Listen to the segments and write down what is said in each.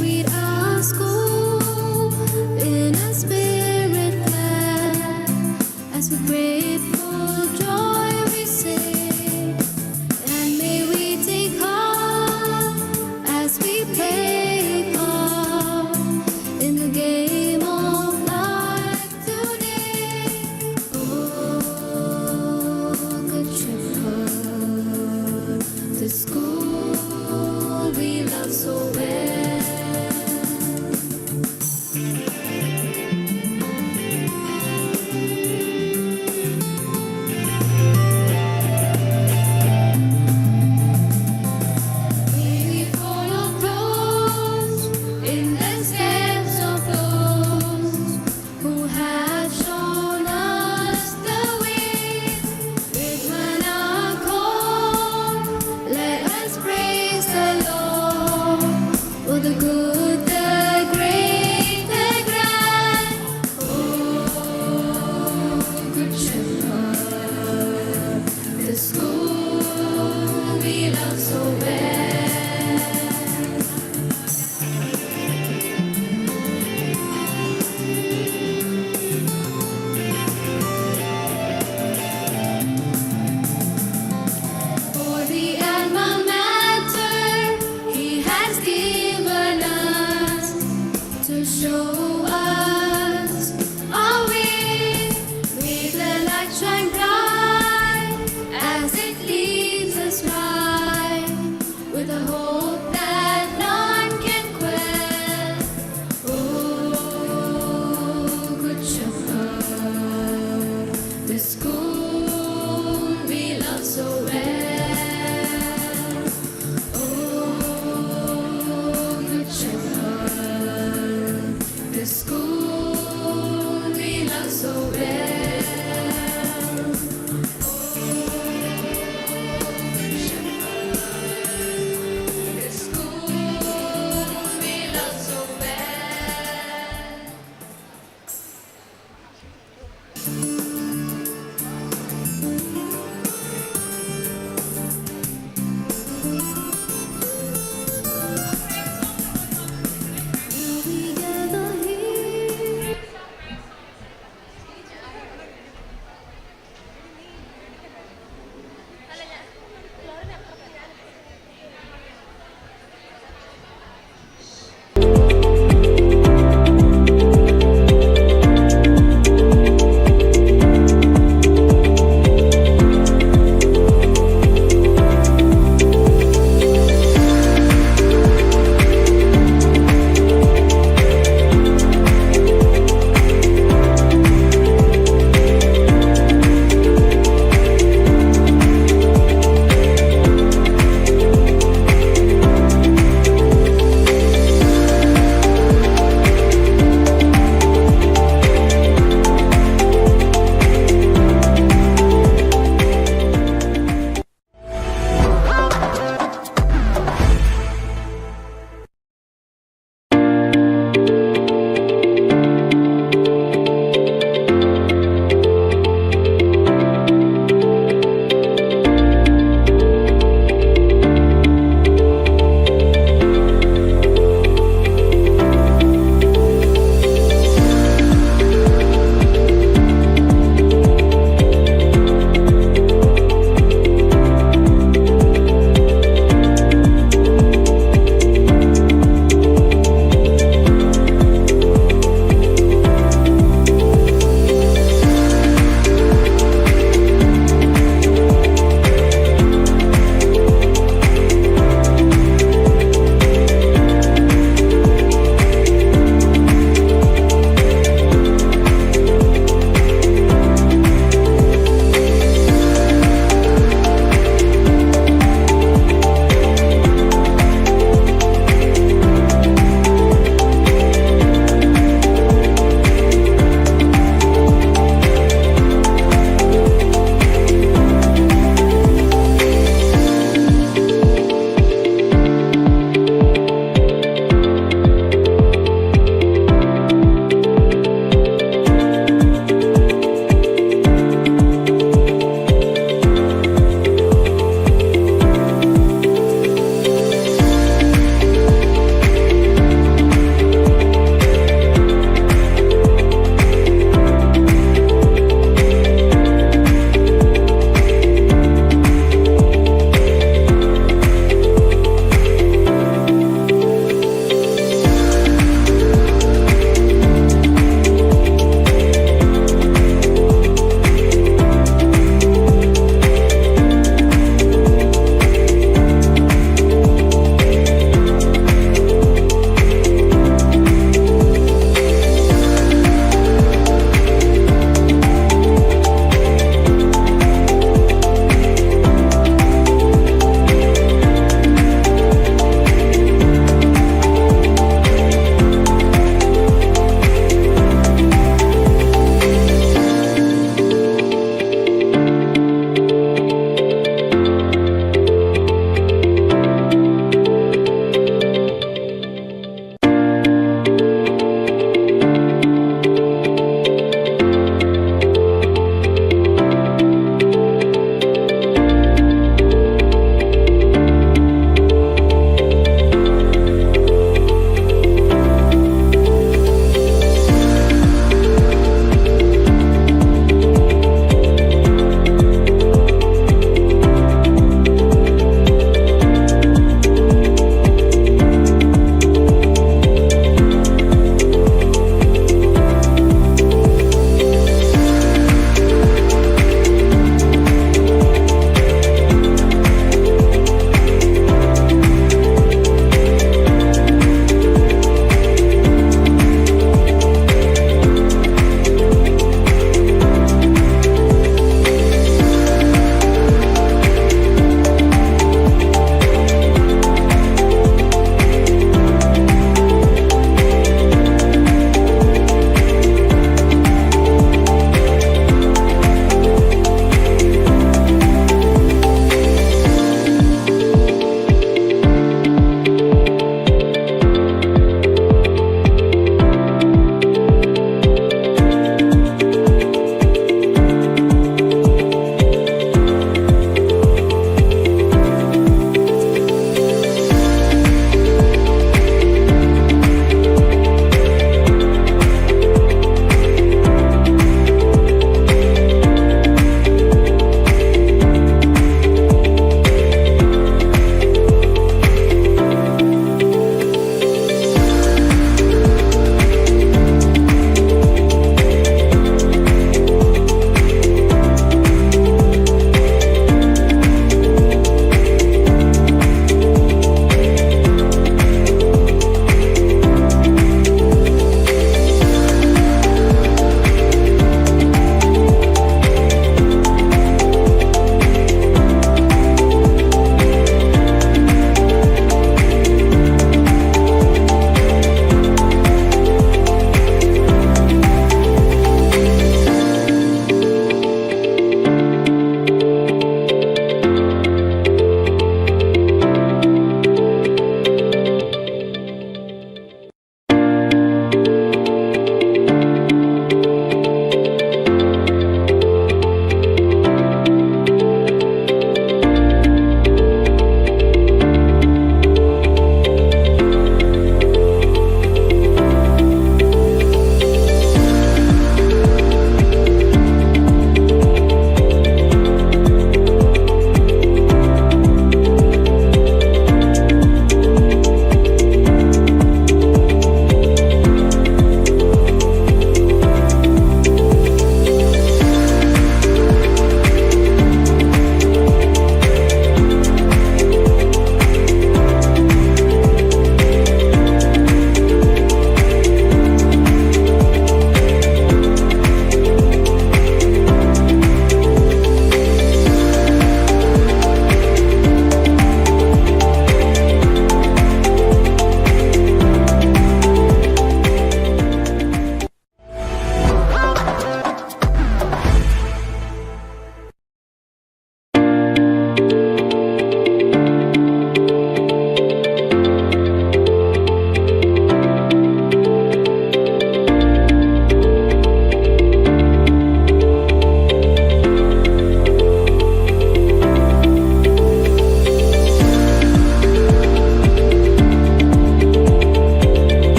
Sweet our school in a spirit glad, as with grateful joy we sing. And may we take heart as we play part in the game of life today. Oh, good shepherd, the school we love so well. May we follow close in the steps of those who have shown us the way. With one accord, let us praise the Lord for the good, the great, the grand. Oh, good shepherd, the school we love so well. For the alma mater He has given us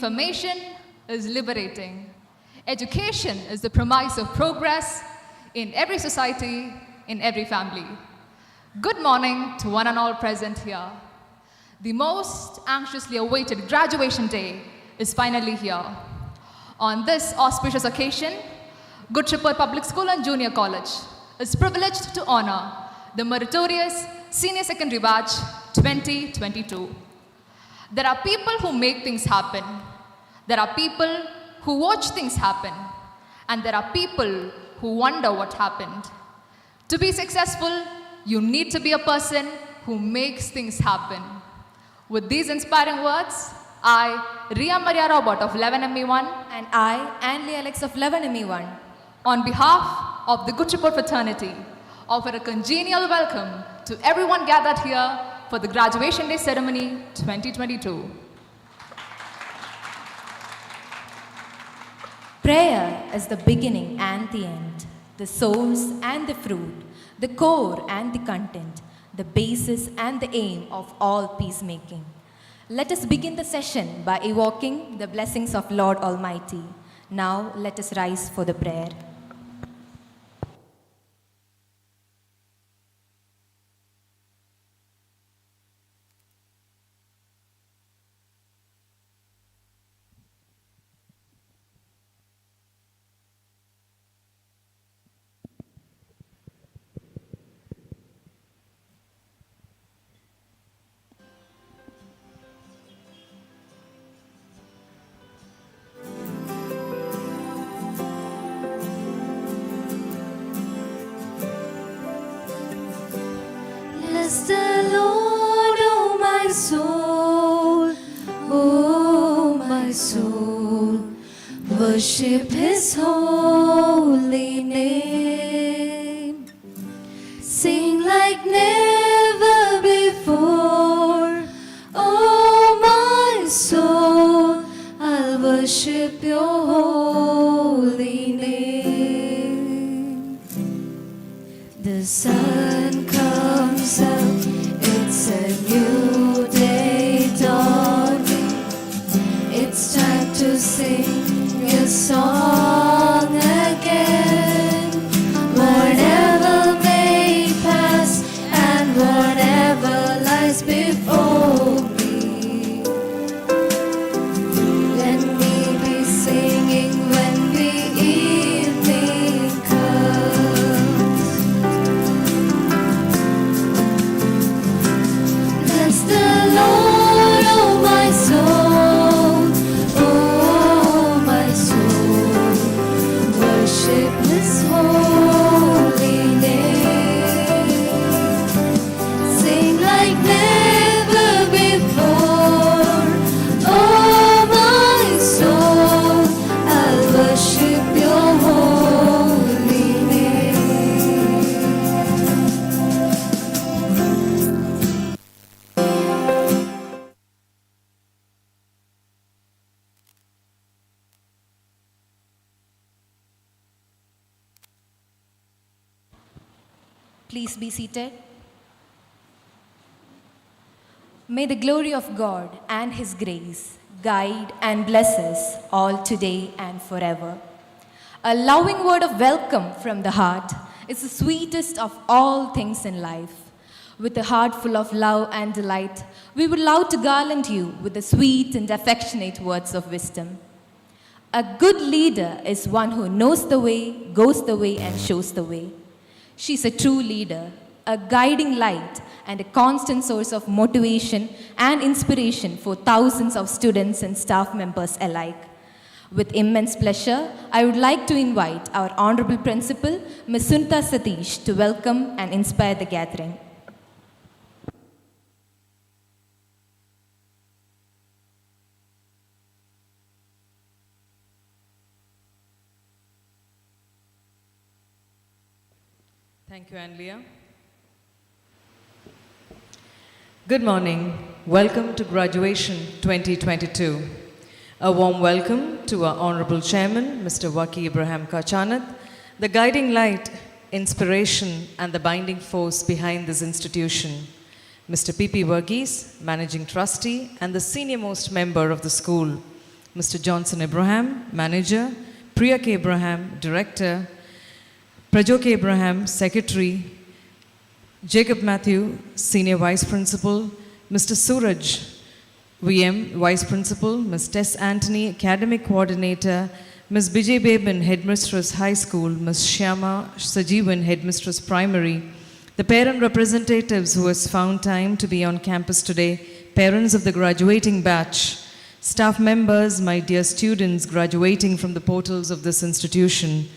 Information is liberating. Education is the premise of progress in every society, in every family. Good morning to one and all present here. The most anxiously awaited graduation day is finally here. On this auspicious occasion, Good Shepherd Public School and Junior College is privileged to honor the meritorious Senior Secondary Batch 2022. There are people who make things happen. There are people who watch things happen. And there are people who wonder what happened. To be successful, you need to be a person who makes things happen. With these inspiring words, I, Ria Maria Robert of 11ME1, And I, Anne Alex of 11ME1, on behalf of the Good Shepherd fraternity, offer a congenial welcome to everyone gathered here for the Graduation Day Ceremony 2022. prayer is the beginning and the end, the source and the fruit, the core and the content, the basis and the aim of all peacemaking. Let us begin the session by evoking the blessings of Lord Almighty. Now let us rise for the prayer. Bless the Lord, oh my soul, oh my soul. Worship His holy name. Sing like never before, oh my soul. I'll worship Your holy name. The sun comes up, it's a new day dawning. It's time to sing a song again. Whatever may pass and whatever lies before me, let me be singing when the evening comes. Bless the Lord, oh my soul, oh my soul. Worship His holy name. Sing like never before, oh my soul. I'll worship Your holy name. Please be seated. May the glory of God and His grace guide and bless us all today and forever. A loving word of welcome from the heart is the sweetest of all things in life. With a heart full of love and delight, we would love to garland you with the sweet and affectionate words of wisdom. A good leader is one who knows the way, goes the way, and shows the way. She's a true leader, a guiding light, and a constant source of motivation and inspiration for thousands of students and staff members alike. With immense pleasure, I would like to invite our Honorable Principal, Ms. Sunita Satish, to welcome and inspire the gathering. Thank you, Anlia. Good morning. Welcome to Graduation 2022. A warm welcome to our Honorable Chairman, Mr. Waki Ibrahim Kachanat, the guiding light, inspiration, and the binding force behind this institution, Mr. P.P. Verghese, Managing Trustee and the senior-most member of the school, Mr. Johnson Abraham, Manager, Priyak Abraham, Director, Prajok Abraham, Secretary, Jacob Matthew, Senior Vice Principal, Mr. Suraj VM, Vice Principal, Ms. Tess Anthony, Academic Coordinator, Ms. Bijay Bebin, Headmistress High School, Ms. Shyama Sajeevan, Headmistress Primary, the parent representatives who has found time to be on campus today, parents of the graduating batch, staff members, my dear students graduating from the portals of this institution,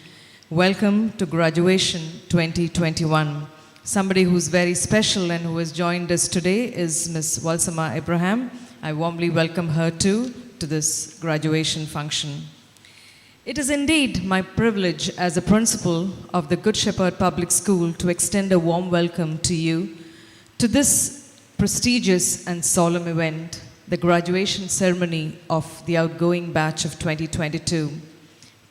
welcome to Graduation 2021. Somebody who's very special and who has joined us today is Ms. Valsama Abraham. I warmly welcome her too to this graduation function. It is indeed my privilege as a principal of the Good Shepherd Public School to extend a warm welcome to you to this prestigious and solemn event, the graduation ceremony of the outgoing batch of 2022.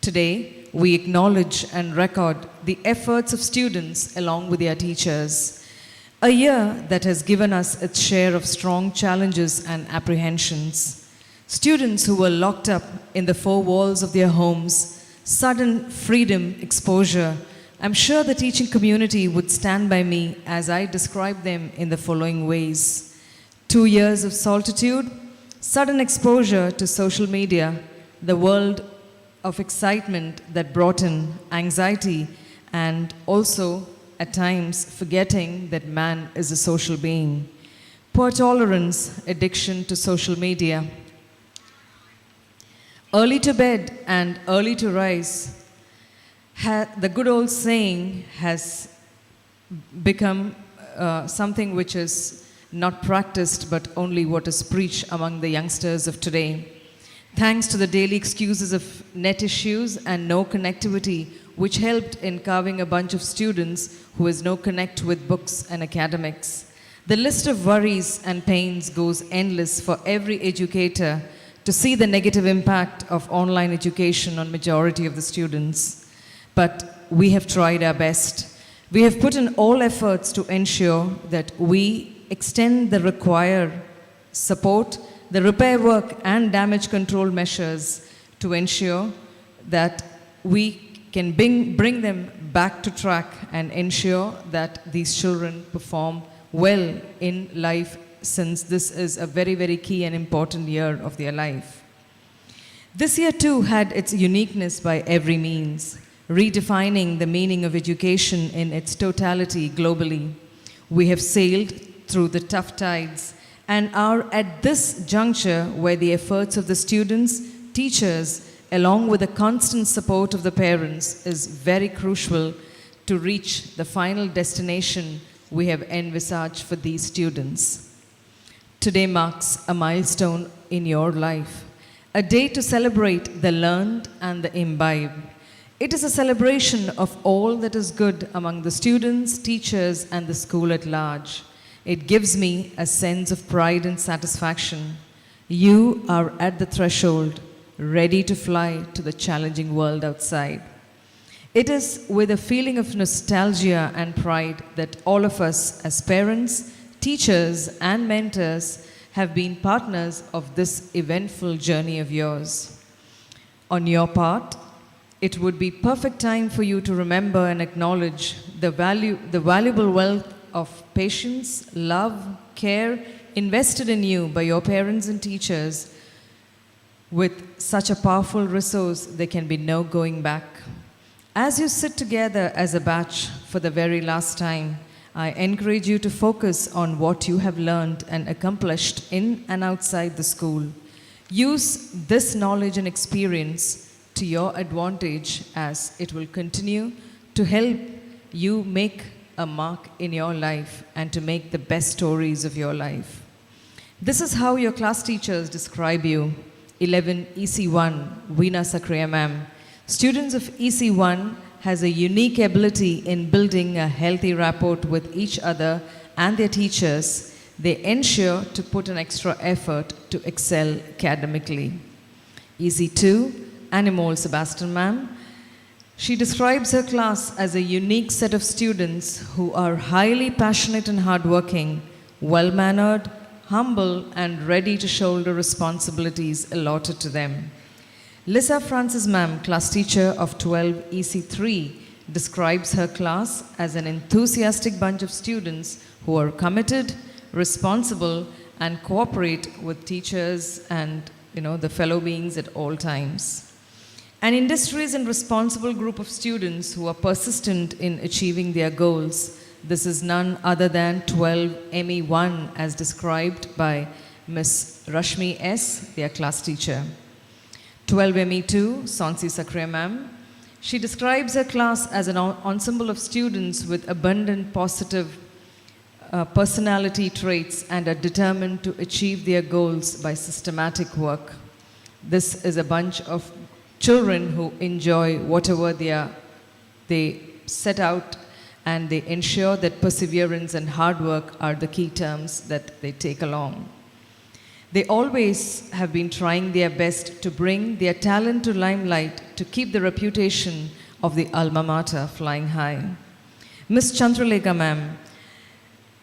Today, we acknowledge and record the efforts of students along with their teachers. A year that has given us its share of strong challenges and apprehensions. Students who were locked up in the four walls of their homes, sudden freedom exposure. I'm sure the teaching community would stand by me as I describe them in the following ways. 2 years of solitude, sudden exposure to social media, the world of excitement that brought in anxiety, and also at times forgetting that man is a social being. Poor tolerance, addiction to social media. Early to bed and early to rise. The good old saying has become something which is not practiced but only what is preached among the youngsters of today. Thanks to the daily excuses of net issues and no connectivity, which helped in carving a bunch of students who has no connect with books and academics. The list of worries and pains goes endless for every educator to see the negative impact of online education on majority of the students. But we have tried our best. We have put in all efforts to ensure that we extend the required support, the repair work and damage control measures to ensure that we can bring them back to track and ensure that these children perform well in life, since this is a very, very key and important year of their life. This year too had its uniqueness by every means, redefining the meaning of education in its totality globally. We have sailed through the tough tides and are at this juncture where the efforts of the students, teachers, along with the constant support of the parents is very crucial to reach the final destination we have envisaged for these students. Today marks a milestone in your life, a day to celebrate the learned and the imbibe. It is a celebration of all that is good among the students, teachers, and the school at large. It gives me a sense of pride and satisfaction. You are at the threshold, ready to fly to the challenging world outside. It is with a feeling of nostalgia and pride that all of us as parents, teachers, and mentors have been partners of this eventful journey of yours. On your part, it would be perfect time for you to remember and acknowledge the valuable wealth of patience, love, care invested in you by your parents and teachers. With such a powerful resource, there can be no going back. As you sit together as a batch for the very last time, I encourage you to focus on what you have learned and accomplished in and outside the school. Use this knowledge and experience to your advantage, as it will continue to help you make a mark in your life and to make the best stories of your life. This is how your class teachers describe you. 11 EC1, Veena Sakriya ma'am. Students of EC1 has a unique ability in building a healthy rapport with each other and their teachers. They ensure to put an extra effort to excel academically. EC2, Animal Sebastian ma'am. She describes her class as a unique set of students who are highly passionate and hardworking, well-mannered, humble, and ready to shoulder responsibilities allotted to them. Lisa Francis Ma'am, class teacher of 12 EC3, describes her class as an enthusiastic bunch of students who are committed, responsible, and cooperate with teachers and the fellow beings at all times. An industrious and responsible group of students who are persistent in achieving their goals. This is none other than 12 ME1 as described by Miss Rashmi S., their class teacher. 12 ME2, Sonsi Sakre Ma'am. She describes her class as an ensemble of students with abundant positive personality traits and are determined to achieve their goals by systematic work. This is a bunch of children who enjoy whatever they set out, and they ensure that perseverance and hard work are the key terms that they take along. They always have been trying their best to bring their talent to limelight to keep the reputation of the alma mater flying high. Miss Chandralekha Ma'am,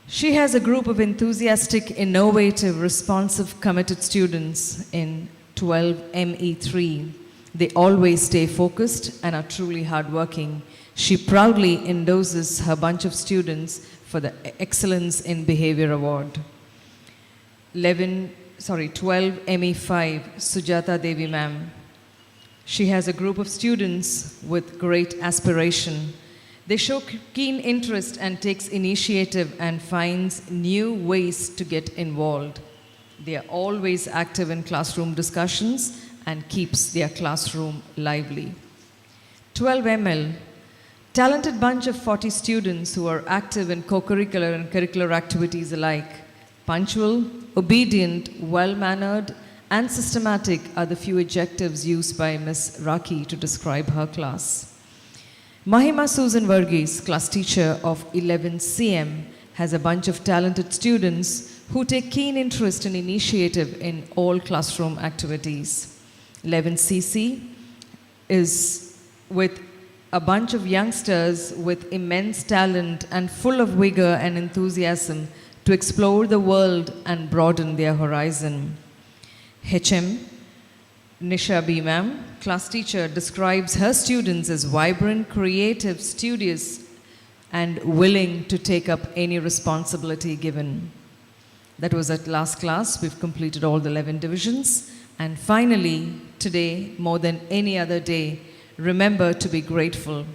she has a group of enthusiastic, innovative, responsive, committed students in 12 ME3. They always stay focused and are truly hardworking. She proudly endorses her bunch of students for the Excellence in Behavior Award. 12 ME5, Sujata Devi Ma'am. She has a group of students with great aspiration. They show keen interest and takes initiative and finds new ways to get involved. They are always active in classroom discussions and keeps their classroom lively. 12 ML, talented bunch of 40 students who are active in co-curricular and curricular activities alike. Punctual, obedient, well-mannered, and systematic are the few adjectives used by Miss Raki to describe her class. Mahima Susan Varghese, class teacher of 11 CM, has a bunch of talented students who take keen interest and initiative in all classroom activities. 11 CC is with a bunch of youngsters with immense talent and full of vigor and enthusiasm to explore the world and broaden their horizon. HM Nisha B. Ma'am, class teacher, describes her students as vibrant, creative, studious, and willing to take up any responsibility given. That was at last class. We've completed all the 11 divisions. And finally, today, more than any other day, remember to be grateful.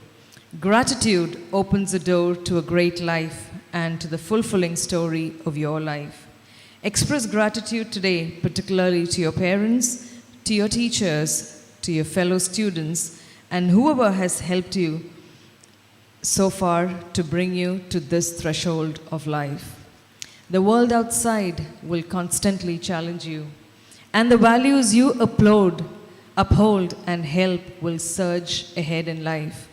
Gratitude opens the door to a great life and to the fulfilling story of your life. Express gratitude today, particularly to your parents, to your teachers, to your fellow students, and whoever has helped you so far to bring you to this threshold of life. The world outside will constantly challenge you, and the values you uphold and help will surge ahead in life.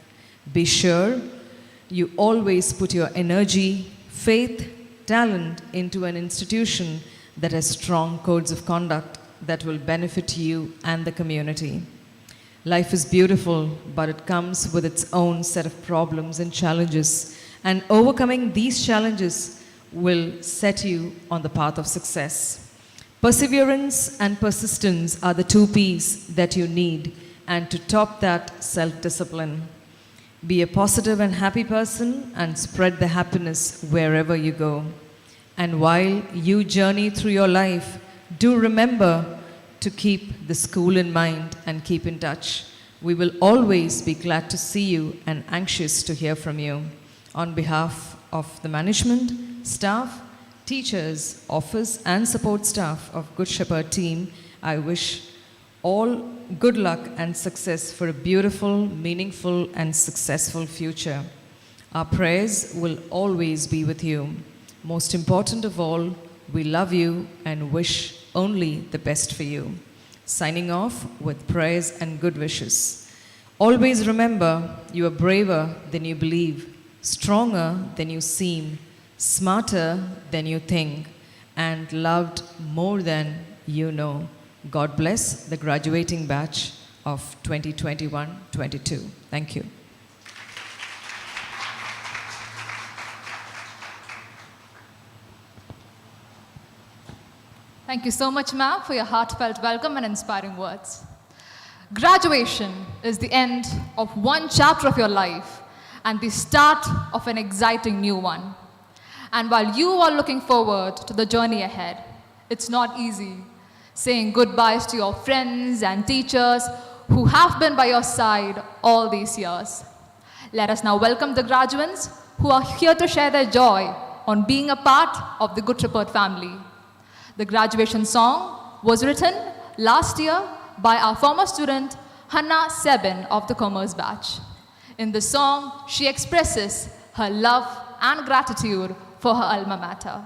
Be sure you always put your energy, faith, talent into an institution that has strong codes of conduct that will benefit you and the community. Life is beautiful, but it comes with its own set of problems and challenges, and overcoming these challenges will set you on the path of success. Perseverance and persistence are the two P's that you need, and to top that, self-discipline. Be a positive and happy person and spread the happiness wherever you go. And while you journey through your life, do remember to keep the school in mind and keep in touch. We will always be glad to see you and anxious to hear from you. On behalf of the management, staff, teachers, office and support staff of Good Shepherd team, I wish all good luck and success for a beautiful, meaningful and successful future. Our prayers will always be with you. Most important of all, we love you and wish only the best for you. Signing off with prayers and good wishes. Always remember, you are braver than you believe, stronger than you seem, smarter than you think, and loved more than you know. God bless the graduating batch of 2021-22. Thank you. Thank you so much, ma'am, for your heartfelt welcome and inspiring words. Graduation is the end of one chapter of your life and the start of an exciting new one. And while you are looking forward to the journey ahead, it's not easy saying goodbyes to your friends and teachers who have been by your side all these years. Let us now welcome the graduates who are here to share their joy on being a part of the Good Shepherd family. The graduation song was written last year by our former student Hannah Sebin of the Commerce batch. In the song, she expresses her love and gratitude for her alma mater.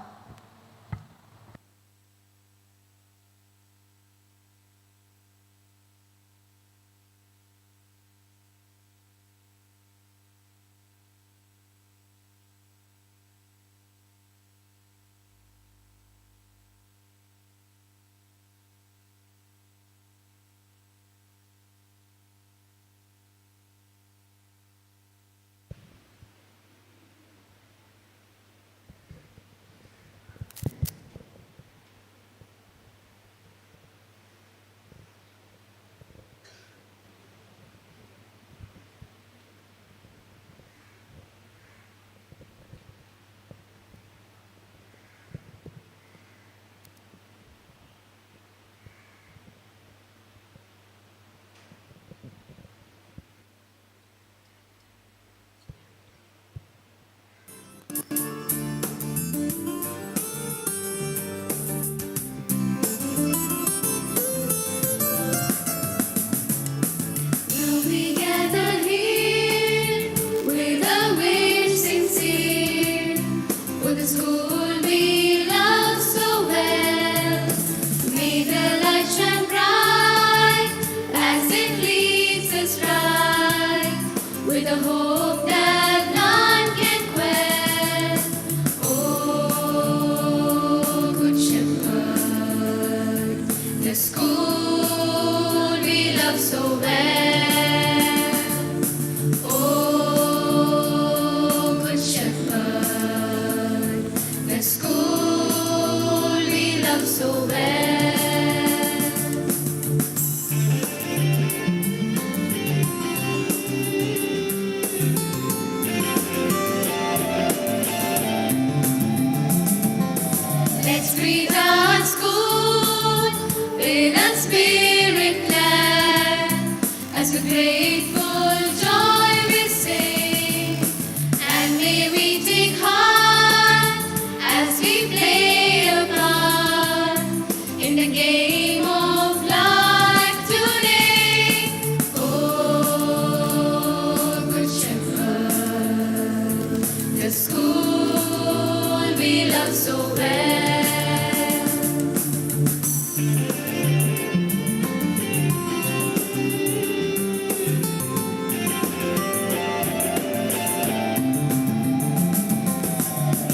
Now we gather here with a wish sincere for the school we love so well. May the light shine bright as it leads us right with a hope that none can quell. Oh, Good Shepherd, the school we love so well. Oh, Good Shepherd, the school we love so well. Let's greet our school with a spirit glad as with grateful joy we sing. And may we take heart as we play a part in the game of life today. Oh, Good Shepherd, the school we love so well.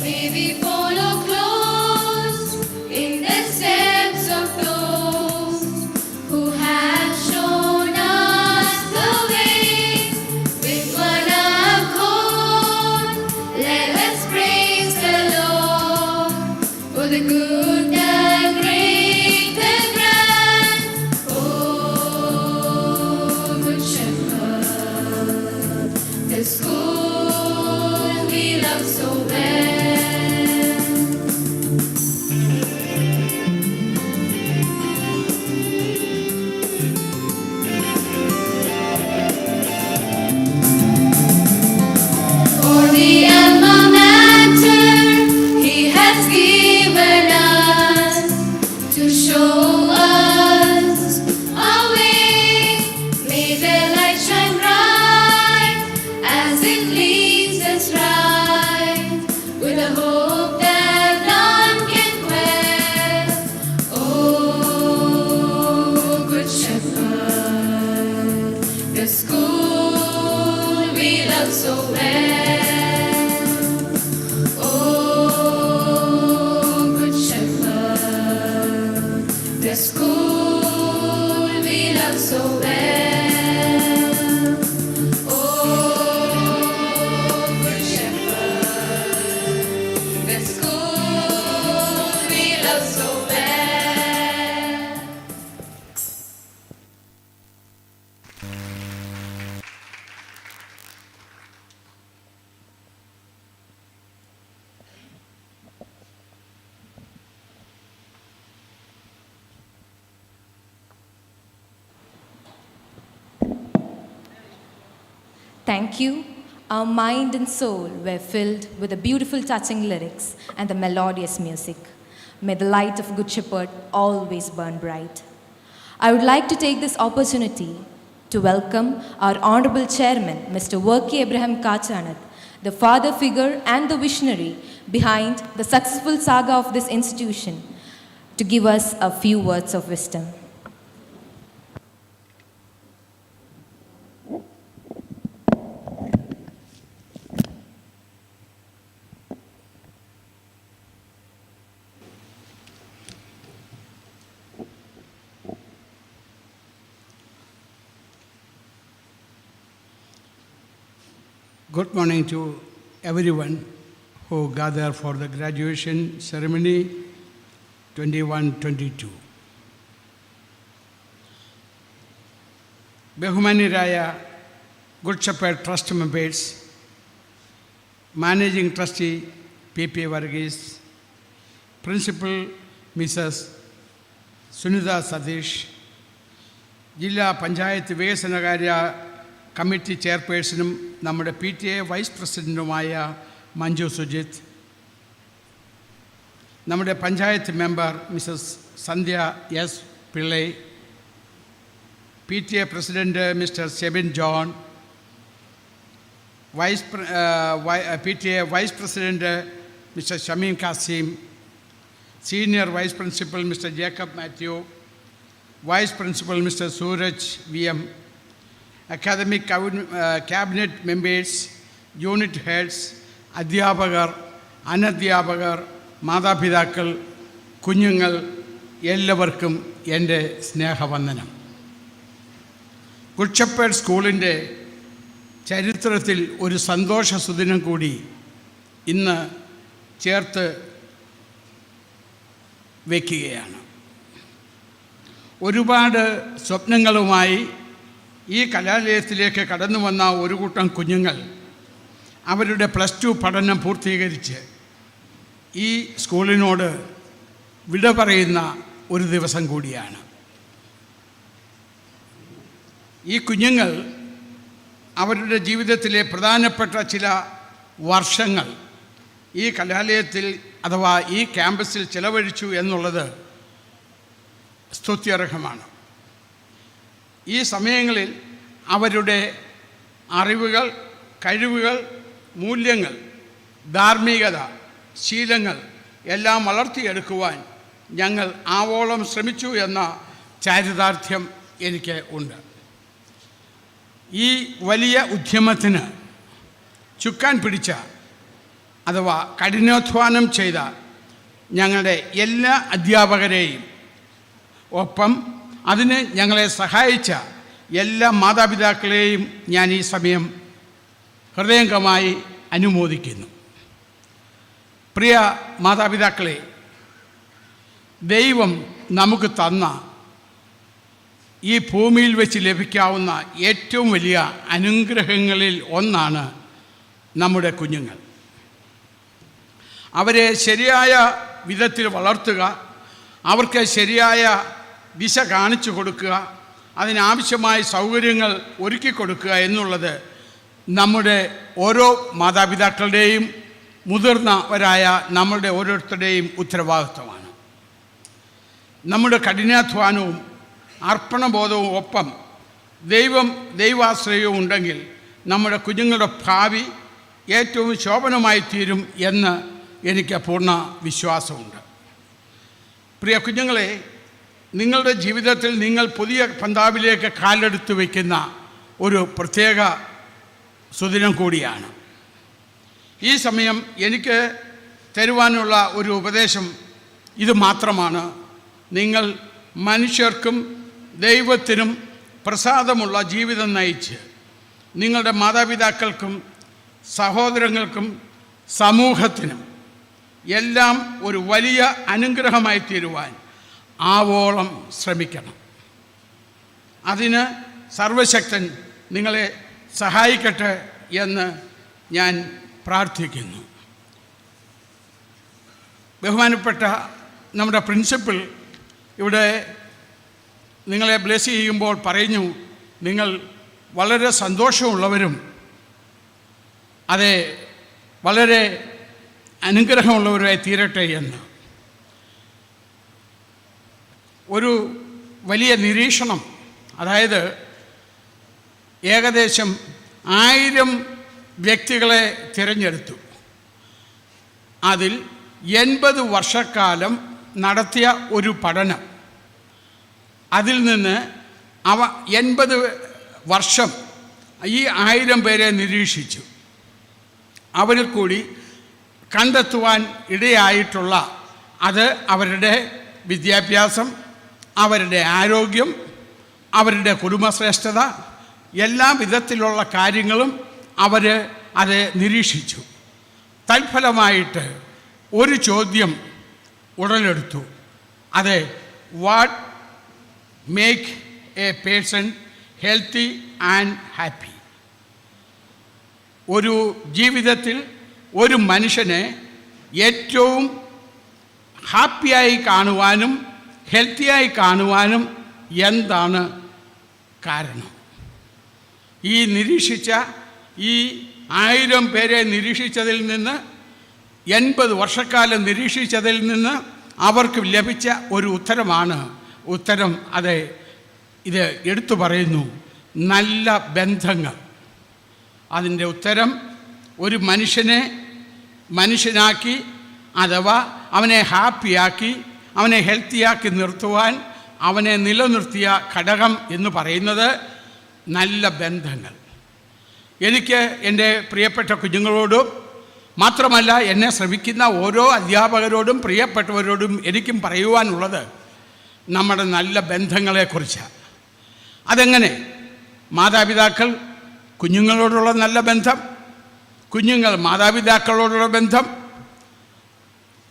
May we follow close in the steps of those who have shown us the way. With one accord, let us praise the Lord for the good, the great, the grand. Oh, Good Shepherd, the school we love so well. For the alma mater He has given us to show us our way. May the light shine bright as it leads us right with a hope that none can quell. Oh, Good Shepherd, the school we love so well. Oh, Good Shepherd, the school we love so well. Oh, Good Shepherd, the school we love so well. Thank you. Our mind and soul were filled with the beautiful, touching lyrics and the melodious music. May the light of Good Shepherd always burn bright. I would like to take this opportunity to welcome our Honorable Chairman, Mr. Worki Abraham Kachanath, the father figure and the visionary behind the successful saga of this institution, to give us a few words of wisdom. Good morning to everyone who gather for the graduation ceremony 21-22. Behumaniraya Good Shepherd Trust members, Managing Trustee P.P. Varghese, Principal Mrs. Sunitha Satish, Jilla Panchayat Vikasanakarya committee ചെയർപേഴ്സണും നമ്മുടെ PTA vice പ്രസിഡൻറ്റുമായ മഞ്ജു സുജിത്ത്, നമ്മുടെ panchayat member Mrs Sandhya S Pillai, PTA president mister Sebin John, PTA vice president mister Shameem Kasim, senior vice principal mister Jacob Mathew, vice principal mister Sooraj VM, academic cabinet members, unit heads, അധ്യാപകർ, അനധ്യാപകർ, മാതാപിതാക്കൾ, കുഞ്ഞുങ്ങൾ, എല്ലാവർക്കും എൻ്റെ സ്നേഹവന്ദനം. ഗുഡ് ഷെപ്പേർഡ് സ്കൂളിൻ്റെ ചരിത്രത്തിൽ ഒരു സന്തോഷ സുദിനം കൂടി ഇന്ന് ചേർത്ത് വയ്ക്കുകയാണ്. ഒരുപാട് സ്വപ്നങ്ങളുമായി ഈ കലാലയത്തിലേക്ക് കടന്നു വന്ന ഒരു കൂട്ടം കുഞ്ഞുങ്ങൾ അവരുടെ +2 പഠനം പൂർത്തീകരിച്ച് ഈ സ്കൂളിനോട് വിട പറയുന്ന ഒരു ദിവസം കൂടിയാണ്. ഈ കുഞ്ഞുങ്ങൾ അവരുടെ ജീവിതത്തിലെ പ്രധാനപ്പെട്ട ചില വർഷങ്ങൾ ഈ കലാലയത്തിൽ അഥവാ ഈ ക്യാമ്പസിൽ ചിലവഴിച്ചു എന്നുള്ളത് സ്തുത്യർഹമാണ്. ഈ സമയങ്ങളിൽ അവരുടെ അറിവുകൾ, കഴിവുകൾ, മൂല്യങ്ങൾ, ധാർമ്മികത, ശീലങ്ങൾ എല്ലാം വളർത്തിയെടുക്കുവാൻ ഞങ്ങൾ ആവോളം ശ്രമിച്ചു എന്ന ചാരിതാർത്ഥ്യം എനിക്ക് ഉണ്ട്. ഈ വലിയ ഉദ്യമത്തിന് ചുക്കാൻ പിടിച്ച അഥവാ കഠിനാധ്വാനം ചെയ്ത ഞങ്ങളുടെ എല്ലാ അധ്യാപകരെയും ഒപ്പം അതിന് ഞങ്ങളെ സഹായിച്ച എല്ലാ മാതാപിതാക്കളെയും ഞാൻ ഈ സമയം ഹൃദയംഗമായി അനുമോദിക്കുന്നു. പ്രിയ മാതാപിതാക്കളെ, ദൈവം നമുക്ക് തന്ന ഈ ഭൂമിയിൽ വെച്ച് ലഭിക്കാവുന്ന ഏറ്റവും വലിയ അനുഗ്രഹങ്ങളിൽ ഒന്നാണ് നമ്മുടെ കുഞ്ഞുങ്ങൾ. അവരെ ശരിയായ വിധത്തിൽ വളർത്തുക, അവർക്ക് ശരിയായ ദിശ കാണിച്ചു കൊടുക്കുക, അതിനാവശ്യമായ സൗകര്യങ്ങൾ ഒരുക്കി കൊടുക്കുക എന്നുള്ളത് നമ്മുടെ ഓരോ മാതാപിതാക്കളുടെയും മുതിർന്നവരായ നമ്മളുടെ ഓരോരുത്തരുടെയും ഉത്തരവാദിത്വമാണ്. നമ്മുടെ കഠിനാധ്വാനവും അർപ്പണബോധവും ഒപ്പം ദൈവാശ്രയവും ഉണ്ടെങ്കിൽ നമ്മുടെ കുഞ്ഞുങ്ങളുടെ ഭാവി ഏറ്റവും ശോഭനമായി തീരും എന്ന് എനിക്ക് പൂർണ്ണ വിശ്വാസമുണ്ട്. പ്രിയ കുഞ്ഞുങ്ങളെ, നിങ്ങളുടെ ജീവിതത്തിൽ നിങ്ങൾ പുതിയ പന്താവിലേക്ക് കാലെടുത്ത് വയ്ക്കുന്ന ഒരു പ്രത്യേക സുദിനം കൂടിയാണ്. ഈ സമയം എനിക്ക് തരുവാനുള്ള ഒരു ഉപദേശം ഇത് മാത്രമാണ്: നിങ്ങൾ മനുഷ്യർക്കും ദൈവത്തിനും പ്രസാദമുള്ള ജീവിതം നയിച്ച് നിങ്ങളുടെ മാതാപിതാക്കൾക്കും സഹോദരങ്ങൾക്കും സമൂഹത്തിനും എല്ലാം ഒരു വലിയ അനുഗ്രഹമായി തീരുവാൻ ആവോളം ശ്രമിക്കണം. അതിന് സർവശക്തൻ നിങ്ങളെ സഹായിക്കട്ടെ എന്ന് ഞാൻ പ്രാർത്ഥിക്കുന്നു. ബഹുമാനപ്പെട്ട നമ്മുടെ പ്രിൻസിപ്പൽ ഇവിടെ നിങ്ങളെ ബ്ലെസ് ചെയ്യുമ്പോൾ പറഞ്ഞു, നിങ്ങൾ വളരെ സന്തോഷമുള്ളവരും അത് വളരെ അനുഗ്രഹമുള്ളവരായി തീരട്ടെ എന്ന് ഒരു വലിയ നിരീക്ഷണം, അതായത് ഏകദേശം 1000 വ്യക്തികളെ തിരഞ്ഞെടുത്തു. അതിൽ 80 വർഷക്കാലം നടത്തിയ ഒരു പഠനം, അതിൽ നിന്ന് 80 വർഷം ഈ 1000 പേരെ നിരീക്ഷിച്ചു. അവരിൽ കൂടി കണ്ടെത്തുവാൻ ഇടയായിട്ടുള്ള അത് അവരുടെ വിദ്യാഭ്യാസം, അവരുടെ ആരോഗ്യം, അവരുടെ കുടുംബശ്രേഷ്ഠത, എല്ലാ വിധത്തിലുള്ള കാര്യങ്ങളും അവർ അത് നിരീക്ഷിച്ചു. തൽഫലമായിട്ട് ഒരു ചോദ്യം ഉടലെടുത്തു. അത് what make A person healthy and happy? ഒരു ജീവിതത്തിൽ ഒരു മനുഷ്യനെ ഏറ്റവും ഹാപ്പിയായി കാണുവാനും ഹെൽത്തിയായി കാണുവാനും എന്താണ് കാരണം? ഈ നിരീക്ഷിച്ച ഈ 1000 പേരെ നിരീക്ഷിച്ചതിൽ നിന്ന്, 80 വർഷക്കാലം നിരീക്ഷിച്ചതിൽ നിന്ന് അവർക്ക് ലഭിച്ച ഒരു ഉത്തരം അത് ഇത് എടുത്തു പറയുന്നു: നല്ല ബന്ധങ്ങൾ. അതിൻ്റെ ഉത്തരം ഒരു മനുഷ്യനെ മനുഷ്യനാക്കി, അഥവാ അവനെ ഹാപ്പിയാക്കി, അവനെ ഹെൽത്തിയാക്കി നിർത്തുവാൻ അവനെ നിലനിർത്തിയ ഘടകം എന്ന് പറയുന്നത് നല്ല ബന്ധങ്ങൾ. എനിക്ക് എൻ്റെ പ്രിയപ്പെട്ട കുഞ്ഞുങ്ങളോടും മാത്രമല്ല എന്നെ ശ്രമിക്കുന്ന ഓരോ അധ്യാപകരോടും പ്രിയപ്പെട്ടവരോടും എനിക്കും പറയുവാനുള്ളത് നമ്മുടെ നല്ല ബന്ധങ്ങളെക്കുറിച്ചാണ്. അതെങ്ങനെ? മാതാപിതാക്കൾ കുഞ്ഞുങ്ങളോടുള്ള നല്ല ബന്ധം, കുഞ്ഞുങ്ങൾ മാതാപിതാക്കളോടുള്ള ബന്ധം,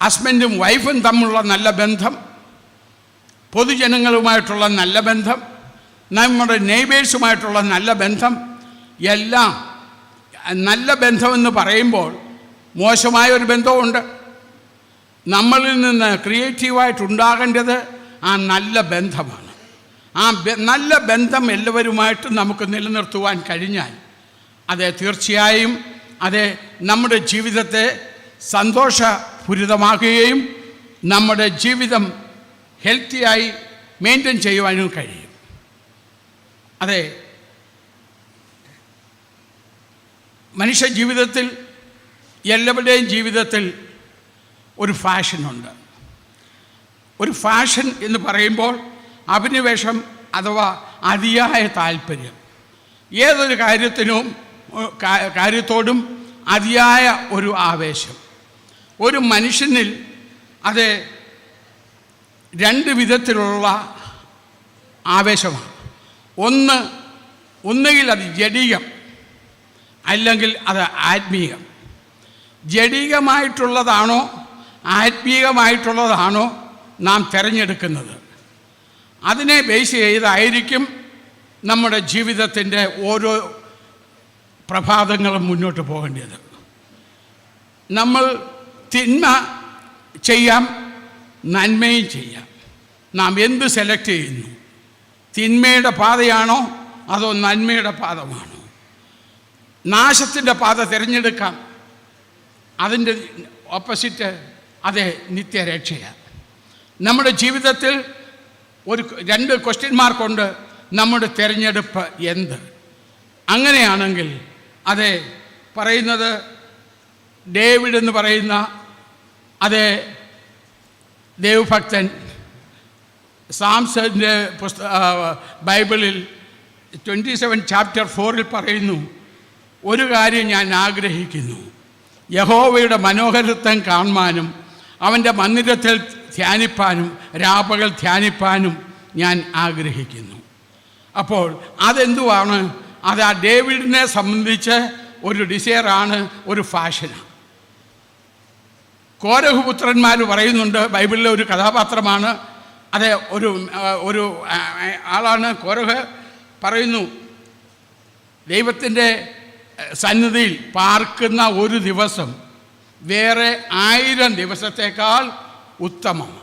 ഹസ്ബൻഡും വൈഫും തമ്മിലുള്ള നല്ല ബന്ധം, പൊതുജനങ്ങളുമായിട്ടുള്ള നല്ല ബന്ധം, നമ്മുടെ നെയ്ബേഴ്സുമായിട്ടുള്ള നല്ല ബന്ധം, എല്ലാം നല്ല ബന്ധമെന്ന് പറയുമ്പോൾ മോശമായ ഒരു ബന്ധമുണ്ട്. നമ്മളിൽ നിന്ന് ക്രിയേറ്റീവായിട്ടുണ്ടാകേണ്ടത് ആ നല്ല ബന്ധമാണ്. ആ നല്ല ബന്ധം എല്ലാവരുമായിട്ട് നമുക്ക് നിലനിർത്തുവാൻ കഴിഞ്ഞാൽ അത് തീർച്ചയായും അത് നമ്മുടെ ജീവിതത്തെ സന്തോഷപൂരിതമാക്കുകയും നമ്മുടെ ജീവിതം ഹെൽത്തിയായി മെയിൻറ്റെയിൻ ചെയ്യുവാനും കഴിയും. അതെ, മനുഷ്യ ജീവിതത്തിൽ എല്ലാവരുടെയും ജീവിതത്തിൽ ഒരു ഫാഷനുണ്ട്. ഒരു ഫാഷൻ എന്ന് പറയുമ്പോൾ അഭിനിവേശം അഥവാ അതിയായ താല്പര്യം, ഏതൊരു കാര്യത്തോടും അതിയായ ഒരു ആവേശം. ഒരു മനുഷ്യനിൽ അത് 2 വിധത്തിലുള്ള ആവേശമാണ്. ഒന്നുകിൽ അത് ജഡികം, അല്ലെങ്കിൽ അത് ആത്മീയം. ജഡികമായിട്ടുള്ളതാണോ ആത്മീയമായിട്ടുള്ളതാണോ നാം തിരഞ്ഞെടുക്കുന്നത്, അതിനെ ബേസ് ചെയ്തായിരിക്കും നമ്മുടെ ജീവിതത്തിൻ്റെ ഓരോ പ്രഭാതങ്ങളും മുന്നോട്ട് പോകേണ്ടത്. നമ്മൾ തിന്മ ചെയ്യാം, നന്മയും ചെയ്യാം. നാം എന്ത് സെലക്ട് ചെയ്യുന്നു? തിന്മയുടെ പാതയാണോ അതോ നന്മയുടെ പാതമാണോ? നാശത്തിൻ്റെ പാത തിരഞ്ഞെടുക്കാം, അതിൻ്റെ ഓപ്പോസിറ്റ് അത് നിത്യരക്ഷയാണ്. നമ്മുടെ ജീവിതത്തിൽ 2 ക്വസ്റ്റ്യൻ മാർക്കുണ്ട്. നമ്മുടെ തിരഞ്ഞെടുപ്പ് എന്ത്? അങ്ങനെയാണെങ്കിൽ അത് പറയുന്നത് ഡേവിഡ് എന്ന് പറയുന്ന അതേ ദൈവഭക്തൻ സാംസന്റെ ബൈബിളിൽ 27 ചാപ്റ്റർ 4 പറയുന്നു, ഒരു കാര്യം ഞാൻ ആഗ്രഹിക്കുന്നു, യഹോവയുടെ മനോഹരത്വം കാണുവാനും അവൻ്റെ മന്ദിരത്തിൽ ധ്യാനിപ്പാനും രാപകൽ ധ്യാനിപ്പാനും ഞാൻ ആഗ്രഹിക്കുന്നു. അപ്പോൾ അതെന്തുവാണ്? അത് ആ ഡേവിഡിനെ സംബന്ധിച്ച് ഒരു ഡിസയറാണ്, ഒരു ഫാഷനാണ്. കോരഹുപുത്രന്മാർ പറയുന്നുണ്ട്, ബൈബിളിലെ ഒരു കഥാപാത്രമാണ് അത്. ഒരു ആളാണ് കോരഹ്. പറയുന്നു, ദൈവത്തിൻ്റെ സന്നിധിയിൽ പാർക്കുന്ന ഒരു ദിവസം വേറെ 1000 ദിവസത്തേക്കാൾ ഉത്തമമാണ്.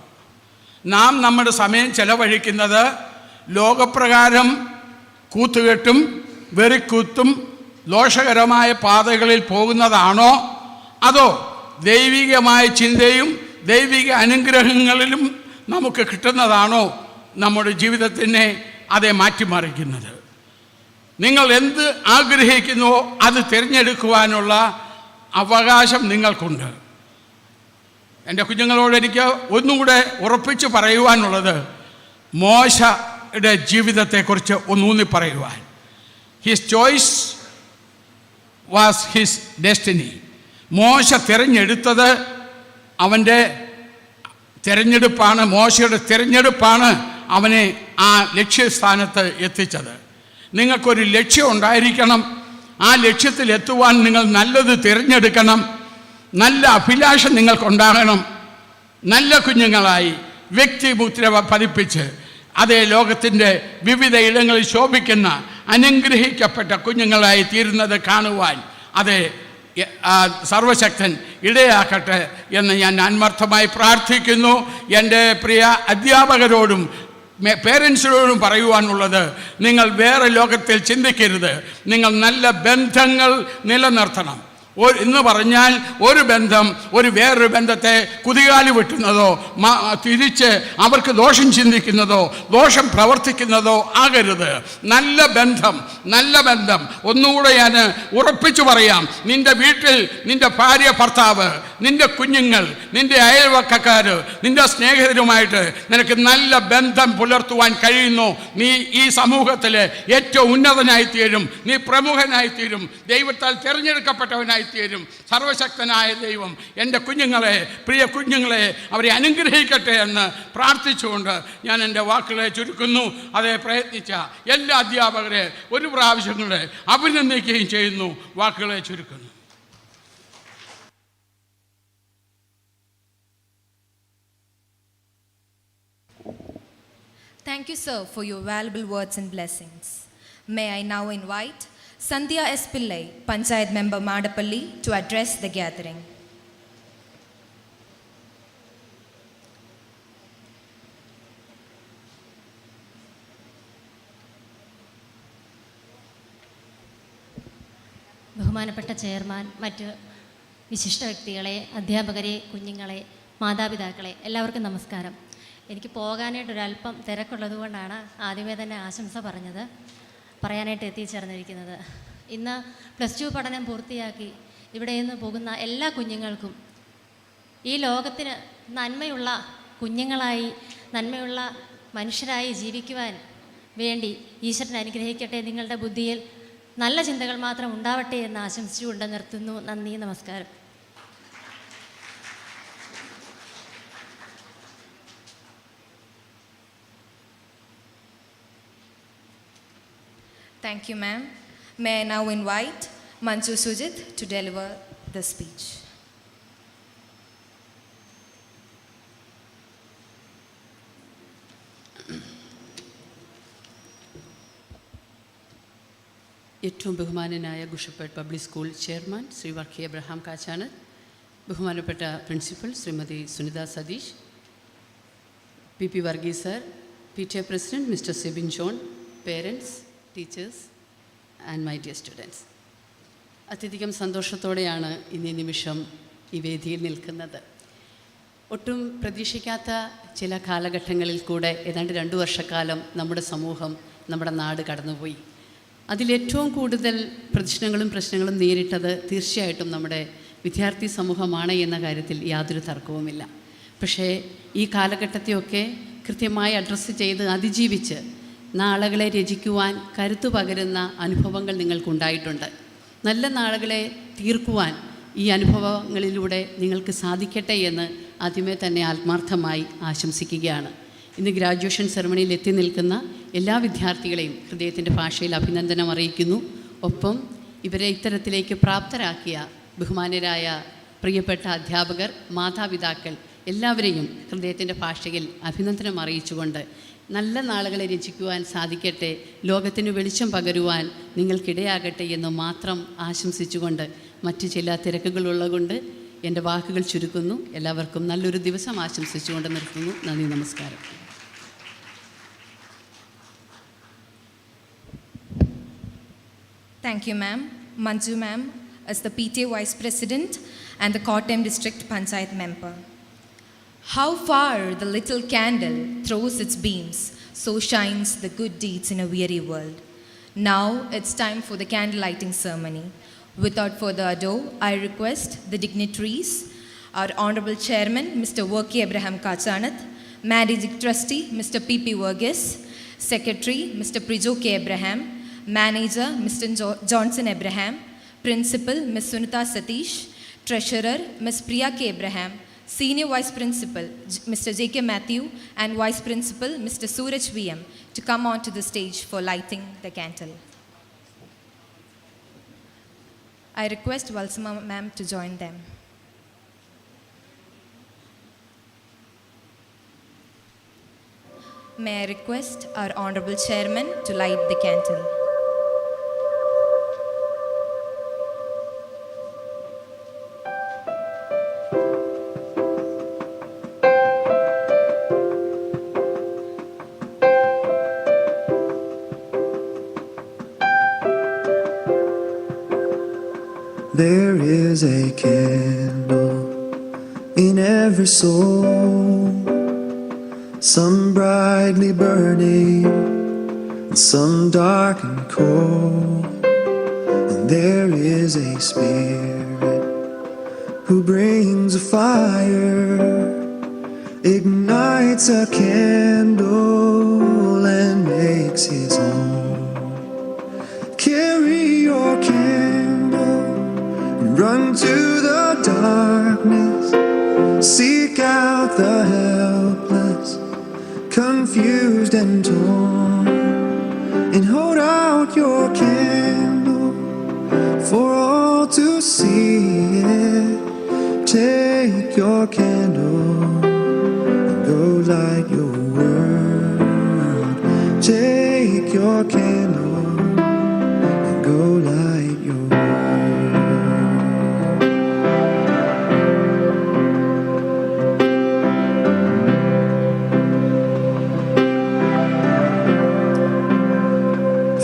നാം നമ്മുടെ സമയം ചെലവഴിക്കുന്നത് ലോകപ്രകാരം കൂത്തുകെട്ടും വെറിക്കൂത്തും ദോഷകരമായ പാതകളിൽ പോകുന്നതാണോ, അതോ ദൈവികമായ ചിന്തയും ദൈവിക അനുഗ്രഹങ്ങളിലും നമുക്ക് കിട്ടുന്നതാണോ നമ്മുടെ ജീവിതത്തിനെ അതെ മാറ്റിമറിക്കുന്നത്? നിങ്ങൾ എന്ത് ആഗ്രഹിക്കുന്നുവോ അത് തിരഞ്ഞെടുക്കുവാനുള്ള അവകാശം നിങ്ങൾക്കുണ്ട്. എൻ്റെ കുഞ്ഞുങ്ങളോട് എനിക്ക് ഒന്നുകൂടെ ഉറപ്പിച്ച് പറയുവാനുള്ളത്, മോശയുടെ ജീവിതത്തെക്കുറിച്ച് ഒന്നൂന്നി പറയുവാൻ. His choice was his destiny. മോശ തിരഞ്ഞെടുത്തത് അവൻ്റെ തിരഞ്ഞെടുപ്പാണ്, മോശയുടെ തിരഞ്ഞെടുപ്പാണ് അവനെ ആ ലക്ഷ്യസ്ഥാനത്ത് എത്തിച്ചത്. നിങ്ങൾക്കൊരു ലക്ഷ്യം ഉണ്ടായിരിക്കണം. ആ ലക്ഷ്യത്തിലെത്തുവാൻ നിങ്ങൾ നല്ലത് തിരഞ്ഞെടുക്കണം. നല്ല അഭിലാഷം നിങ്ങൾക്കുണ്ടാകണം. നല്ല കുഞ്ഞുങ്ങളായി വ്യക്തിമുദ്ര പതിപ്പിച്ച് അതേ ലോകത്തിൻ്റെ വിവിധ ഇടങ്ങളിൽ ശോഭിക്കുന്ന അനുഗ്രഹിക്കപ്പെട്ട കുഞ്ഞുങ്ങളായി തീരുന്നത് കാണുവാൻ അതേ സർവശക്തൻ ഇടയാക്കട്ടെ എന്ന് ഞാൻ ആത്മാർത്ഥമായി പ്രാർത്ഥിക്കുന്നു. എൻ്റെ പ്രിയ അധ്യാപകരോടും പേരൻസിനോടും പറയുവാനുള്ളത്, നിങ്ങൾ വേറെ ലോകത്തിൽ ചിന്തിക്കരുത്. നിങ്ങൾ നല്ല ബന്ധങ്ങൾ നിലനിർത്തണം. എന്ന് പറഞ്ഞാൽ ഒരു ബന്ധം വേറൊരു ബന്ധത്തെ കുതികാലി വെട്ടുന്നതോ തിരിച്ച് അവർക്ക് ദോഷം ചിന്തിക്കുന്നതോ ദോഷം പ്രവർത്തിക്കുന്നതോ ആകരുത്. നല്ല ബന്ധം ഒന്നുകൂടെ ഞാൻ ഉറപ്പിച്ചു പറയാം. നിന്റെ വീട്ടിൽ നിന്റെ ഭാര്യ ഭർത്താവ്, നിന്റെ കുഞ്ഞുങ്ങൾ, നിന്റെ അയൽവക്കക്കാർ, നിന്റെ സ്നേഹിതരുമായിട്ട് നിനക്ക് നല്ല ബന്ധം പുലർത്തുവാൻ കഴിയുന്നു, നീ ഈ സമൂഹത്തിൽ ഏറ്റവും ഉന്നതനായിത്തീരും, നീ പ്രമുഖനായിത്തീരും, ദൈവത്താൽ തിരഞ്ഞെടുക്കപ്പെട്ടവനായി തീരും. സർവശക്തനായ ദൈവം എൻ്റെ കുഞ്ഞുങ്ങളെ, പ്രിയ കുഞ്ഞുങ്ങളെ, അവരെ അനുഗ്രഹിക്കട്ടെ എന്ന് പ്രാർത്ഥിച്ചുകൊണ്ട് ഞാൻ എൻ്റെ വാക്കുകളെ ചുരുക്കുന്നു. അതേ പ്രയത്നിച്ച എല്ലാ അധ്യാപകരെ ഒരു പ്രാവശ്യം കൂടെ അഭിനന്ദിക്കുകയും ചെയ്യുന്നു. വാക്കുകളെ ചുരുക്കുന്നു. Thank you, sir, for your valuable words and blessings. May I now invite Sandhya S. Pillai, Panchayat Member Madapalli, to address the gathering. ബഹുമാനപ്പെട്ട ചെയർമാൻ, മറ്റ് വിശിഷ്ട വ്യക്തികളെ, അധ്യാപകരെ, കുഞ്ഞുങ്ങളെ, മാതാപിതാക്കളെ, എല്ലാവർക്കും നമസ്കാരം. എനിക്ക് പോകാനായിട്ടൊരല്പം തിരക്കുള്ളതുകൊണ്ടാണ് ആദ്യമേ തന്നെ ആശംസ പറയാനായിട്ട് എത്തിച്ചേർന്നിരിക്കുന്നത്. ഇന്ന് +2 പഠനം പൂർത്തിയാക്കി ഇവിടെ നിന്ന് പോകുന്ന എല്ലാ കുഞ്ഞുങ്ങൾക്കും ഈ ലോകത്തിന് നന്മയുള്ള കുഞ്ഞുങ്ങളായി, നന്മയുള്ള മനുഷ്യരായി ജീവിക്കുവാൻ വേണ്ടി ഈശ്വരൻ അനുഗ്രഹിക്കട്ടെ. നിങ്ങളുടെ ബുദ്ധിയിൽ നല്ല ചിന്തകൾ മാത്രം ഉണ്ടാവട്ടെ എന്ന് ആശംസിച്ചുകൊണ്ട് നിർത്തുന്നു. നന്ദി, നമസ്കാരം. Thank you, ma'am. May I now invite Manju Sujit to deliver the speech. ഏറ്റവും ബഹുമാനനായ Gushappett public school chairman Shri Varkey Abraham Kachanan, ബഹുമാനപ്പെട്ട principal Shrimati Sunitha Satheesh, PP Varghese sir, PTA president mister Sebin John, parents, teachers and my dear students, അത്യധികം സന്തോഷത്തോടെയാണ് ഇന്നീ നിമിഷം ഈ വേദിയിൽ നിൽക്കുന്നത്. ഒട്ടും പ്രതീക്ഷിക്കാത്ത ചില കാലഘട്ടങ്ങളിൽ കൂടെ ഏതാണ്ട് 2 വർഷക്കാലം നമ്മുടെ സമൂഹം, നമ്മുടെ നാട് കടന്നുപോയി. അതിലേറ്റവും കൂടുതൽ പ്രശ്നങ്ങളും നേരിട്ടത് തീർച്ചയായിട്ടും നമ്മുടെ വിദ്യാർത്ഥി സമൂഹമാണ് എന്ന കാര്യത്തിൽ യാതൊരു തർക്കവുമില്ല. പക്ഷേ ഈ കാലഘട്ടത്തെയൊക്കെ കൃത്യമായി അഡ്രസ്സ് ചെയ്ത് അതിജീവിച്ച് നാളുകളെ രചിക്കുവാൻ കരുത്തു പകരുന്ന അനുഭവങ്ങൾ നിങ്ങൾക്കുണ്ടായിട്ടുണ്ട്. നല്ല നാളുകളെ തീർക്കുവാൻ ഈ അനുഭവങ്ങളിലൂടെ നിങ്ങൾക്ക് സാധിക്കട്ടെ എന്ന് ആദ്യമേ തന്നെ ആത്മാർത്ഥമായി ആശംസിക്കുകയാണ്. ഇന്ന് ഗ്രാജുവേഷൻ സെറമണിയിൽ എത്തി നിൽക്കുന്ന എല്ലാ വിദ്യാർത്ഥികളെയും ഹൃദയത്തിൻ്റെ ഭാഷയിൽ അഭിനന്ദനം അറിയിക്കുന്നു. ഒപ്പം ഇവരെ ഇത്തരത്തിലേക്ക് പ്രാപ്തരാക്കിയ ബഹുമാന്യരായ പ്രിയപ്പെട്ട അധ്യാപകർ, മാതാപിതാക്കൾ എല്ലാവരെയും ഹൃദയത്തിൻ്റെ ഭാഷയിൽ അഭിനന്ദനം അറിയിച്ചുകൊണ്ട് നല്ല നാളുകളെ രചിക്കുവാൻ സാധിക്കട്ടെ, ലോകത്തിന് വെളിച്ചം പകരുവാൻ നിങ്ങൾക്കിടയാകട്ടെ എന്ന് മാത്രം ആശംസിച്ചുകൊണ്ട് മറ്റു ചില തിരക്കുകളുള്ളതുകൊണ്ട് എൻ്റെ വാക്കുകൾ ചുരുക്കുന്നു. എല്ലാവർക്കും നല്ലൊരു ദിവസം ആശംസിച്ചുകൊണ്ട് നിർത്തുന്നു. നന്ദി, നമസ്കാരം. Thank you, ma'am. Manju ma'am as the PTA Vice President and the Kottayam District Panchayat member. How far the little candle throws its beams, so shines the good deeds in a weary world. Now it's time for the candle lighting ceremony. Without further ado, I request the dignitaries, our Honorable Chairman, Mr. Worki Abraham Kachanath, Managing Trustee, Mr. P.P. Verghese, Secretary, Mr. Prijo K. Abraham, Manager, Mr. Johnson Abraham, Principal, Ms. Sunita Satish, Treasurer, Ms. Priya K. Abraham, Senior Vice Principal, Mr. J.K. Matthew, and Vice Principal, Mr. Suraj V.M., to come onto the stage for lighting the candle. I request Valsama ma'am to join them. May I request our Honorable Chairman to light the candle. There is a candle in every soul, some brightly burning and some dark and cold. And there is a spirit who brings a fire, ignites a candle and makes his home. Carry your candle and run to the darkness, seek out the helpless, confused and torn, and hold out your candle for all to see it. Take your candle and go light your world. Take your candle and go light your world.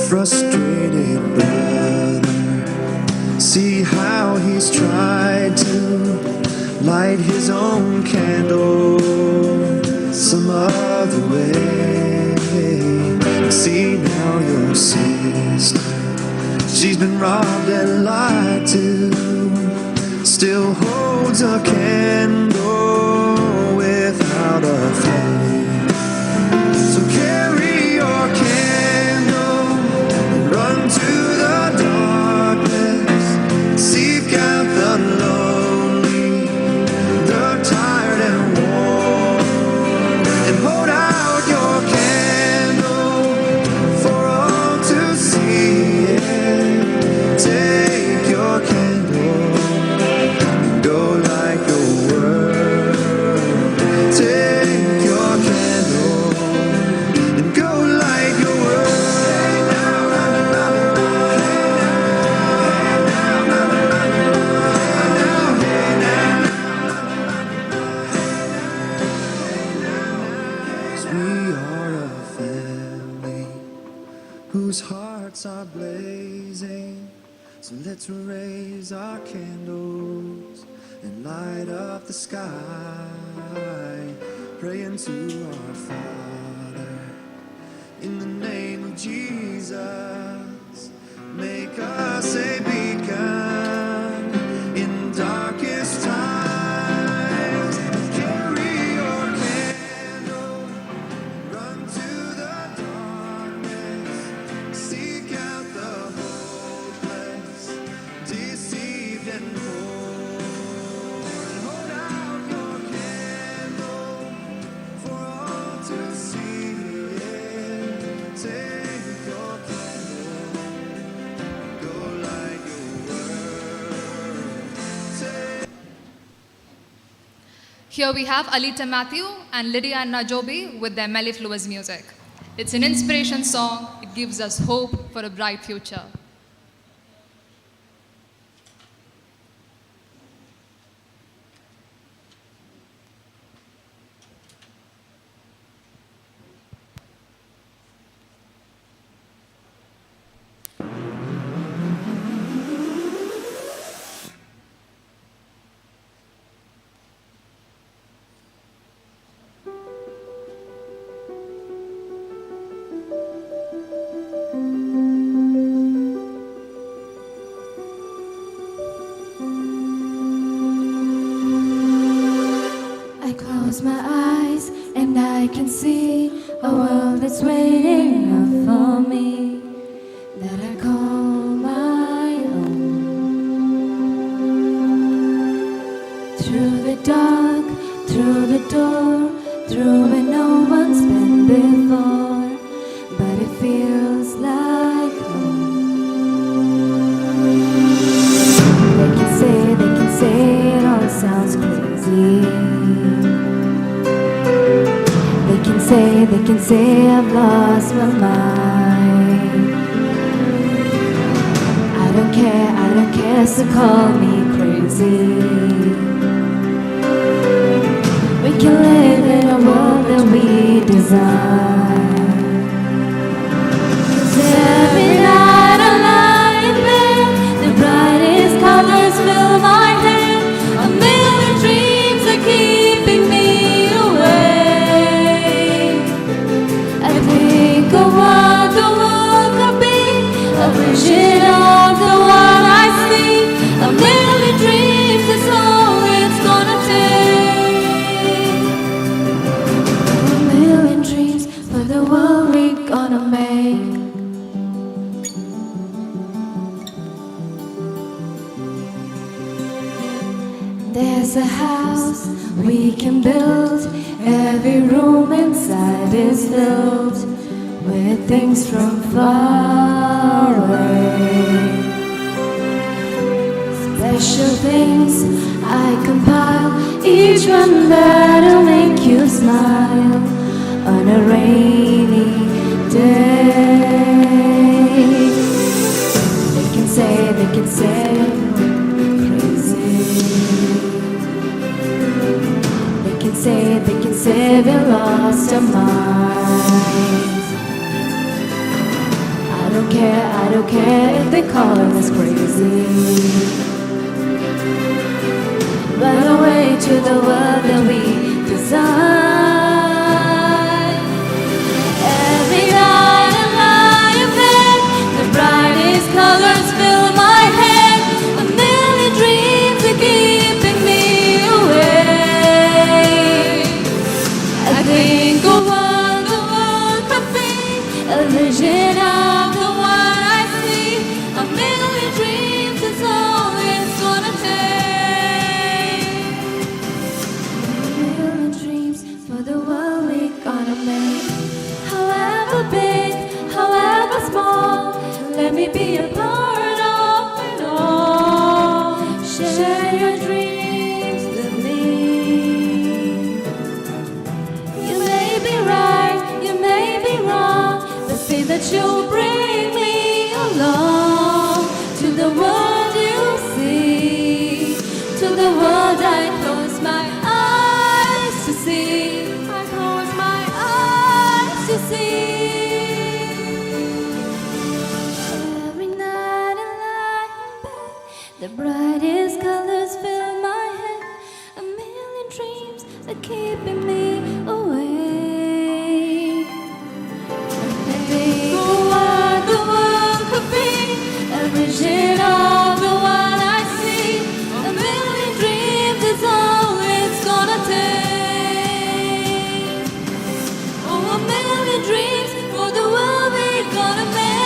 Frustrated brother, see how he's tried to light his own candle some other way. See now your sister, she's been robbed and lied to, still holds a candle without a flame. So carry your candle and run to the darkness, seek out the lonely, the tired and worn, and hold out your candle for all to see it. Take your candle and go light your world. Take your candle and go light your world. We are a family whose hearts are blazing, so let's raise our candles and light up the sky, praying to our Father in the name of Jesus. Make us a beacon in darkest times. Carry your candle, run to the darkness, seek out the hopeless, deceived and poor, and hold out your candle for all to see it. Take your candle, go light your world. Take Here we have Alita Matthew and Lydia Anna Joby with their mellifluous music. It's an inspiration song. It gives us hope for a bright future. close my eyes and I can see a world that's waiting up for me, that I call my own. Through the dark, through the door, through where no one's been before, but it feels like home. They can say it all sounds crazy. They can say I've lost my mind. I don't care, so call me crazy. We can live in a world that we design. 'Cause every night I lie in bed, the brightest colors fill my head. A million dreams are keeping me awake. I think of what the world could be, a vision of the one I see. A million dreams is all it's gonna take. A million dreams for the world we're gonna make. There's a house we can build. Every room inside is filled with things from far away. Special things I compile, each one that'll make you smile on a rainy day. They can say crazy. They can say we lost our minds. I don't care if they call us crazy. Run away to the world that we design. Every night I lie in bed, the brightest colors fill my head. A million dreams are keeping me awake. I think of what the world could be, a vision of the one I see. A million dreams is all it's gonna take. A million dreams for the world we're gonna make. However big, however small, let me be a part of it all. Share your dreams with me. You may be right, you may be wrong, but say that you'll bring me along to the world you see, to the world I close my eyes to see. I close my eyes to see. Every night I lie in bed, the brightest colors fill my head. A million dreams are keeping me awake. I think of what the world could be, a vision of the one I see. A million dreams is all it's gonna take. Oh, a million dreams for the world we're gonna make.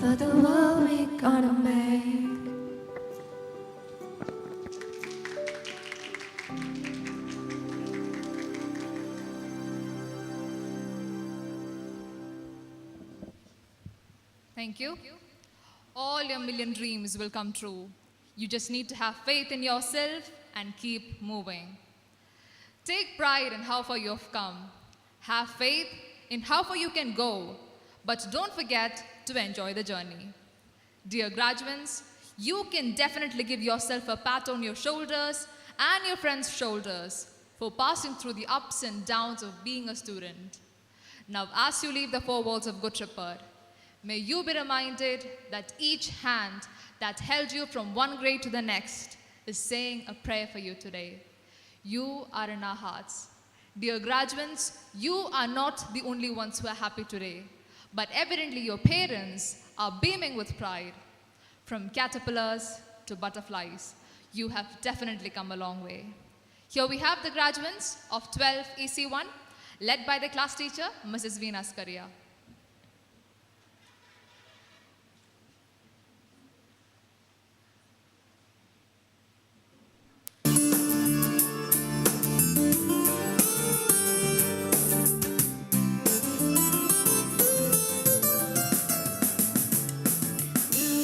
For the world we're gonna make. Thank you. All your million dreams will come true. You just need to have faith in yourself and keep moving. Take pride in how far you have come. Have faith in how far you can go, but don't forget to enjoy the journey. Dear graduates, you can definitely give yourself a pat on your shoulders and your friends' shoulders for passing through the ups and downs of being a student. Now, as you leave the four walls of Good Shepherd, may you be reminded that each hand that held you from one grade to the next is saying a prayer for you today. You are in our hearts. Dear graduates, you are not the only ones who are happy today, but evidently your parents are beaming with pride. From caterpillars to butterflies, you have definitely come a long way. Here we have the graduates of 12 EC1, led by the class teacher, Mrs. Veena Skaria.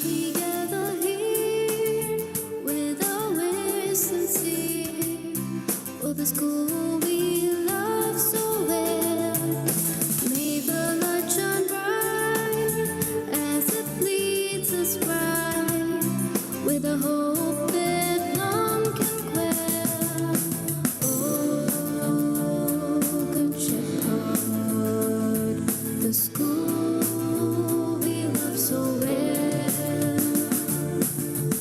We gather here with our wish sincere for the school we love so well. May the light shine bright as it leads us right with a hope that none can quell. Oh, good shepherd, the school we love so well.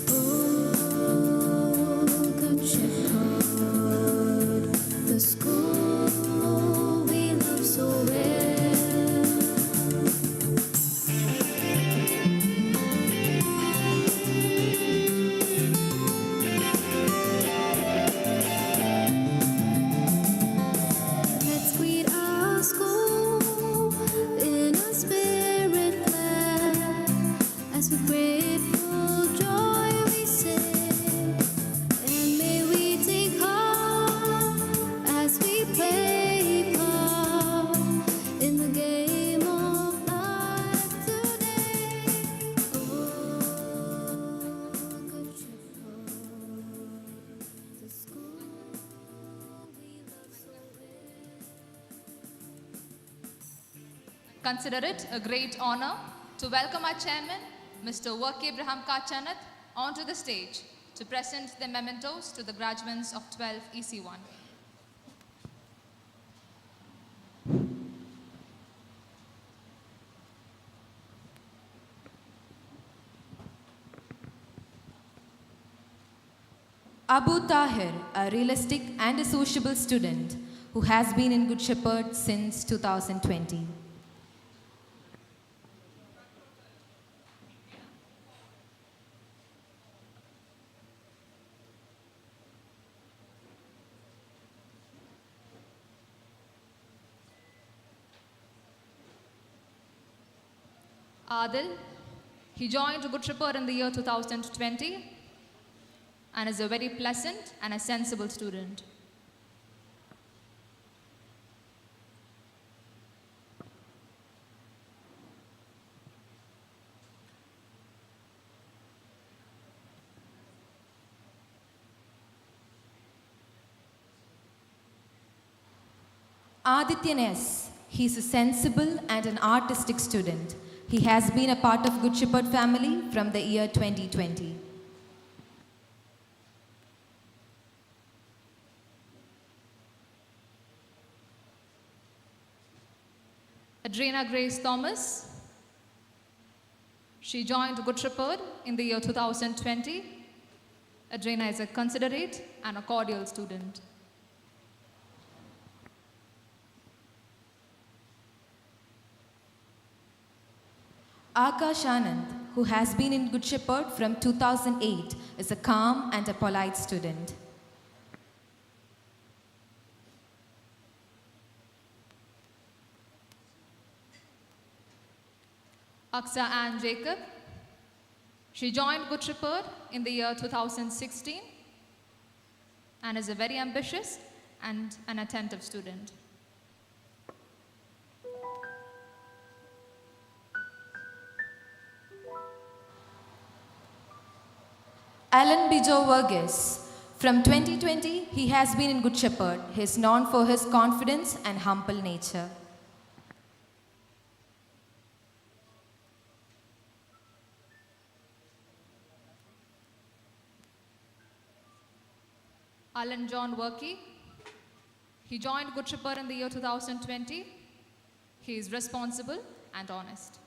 Oh, good shepherd, the school we love so well. Let's greet our school in a spirit glad as with grateful joy we sing. And may we take heart as we play a part in the game of life today. Oh, good shepherd, the school we love so well. Consider it a great honor to welcome our chairman, Mr. Waki Abraham Kachanath, onto the stage to present the mementos to the graduates of 12 EC1. Abu Tahir, a realistic and a sociable student who has been in Good Shepherd since 2020. Adil, he joined Good Shepherd in the year 2020 and is a very pleasant and a sensible student. Adityan S. He is a sensible and an artistic student. He has been a part of Good Shepherd family from the year 2020. Adrena Grace Thomas, she joined Good Shepherd in the year 2020. Adrena is a considerate and a cordial student. Akash Anand, who has been in Good Shepherd from 2008, is a calm and a polite student. Aksa Ann Jacob, she joined Good Shepherd in the year 2016 and is a very ambitious and an attentive student. Alan Bijo Verghese. From 2020, he has been in Good Shepherd. He is known for his confidence and humble nature. Alan John Workey, he joined Good Shepherd in the year 2020. He is responsible and honest.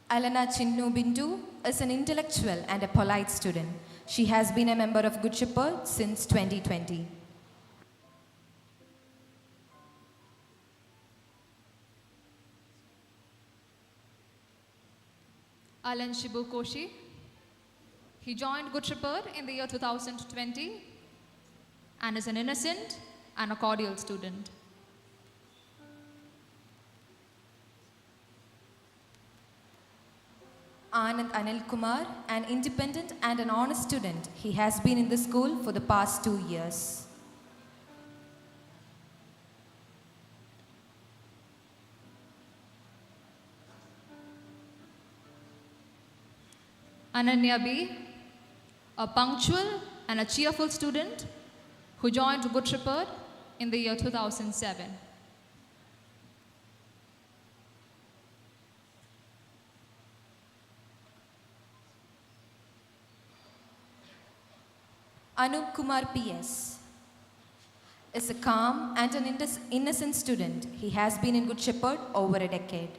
Alana Chinnu Bindu is an intellectual and a polite student. She has been a member of Good Shepherd since 2020. Alan Shibu Koshi. He joined Good Shepherd in the year 2020 and is an innocent and a cordial student. Anand Anil Kumar, an independent and an honest student. He has been in the school for the past 2 years. Ananya B, a punctual and a cheerful student who joined Good Shepherd in the year 2007. Anup Kumar PS is a calm and an innocent student. He has been in Good Shepherd over a decade.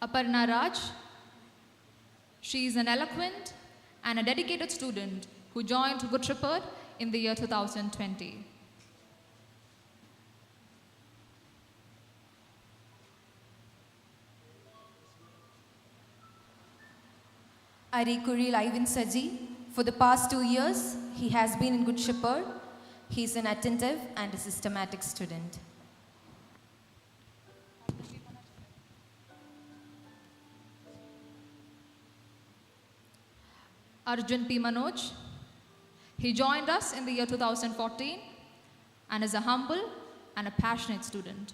Aparna Raj, she is an eloquent and a dedicated student who joined Good Shepherd in the year 2020. Arikuri Ivan Saji, for the past 2 years, he has been in Good Shepherd. He is an attentive and a systematic student. Arjun P. Manoj, he joined us in the year 2014 and is a humble and a passionate student.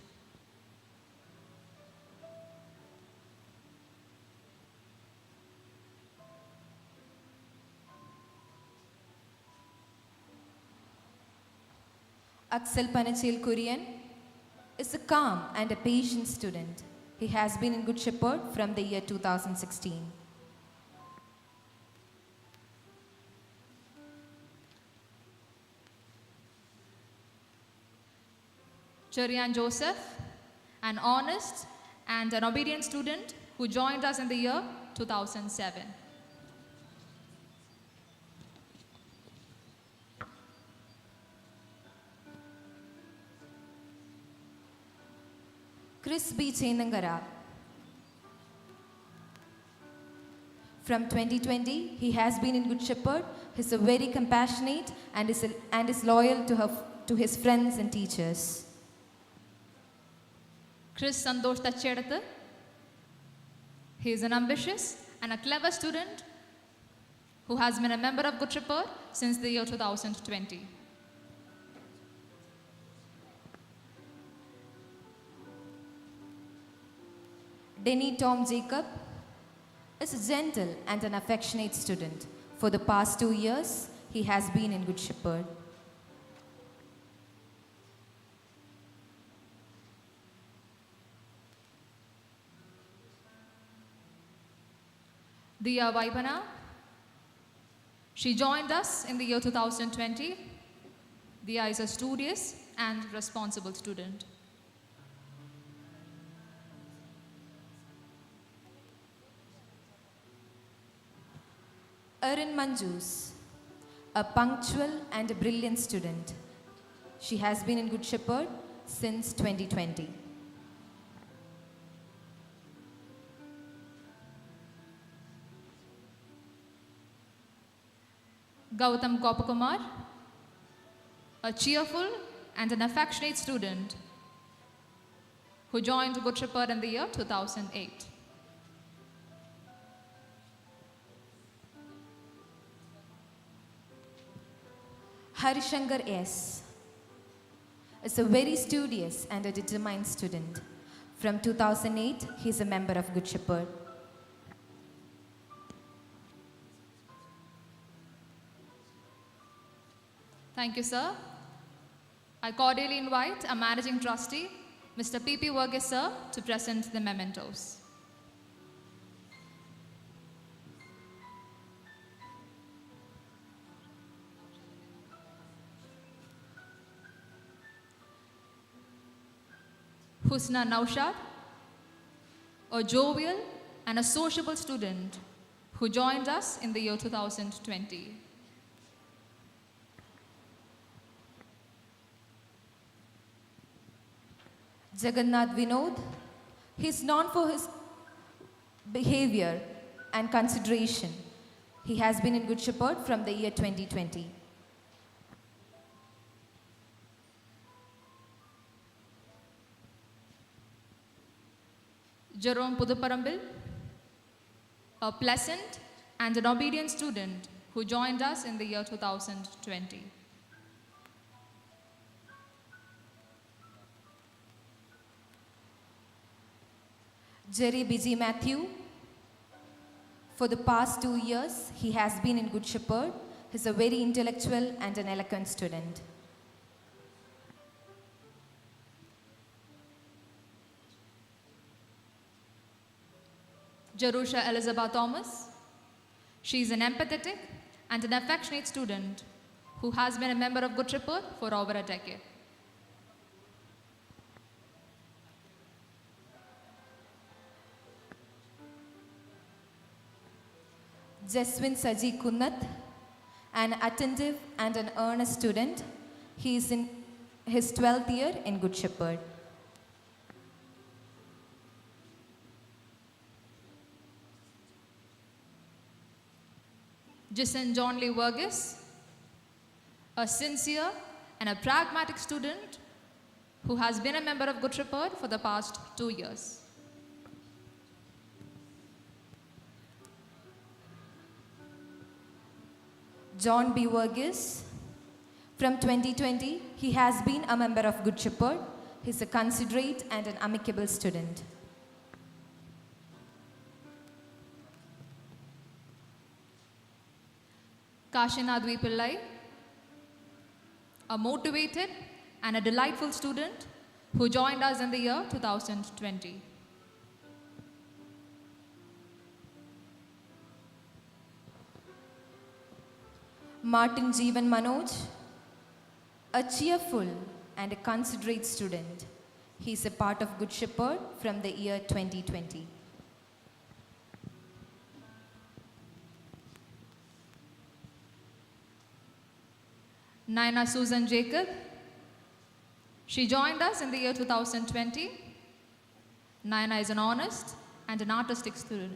Axel Panachil Kurian is a calm and a patient student. He has been in Good Shepherd from the year 2016. Cherian Joseph, an honest and an obedient student who joined us in the year 2007. Chris B. Chenangara. From 2020, he has been in Good Shepherd. He's a very compassionate and is loyal to his friends and teachers. Chris Sandosh Tachedathu, he is an ambitious and a clever student who has been a member of Good Shepherd since the year 2020. Denny Tom Jacob is a gentle and an affectionate student. For the past 2 years, he has been in Good Shepherd. Diya Vaipana, she joined us in the year 2020. Diya is a studious and responsible student. Erin Manjus, a punctual and a brilliant student. She has been in Good Shepherd since 2020. Gautam Gopakumar, a cheerful and an affectionate student who joined Good Shepherd in the year 2008. Harishankar S. is a very studious and a determined student. From 2008, he is a member of Good Shepherd. Thank you, sir. I cordially invite our Managing Trustee, Mr. P.P. Verghese, sir, to present the mementos. Husna Naushad, a jovial and a sociable student who joined us in the year 2020. Jagannath Vinod. He is known for his behavior and consideration. He has been in Good Shepherd from the year 2020. Jerome Puduparambil, a pleasant and an obedient student who joined us in the year 2020. Jerry Biji Matthew. For the past 2 years, he has been in Good Shepherd. He is a very intellectual and an eloquent student. Jerusha Elizabeth Thomas. She is an empathetic and an affectionate student who has been a member of Good Shepherd for over a decade. Jeswin Saji Kunnath, an attentive and an earnest student. He is in his 12th year in Good Shepherd. Jason John Lee Vergis, a sincere and a pragmatic student who has been a member of Good Shepherd for the past 2 years. John B. Vergis. From 2020, he has been a member of Good Shepherd. He is a considerate and an amicable student. Kashina Dvipillai, a motivated and a delightful student who joined us in the year 2020. Martin Jeevan Manoj, a cheerful and a considerate student. He is a part of Good Shepherd from the year 2020. Naina Susan Jacob. She joined us in the year 2020. Naina is an honest and an artistic student.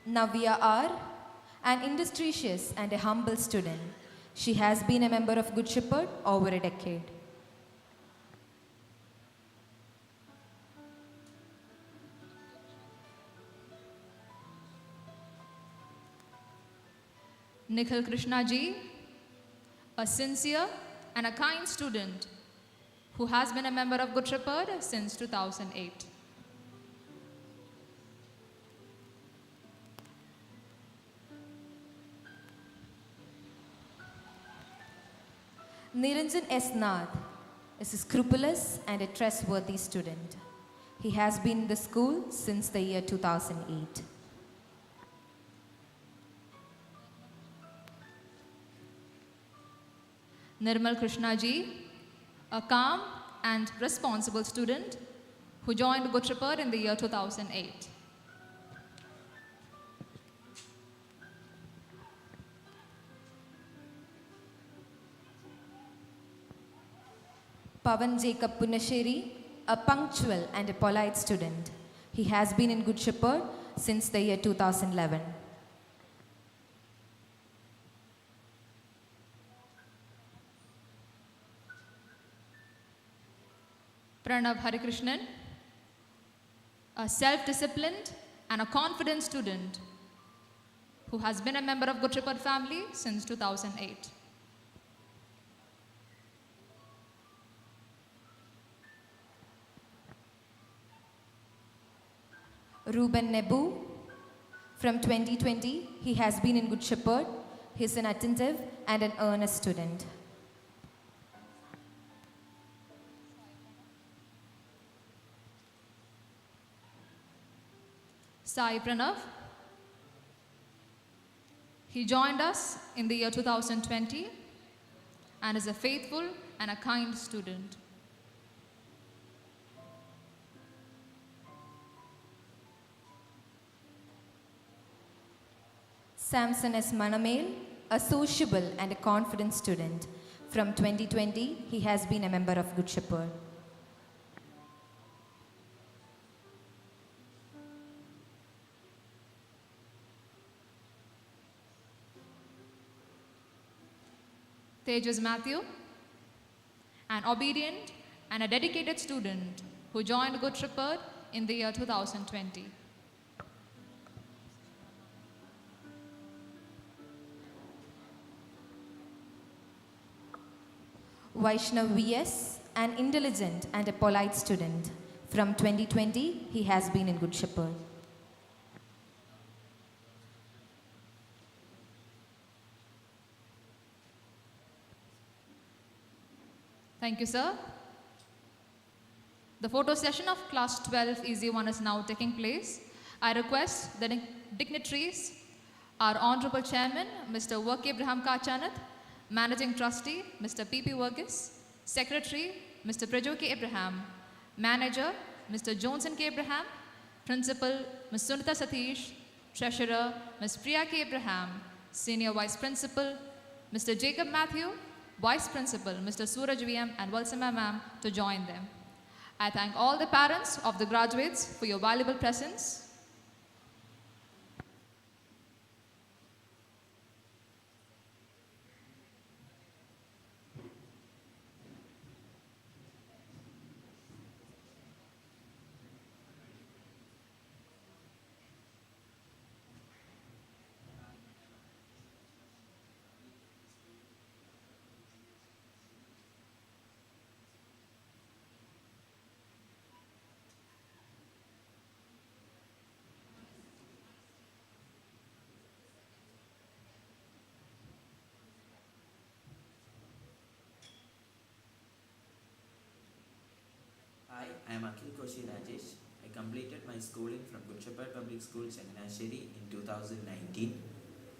Navya R., an industrious and a humble student. She has been a member of Good Shepherd over a decade. Nikhil Krishna Ji, a sincere and a kind student who has been a member of Good Shepherd since 2008. Niranjan S. Nath is a scrupulous and a trustworthy student. He has been in the school since the year 2008. Nirmal Krishna Ji, a calm and responsible student who joined Good Shepherd in the year 2008. Pavan Jacob Punasheri, a punctual and a polite student. He has been in Good Shepherd since the year 2011. Pranav Harikrishnan, a self-disciplined and a confident student who has been a member of Good Shepherd family since 2008. Ruben Nebu, from 2020, he has been in Good Shepherd. He is an attentive and an earnest student. Sai Pranav. He joined us in the year 2020 and is a faithful and a kind student. Samson S. Manamel, a sociable and a confident student. From 2020, he has been a member of Good Shepherd. Tejas Matthew, an obedient and a dedicated student who joined Good Shepherd in the year 2020. Vaishnav V.S., an intelligent and a polite student. From 2020, he has been in Good Shepherd. Thank you, sir. The photo session of Class 12 Easy 1 is now taking place. I request the dignitaries, our Honorable Chairman, Mr. Work Abraham Kachanath, Managing Trustee, Mr. P.P. Verghese, Secretary, Mr. Prajo K. Abraham, Manager, Mr. Johnson K. Abraham, Principal, Ms. Sunita Satish, Treasurer, Ms. Priya K. Abraham, Senior Vice Principal, Mr. Jacob Matthew, Vice Principal, Mr. Suraj VM and Valsama Ma'am to join them. I thank all the parents of the graduates for your valuable presence. Hi, I am Akhil Koshi Rajesh. I completed my schooling from Good Shepherd Public School, Changanasheri in 2019.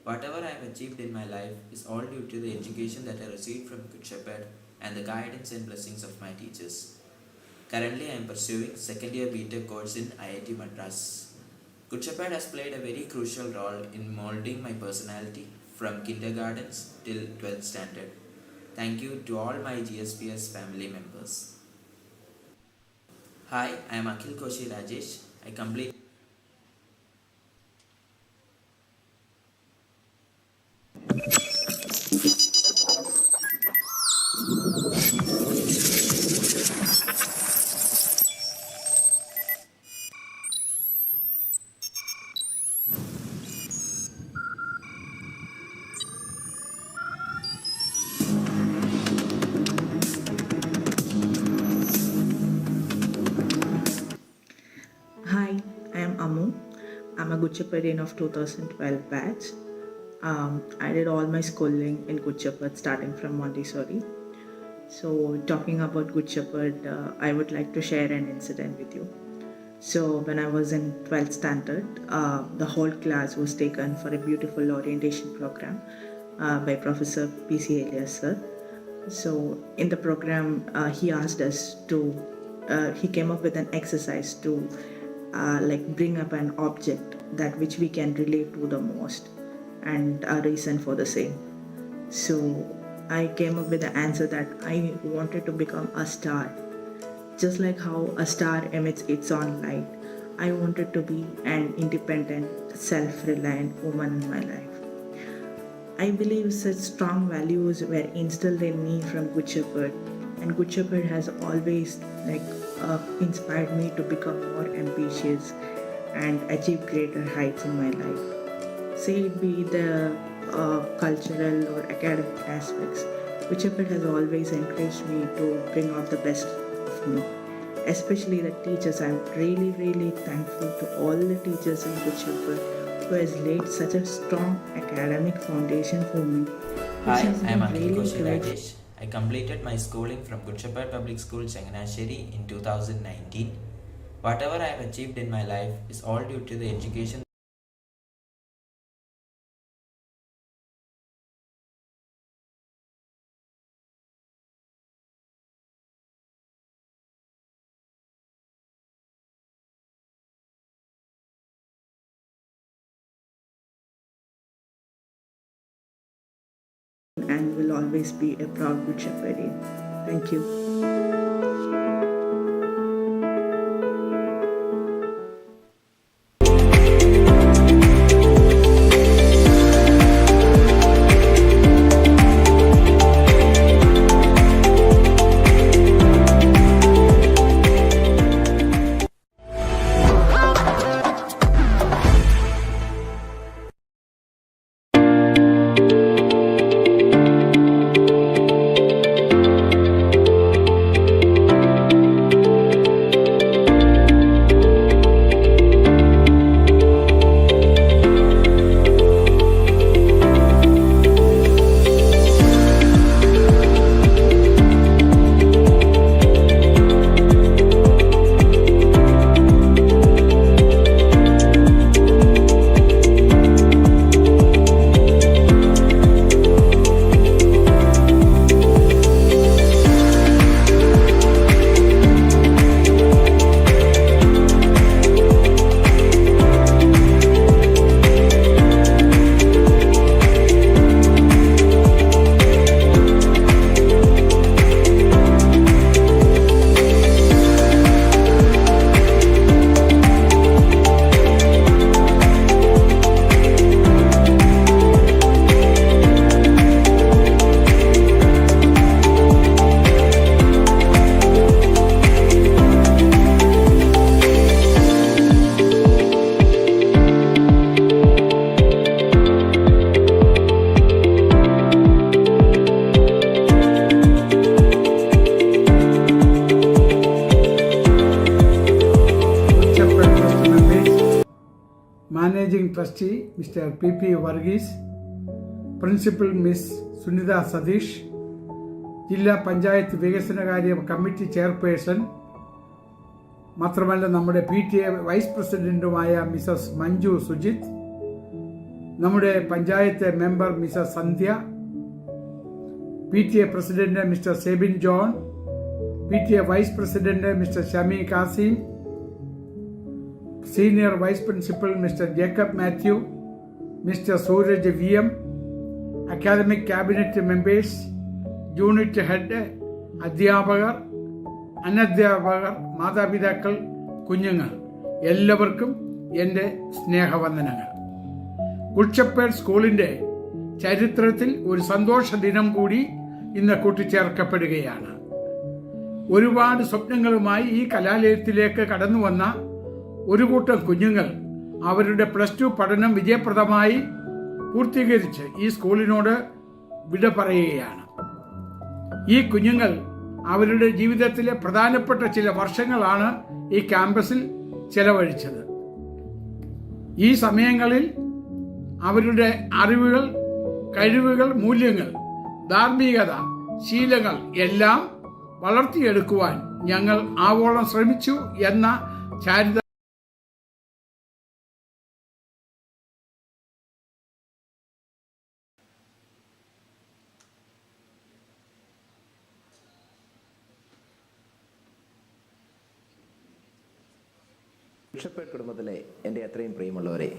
Whatever I have achieved in my life is all due to the education that I received from Good Shepherd and the guidance and blessings of my teachers. Currently, I am pursuing second year BTech course in IIT Madras. Good Shepherd has played a very crucial role in molding my personality from kindergartens till 12th standard. Thank you to all my GSPS family members. Hi, I am Akhil Koshi Rajesh. I complete. Hi, I am Amu. I'm a Good Shepherd of 2012 batch. I did all my schooling in Good Shepherd starting from Montessori. So, talking about Good Shepherd, I would like to share an incident with you. So, when I was in 12th standard, the whole class was taken for a beautiful orientation program by Professor P.C. Elias sir. So, in the program, he asked us to, he came up with an exercise to bring up an object that which we can relate to the most and a reason for the same. So I came up with the answer that I wanted to become a star. Just like how a star emits its own light, I wanted to be an independent, self-reliant woman in my life. I believe such strong values were instilled in me from Good Shepherd, and Good Shepherd has always inspired me to become more ambitious and achieve greater heights in my life. Say it be the cultural or academic aspects, Good Shepherd has always encouraged me to bring out the best of me. Especially the teachers, I'm really thankful to all the teachers in Good Shepherd who has laid such a strong academic foundation for me. Hi, I am Akhil Koshi Rajesh. I completed my schooling from Good Shepherd Public School, Changanasheri in 2019. Whatever I have achieved in my life is all due to the education and will always be a proud Good Shepherd. Thank you. Managing Trustee Mr. P.P. Varghese, Principal Ms. Sunitha Sadish, ജില്ലാ പഞ്ചായത്ത് വികസനകാര്യ committee chairperson, മാത്രമല്ല നമ്മുടെ PTA vice പ്രസിഡന്റുമായ Mrs Manju Sujith, നമ്മുടെ panchayat member Mrs Sandhya, PTA president mister Sebin John, PTA vice president Mr Shami Kasim, senior vice principal mister Jacob Mathew, Mr Sooraj VM, academic cabinet members, unit head, അധ്യാപകർ, അനധ്യാപകർ, മാതാപിതാക്കൾ, കുഞ്ഞുങ്ങൾ, എല്ലാവർക്കും എൻ്റെ സ്നേഹവന്ദനങ്ങൾ. ഗുഡ് ഷെപ്പേർഡ് സ്കൂളിൻ്റെ ചരിത്രത്തിൽ ഒരു സന്തോഷ ദിനം കൂടി ഇന്ന് കൂട്ടിച്ചേർക്കപ്പെടുകയാണ്. ഒരുപാട് സ്വപ്നങ്ങളുമായി ഈ കലാലയത്തിലേക്ക് കടന്നു വന്ന ഒരു കൂട്ടം കുഞ്ഞുങ്ങൾ അവരുടെ +2 പഠനം വിജയപ്രദമായി പൂർത്തീകരിച്ച് ഈ സ്കൂളിനോട് വിട പറയുകയാണ്. ഈ കുഞ്ഞുങ്ങൾ അവരുടെ ജീവിതത്തിലെ പ്രധാനപ്പെട്ട ചില വർഷങ്ങളാണ് ഈ ക്യാമ്പസിൽ ചെലവഴിച്ചത്. ഈ സമയങ്ങളിൽ അവരുടെ അറിവുകൾ, കഴിവുകൾ, മൂല്യങ്ങൾ, ധാർമ്മികത, ശീലങ്ങൾ എല്ലാം വളർത്തിയെടുക്കുവാൻ ഞങ്ങൾ ആവോളം ശ്രമിച്ചു എന്ന ചാരിത ഗുഡ് ഷെപ്പേർഡ് കുടുംബത്തിലെ എൻ്റെ അത്രയും പ്രിയമുള്ളവരെ,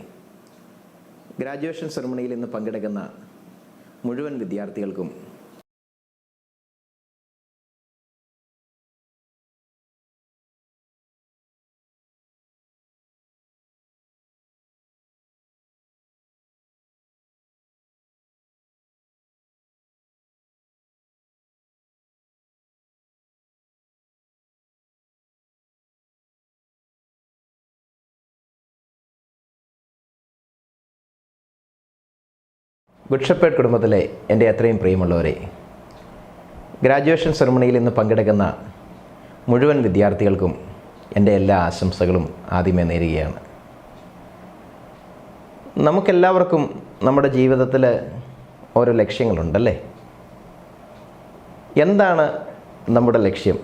ഗ്രാജുവേഷൻ സെറമണിയിൽ ഇന്ന് പങ്കെടുക്കുന്ന മുഴുവൻ വിദ്യാർത്ഥികൾക്കും ഗുഡ് ഷെപ്പേർഡ് കുടുംബത്തിലെ എൻ്റെ അത്രയും പ്രിയമുള്ളവരെ, ഗ്രാജുവേഷൻ സെറമണിയിൽ ഇന്ന് പങ്കെടുക്കുന്ന മുഴുവൻ വിദ്യാർത്ഥികൾക്കും എൻ്റെ എല്ലാ ആശംസകളും ആദ്യമേ നേരുകയാണ്. നമുക്കെല്ലാവർക്കും നമ്മുടെ ജീവിതത്തിൽ ഓരോ ലക്ഷ്യങ്ങളുണ്ടല്ലേ? എന്താണ് നമ്മുടെ ലക്ഷ്യം?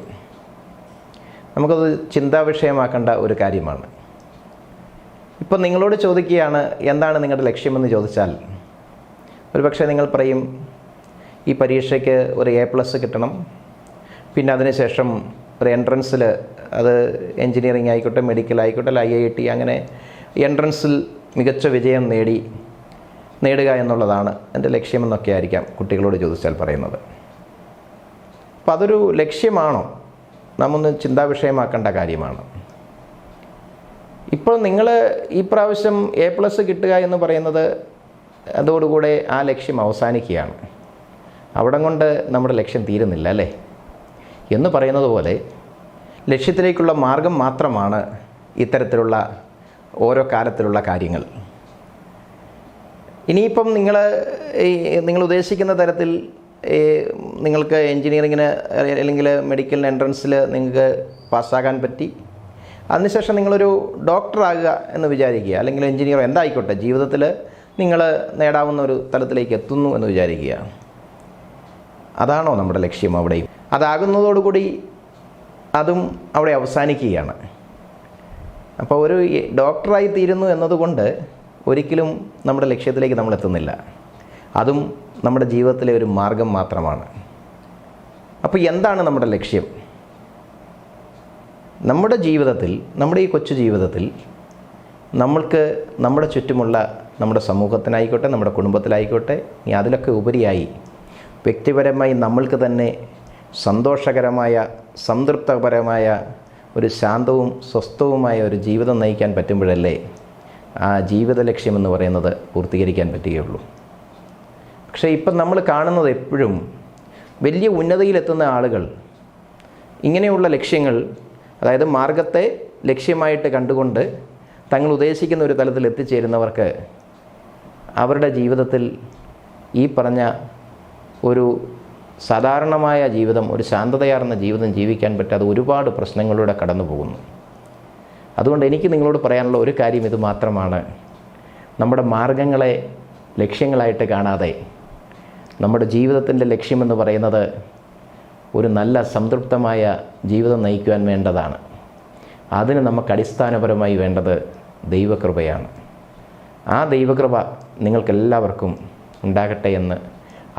നമുക്കത് ചിന്താവിഷയമാക്കേണ്ട ഒരു കാര്യമാണ്. ഇപ്പം നിങ്ങളോട് ചോദിക്കുകയാണ് എന്താണ് നിങ്ങളുടെ ലക്ഷ്യമെന്ന് ചോദിച്ചാൽ, ഒരുപക്ഷെ നിങ്ങൾ പറയും ഈ പരീക്ഷയ്ക്ക് ഒരു A+ കിട്ടണം, പിന്നെ അതിനുശേഷം ഒരു എൻട്രൻസിൽ, അത് എൻജിനീയറിംഗ് ആയിക്കോട്ടെ, മെഡിക്കൽ ആയിക്കോട്ടെ, IIT, അങ്ങനെ എൻട്രൻസിൽ മികച്ച വിജയം നേടി നേടുക എന്നുള്ളതാണ് എൻ്റെ ലക്ഷ്യമെന്നൊക്കെ ആയിരിക്കാം കുട്ടികളോട് ചോദിച്ചാൽ പറയുന്നത്. അപ്പോൾ അതൊരു ലക്ഷ്യമാണോ? നാം ഒന്ന് ചിന്താവിഷയമാക്കേണ്ട കാര്യമാണ്. ഇപ്പോൾ നിങ്ങൾ ഈ പ്രാവശ്യം A+ കിട്ടുക എന്ന് പറയുന്നത് അതോടുകൂടെ ആ ലക്ഷ്യം അവസാനിക്കുകയാണ്. അവിടം കൊണ്ട് നമ്മുടെ ലക്ഷ്യം തീരുന്നില്ല അല്ലേ എന്ന് പറയുന്നത് പോലെ ലക്ഷ്യത്തിലേക്കുള്ള മാർഗം മാത്രമാണ് ഇത്തരത്തിലുള്ള ഓരോ കാലത്തിലുള്ള കാര്യങ്ങൾ. ഇനിയിപ്പം നിങ്ങൾ ഉദ്ദേശിക്കുന്ന തരത്തിൽ നിങ്ങൾക്ക് എൻജിനീയറിങ്ങിന് അല്ലെങ്കിൽ മെഡിക്കൽ എൻട്രൻസിൽ നിങ്ങൾക്ക് പാസ്സാകാൻ പറ്റി, അതിനുശേഷം നിങ്ങളൊരു ഡോക്ടറാകുക എന്ന് വിചാരിക്കുക, അല്ലെങ്കിൽ എൻജിനീയർ എന്തായിക്കോട്ടെ, ജീവിതത്തിൽ നിങ്ങൾ നേടാവുന്ന ഒരു തലത്തിലേക്ക് എത്തുന്നു എന്ന് വിചാരിക്കുക. അതാണോ നമ്മുടെ ലക്ഷ്യം? അവിടെ അതാകുന്നതോടുകൂടി അതും അവിടെ അവസാനിക്കുകയാണ്. അപ്പോൾ ഒരു ഡോക്ടറായി തീരുന്നു എന്നതുകൊണ്ട് ഒരിക്കലും നമ്മുടെ ലക്ഷ്യത്തിലേക്ക് നമ്മൾ എത്തുന്നില്ല. അതും നമ്മുടെ ജീവിതത്തിലെ ഒരു മാർഗം മാത്രമാണ്. അപ്പോൾ എന്താണ് നമ്മുടെ ലക്ഷ്യം? നമ്മുടെ ജീവിതത്തിൽ, നമ്മുടെ ഈ കൊച്ചു ജീവിതത്തിൽ നമ്മൾക്ക് നമ്മുടെ ചുറ്റുമുള്ള നമ്മുടെ സമൂഹത്തിനായിക്കോട്ടെ, നമ്മുടെ കുടുംബത്തിലായിക്കോട്ടെ, ഇനി അതിലൊക്കെ ഉപരിയായി വ്യക്തിപരമായി നമ്മൾക്ക് തന്നെ സന്തോഷകരമായ, സംതൃപ്തപരമായ, ഒരു ശാന്തവും സ്വസ്ഥവുമായ ഒരു ജീവിതം നയിക്കാൻ പറ്റുമ്പോഴല്ലേ ആ ജീവിത ലക്ഷ്യമെന്ന് പറയുന്നത് പൂർത്തീകരിക്കാൻ പറ്റുകയുള്ളൂ. പക്ഷേ ഇപ്പം നമ്മൾ കാണുന്നത് എപ്പോഴും വലിയ ഉന്നതിയിലെത്തുന്ന ആളുകൾ ഇങ്ങനെയുള്ള ലക്ഷ്യങ്ങൾ, അതായത് മാർഗത്തെ ലക്ഷ്യമായിട്ട് കണ്ടുകൊണ്ട് തങ്ങൾ ഉദ്ദേശിക്കുന്ന ഒരു തലത്തിൽ എത്തിച്ചേരുന്നവർക്ക് അവരുടെ ജീവിതത്തിൽ ഈ പറഞ്ഞ ഒരു സാധാരണമായ ജീവിതം, ഒരു ശാന്തതയാർന്ന ജീവിതം ജീവിക്കാൻ പറ്റാതെ ഒരുപാട് പ്രശ്നങ്ങളിലൂടെ കടന്നു പോകുന്നു. അതുകൊണ്ട് എനിക്ക് നിങ്ങളോട് പറയാനുള്ള ഒരു കാര്യം ഇത് മാത്രമാണ്: നമ്മുടെ മാർഗങ്ങളെ ലക്ഷ്യങ്ങളായിട്ട് കാണാതെ നമ്മുടെ ജീവിതത്തിൻ്റെ ലക്ഷ്യമെന്ന് പറയുന്നത് ഒരു നല്ല സംതൃപ്തമായ ജീവിതം നയിക്കുവാൻ വേണ്ടതാണ്. അതിന് നമുക്ക് അടിസ്ഥാനപരമായി വേണ്ടത് ദൈവകൃപയാണ്. ആ ദൈവകൃപ നിങ്ങൾക്കെല്ലാവർക്കും ഉണ്ടാകട്ടെ എന്ന്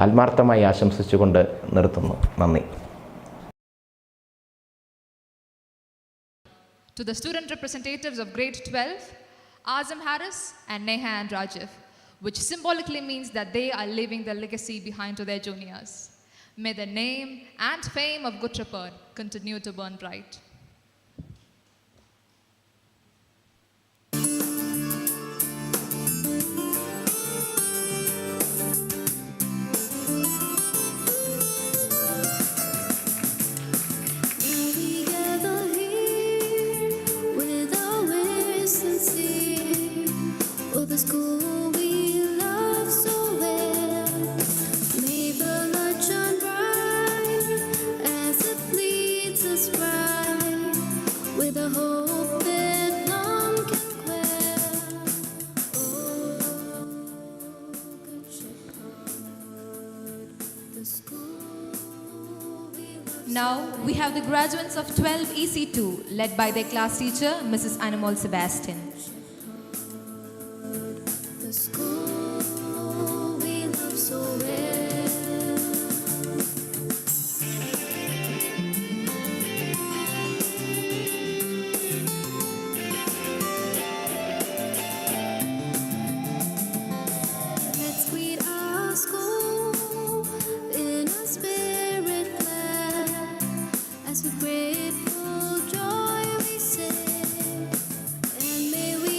ആത്മാർത്ഥമായി ആശംസിച്ചുകൊണ്ട് നിർത്തുന്നു. നന്ദി. To the student representatives of grade 12, Azam Harris and Neha and Rajiv, which symbolically means that they are leaving their legacy behind to their juniors. May the name and fame of Good Shepherd continue to burn bright. Now we have the graduates of 12 EC2 led by their class teacher Mrs. Animal Sebastian. The school we love so well. Let's greet our school in a spirit glad, as with grateful joy we sing, and may we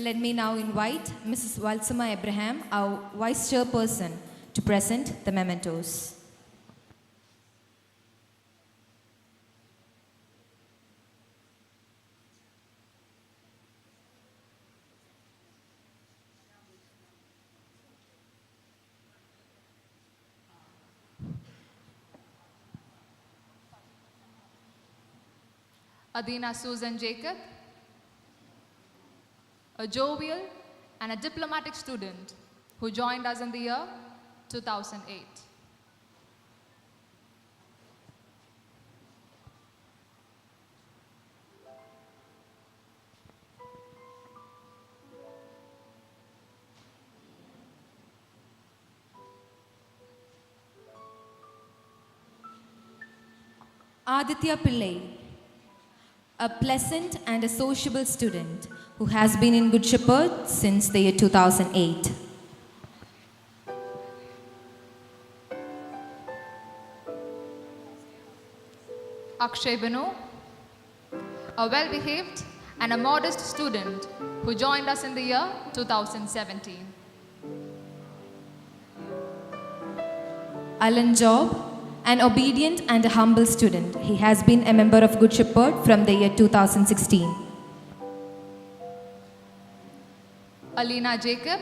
Let me now invite Mrs. Valsama Abraham, our Vice Chairperson, to present the mementos. Adina Susan Jacob, a jovial and a diplomatic student who joined us in the year 2008. Aditya Pillai, a pleasant and a sociable student who has been in Good Shepherd since the year 2008. Akshay Binu, a well-behaved and a modest student who joined us in the year 2017. Alan Job, an obedient and a humble student. He has been a member of Good Shepherd from the year 2016. Alina Jacob,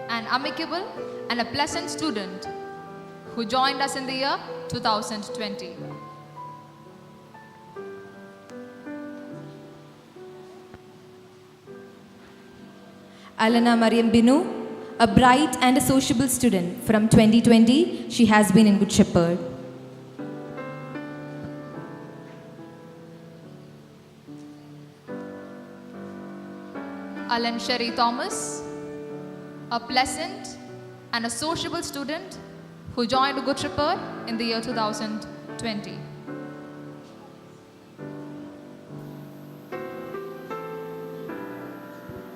an amicable and a pleasant student who joined us in the year 2020. Alana Mariam Binu, a bright and a sociable student. From 2020, she has been in Good Shepherd. Alan Sherry Thomas, a pleasant and a sociable student who joined Good Shepherd in the year 2020.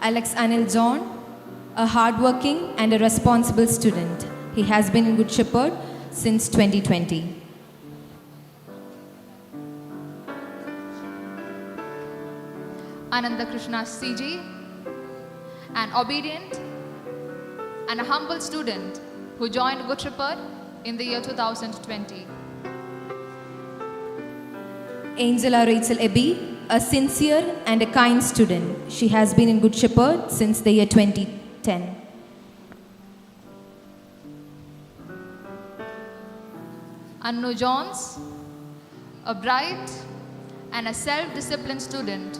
Alex Anil John, a hardworking and a responsible student. He has been in Good Shepherd since 2020. Ananda Krishna CG, an obedient and a humble student who joined Good Shepherd in the year 2020. Angela Rachel Ebby, a sincere and a kind student. She has been in Good Shepherd since the year 2010. Annu Johns, a bright and a self-disciplined student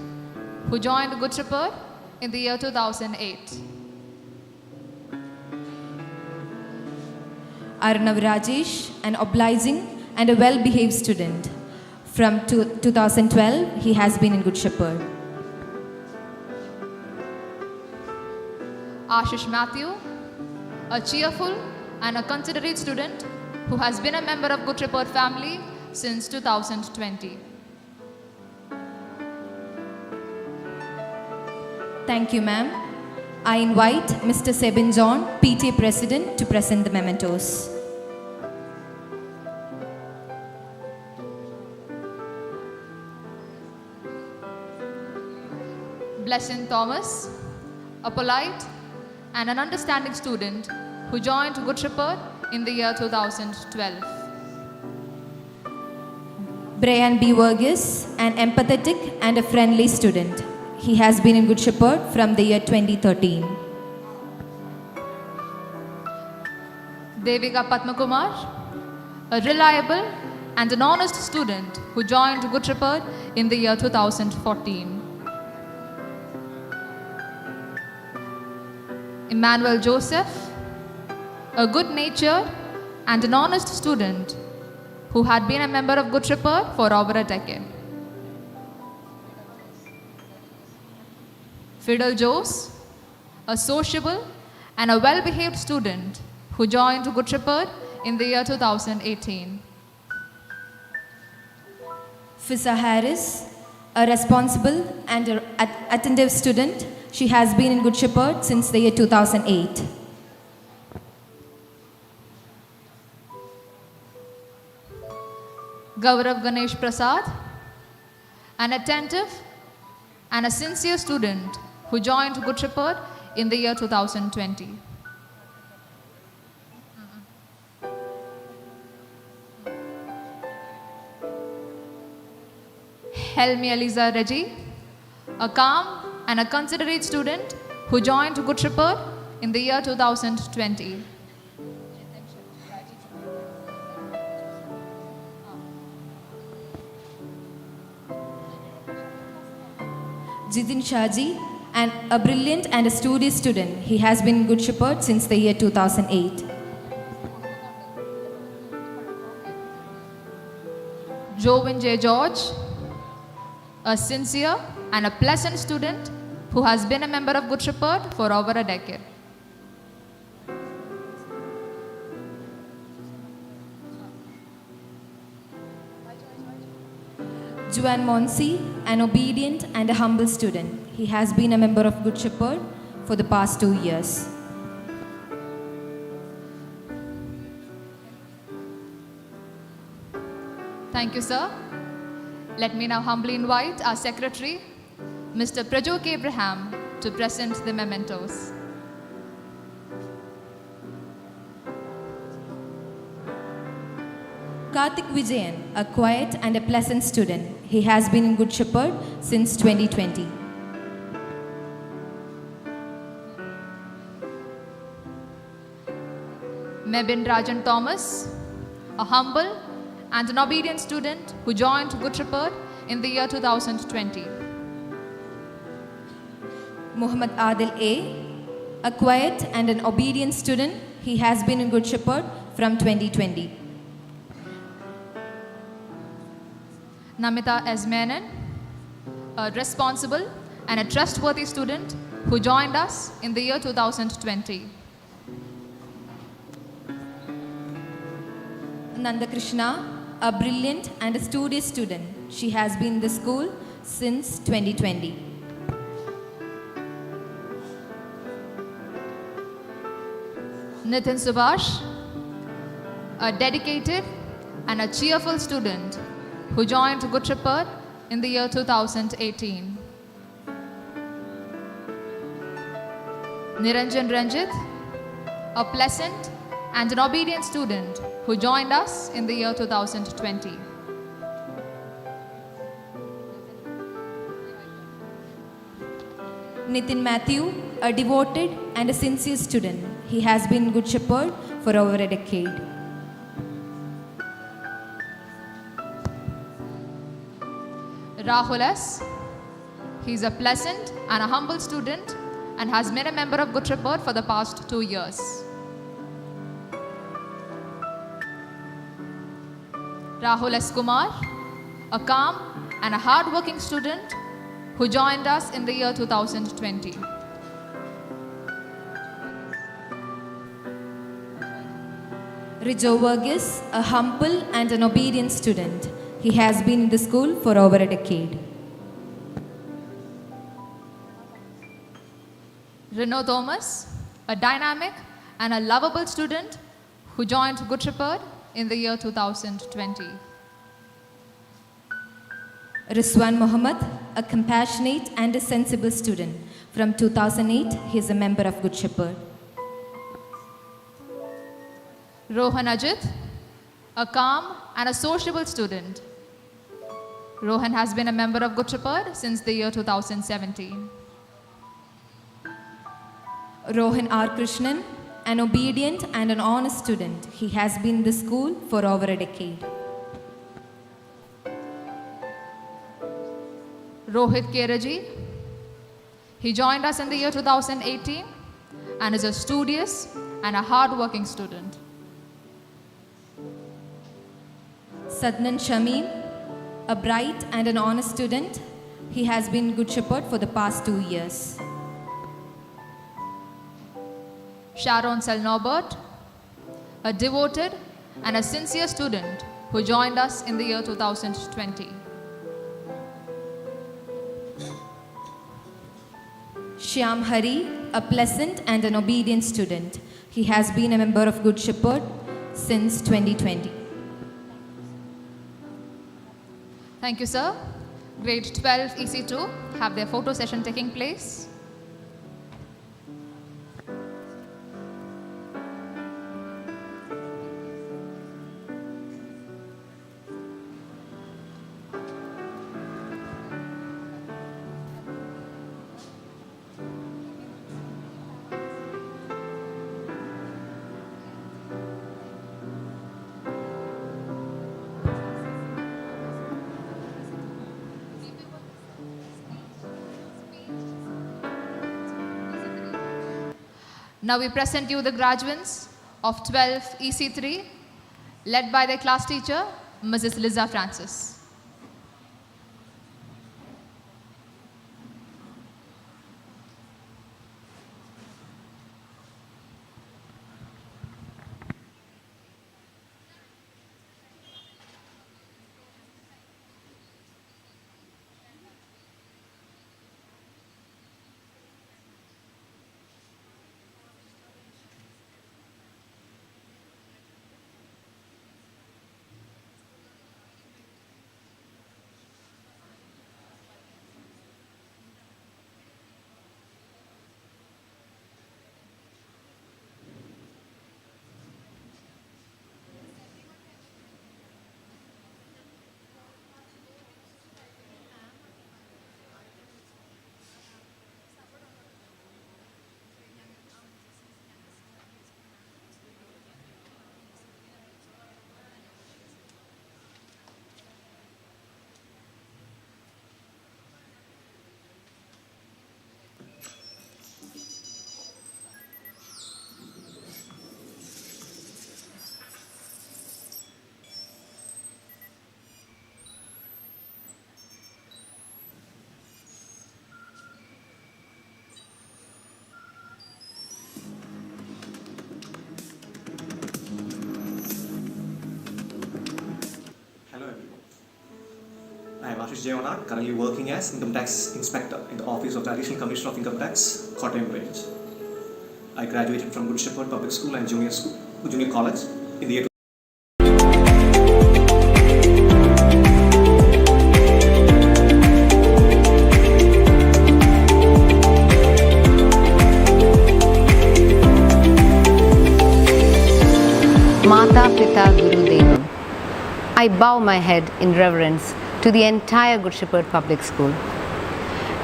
who joined Good Shepherd in the year 2008. Arnav Rajesh, an obliging and a well-behaved student. From 2012, he has been in Good Shepherd. Ashish Matthew, a cheerful and a considerate student who has been a member of Good Shepherd family since 2020. Thank you, ma'am. I invite Mr. Sebin John, PTA President, to present the mementos. Blessing Thomas, a polite and an understanding student who joined Good Shepherd in the year 2012. Brian B. Vergis, an empathetic and a friendly student. He has been in Good Shepherd from the year 2013. Devika Padmakumar, a reliable and an honest student who joined Good Shepherd in the year 2014. Emmanuel Joseph, a good-natured and an honest student who had been a member of Good Shepherd for over a decade. Fidel Jose, a sociable and a well-behaved student who joined Good Shepherd in the year 2018. Fissa Harris, a responsible and attentive student. She has been in Good Shepherd since the year 2008. Gaurav Ganesh Prasad, an attentive and a sincere student who joined Good Shepherd in the year 2020. Helmi Eliza Reggie, a calm and a considerate student who joined Good Shepherd in the year 2020. Jitin Shaji, a brilliant and a studious student. He has been Good Shepherd since the year 2008. Jovin J. George, a sincere and a pleasant student who has been a member of Good Shepherd for over a decade. Juan Monsi, an obedient and a humble student. He has been a member of Good Shepherd for the past 2 years. Thank you, sir. Let me now humbly invite our secretary, Mr. Prajok Abraham, to present the mementos. Karthik Vijayan, a quiet and a pleasant student. He has been in Good Shepherd since 2020. Mebin Rajan Thomas, a humble and an obedient student who joined Good Shepherd in the year 2020. Muhammad Adil A, a quiet and an obedient student. He has been in Good Shepherd from 2020. Namita S. Menon, a responsible and a trustworthy student who joined us in the year 2020. Nanda Krishna, a brilliant and a studious student. She has been in the school since 2020. Nitin Subhash, a dedicated and a cheerful student who joined Good Shepherd in the year 2018. Niranjan Ranjit, a pleasant and an obedient student who joined us in the year 2020. Nitin Matthew, a devoted and a sincere student. He has been Good Shepherd for over a decade. Rahul S. He's a pleasant and a humble student and has been a member of Good Shepherd for the past 2 years. Rahul S. Kumar, a calm and a hard-working student who joined us in the year 2020. Rijo Verghese, a humble and an obedient student. He has been in the school for over a decade. Reno Thomas, a dynamic and a lovable student who joined Good Shepherd in the year 2020. Rizwan Muhammad, a compassionate and a sensible student. From 2008, he is a member of Good Shepherd. Rohan Ajit, a calm and a sociable student. Rohan has been a member of Good Shepherd since the year 2017. Rohan R. Krishnan, an obedient and an honest student. He has been in the school for over a decade. Rohit Keraji, he joined us in the year 2018 and is a studious and a hard-working student. Sadnan Shamim, a bright and an honest student. He has been Good Shepherd for the past 2 years. Sharon Selnobert, a devoted and a sincere student who joined us in the year 2020. Shyam Hari, a pleasant and an obedient student. He has been a member of Good Shepherd since 2020. Thank you, sir. Grade 12 EC2 have their photo session taking place. Now we present you the graduates of 12 EC3, led by their class teacher, Mrs. Liza Francis. I am Ashish Jayanar, currently working as Income Tax Inspector in the Office of the Additional Commissioner of Income Tax, Kottayam Range. I graduated from Good Shepherd Public School and Junior College in the year Mata Pita Guru Devam. I bow my head in reverence to the entire Good Shepherd Public School.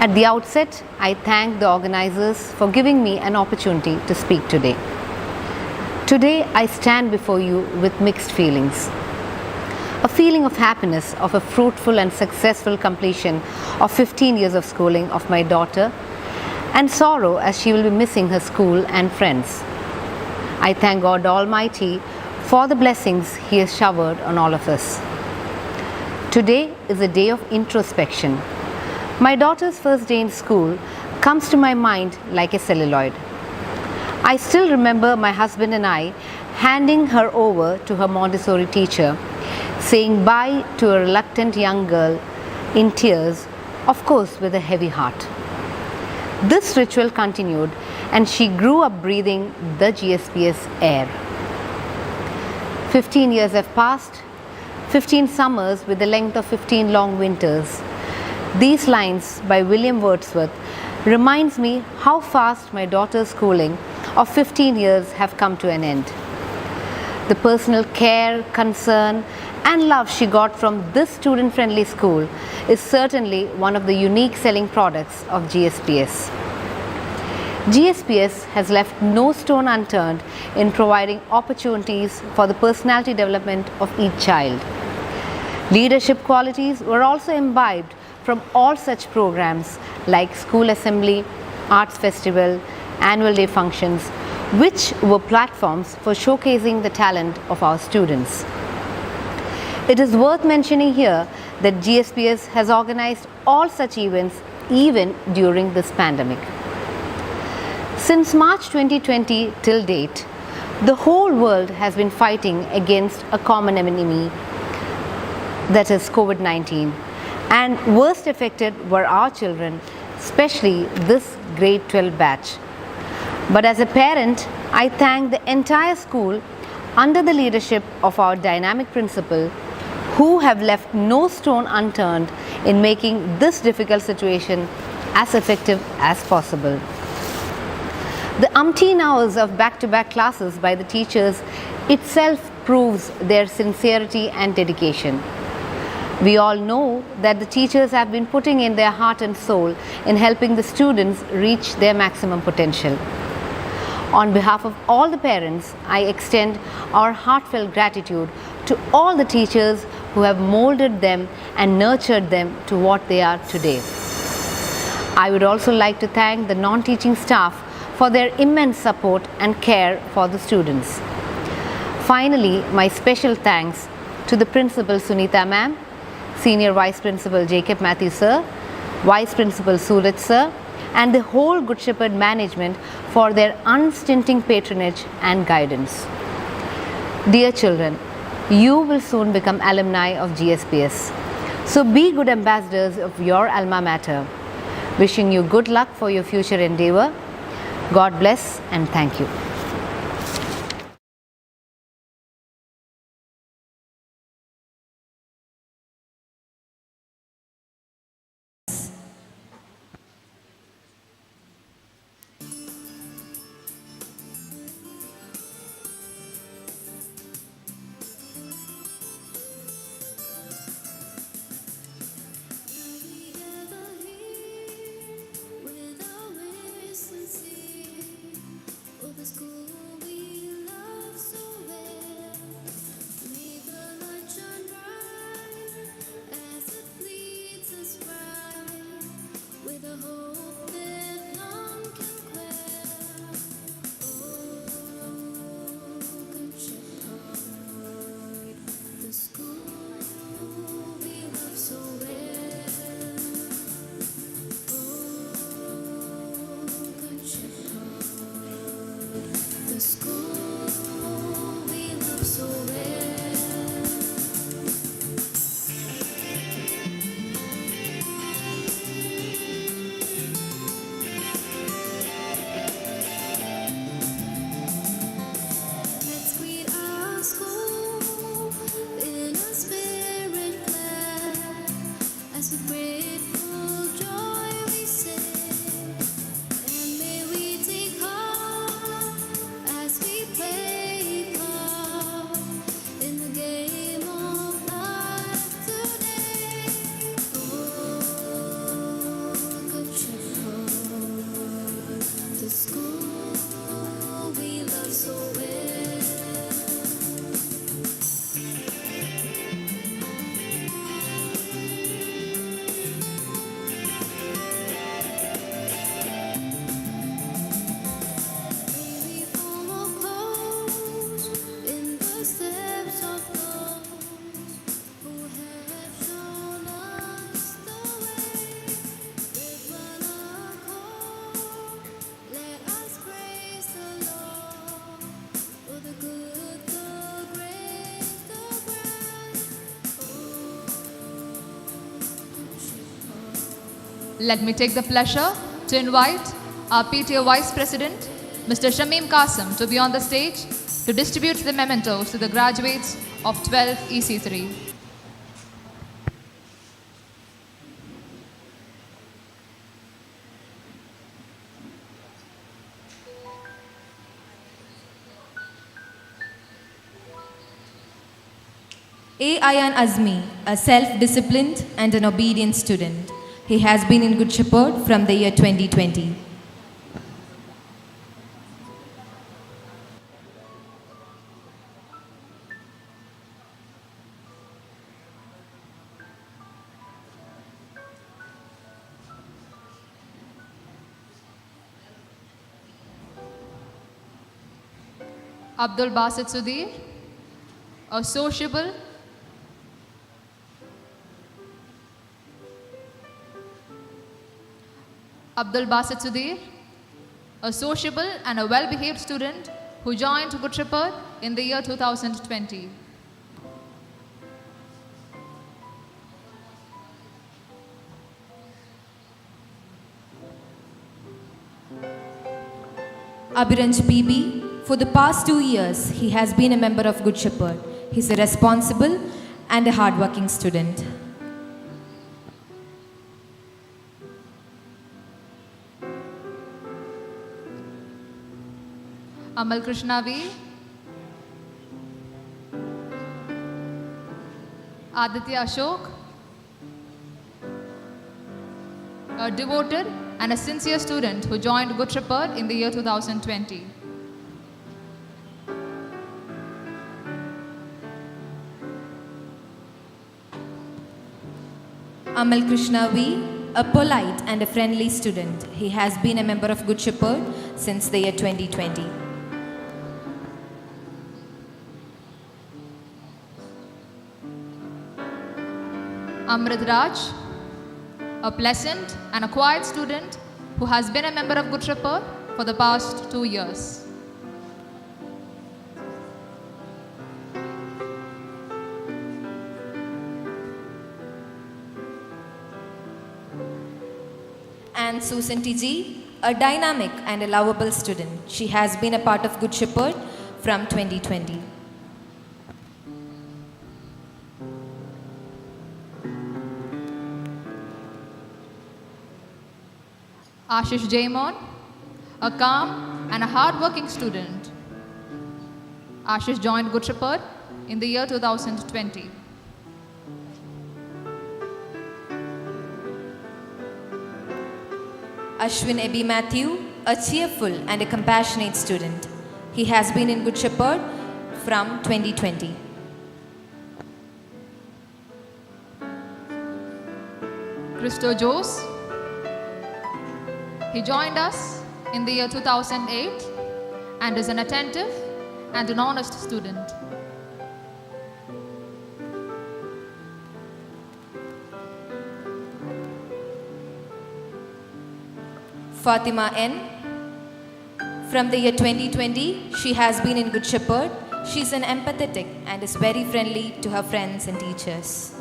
At the outset, I thank the organizers for giving me an opportunity to speak today. Today, I stand before you with mixed feelings. A feeling of happiness of a fruitful and successful completion of 15 years of schooling of my daughter, and sorrow as she will be missing her school and friends. I thank God Almighty for the blessings He has showered on all of us. Today is a day of introspection. My daughter's first day in school comes to my mind like a celluloid. I still remember my husband and I handing her over to her Montessori teacher, saying bye to a reluctant young girl in tears, of course with a heavy heart. This ritual continued and she grew up breathing the GSPS air. 15 years have passed, 15 summers with the length of 15 long winters. These lines by William Wordsworth reminds me how fast my daughter's schooling of 15 years have come to an end. The personal care, concern and love she got from this student-friendly school is certainly one of the unique selling products of GSPS. GSPS has left no stone unturned in providing opportunities for the personality development of each child. Leadership qualities were also imbibed from all such programs like school assembly, arts festival, annual day functions, which were platforms for showcasing the talent of our students. It is worth mentioning here that GSPS has organized all such events even during this pandemic. Since March 2020 till date, the whole world has been fighting against a common enemy, that is COVID-19, and worst affected were our children, especially this grade 12 batch. But as a parent, I thank the entire school under the leadership of our dynamic principal, who have left no stone unturned in making this difficult situation as effective as possible. The umpteen hours of back-to-back classes by the teachers itself proves their sincerity and dedication. We all know that the teachers have been putting in their heart and soul in helping the students reach their maximum potential. On behalf of all the parents, I extend our heartfelt gratitude to all the teachers who have molded them and nurtured them to what they are today. I would also like to thank the non-teaching staff for their immense support and care for the students. Finally, my special thanks to the Principal Sunita Ma'am, Senior Vice Principal Jacob Matthew Sir, Vice Principal Suraj Sir, and the whole Good Shepherd management for their unstinting patronage and guidance. Dear children, you will soon become alumni of GSPS. So be good ambassadors of your alma mater. Wishing you good luck for your future endeavor. God bless and thank you. Let me take the pleasure to invite our PTO Vice President, Mr. Shamim Qasim, to be on the stage to distribute the mementos to the graduates of 12 EC3. A. Ayan Azmi, a self-disciplined and an obedient student. He has been in Good Shepherd from the year 2020. Abdul Basit Sudhir, a sociable, Abdul Basit Sudhir, a sociable and a well-behaved student who joined Good Shepherd in the year 2020. Abhiranj PB, for the past 2 years, he has been a member of Good Shepherd. He's a responsible and a hardworking student. Amal Krishna V, Aditya Ashok, a devoted and a sincere student who joined Good Shepherd in the year 2020. Amal Krishna V, a polite and a friendly student. He has been a member of Good Shepherd since the year 2020. Amrit Raj, a pleasant and a quiet student who has been a member of Good Shepherd for the past 2 years. And Susan Tiji, a dynamic and a lovable student. She has been a part of Good Shepherd from 2020. Ashish Jaimon, a calm and a hard-working student. Ashish joined Good Shepherd in the year 2020. Ashwin Ebi Matthew, a cheerful and a compassionate student. He has been in Good Shepherd from 2020. Christo Jose, he joined us in the year 2008 and is an attentive and an honest student. Fatima N. From the year 2020, she has been in Good Shepherd. She's an empathetic and is very friendly to her friends and teachers.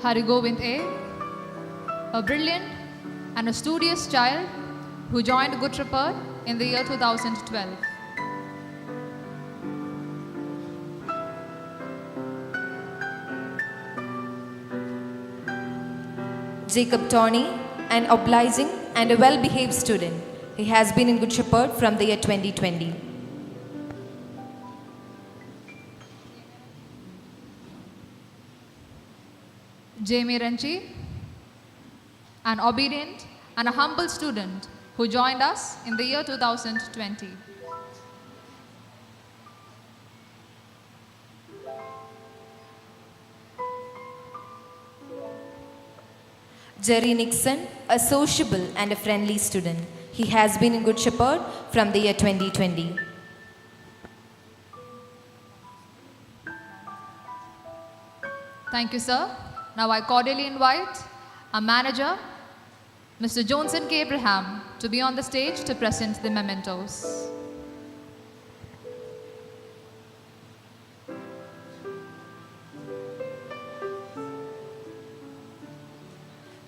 Harigovind A., a brilliant and a studious child who joined Good Shepherd in the year 2012. Jacob Tony, an obliging and a well-behaved student. He has been in Good Shepherd from the year 2020. Jamie Renchi, an obedient and a humble student who joined us in the year 2020. Jerry Nixon, a sociable and a friendly student. He has been in Good Shepherd from the year 2020. Thank you, sir. Now I cordially invite our manager, Mr. Johnson K. Abraham, to be on the stage to present the mementos.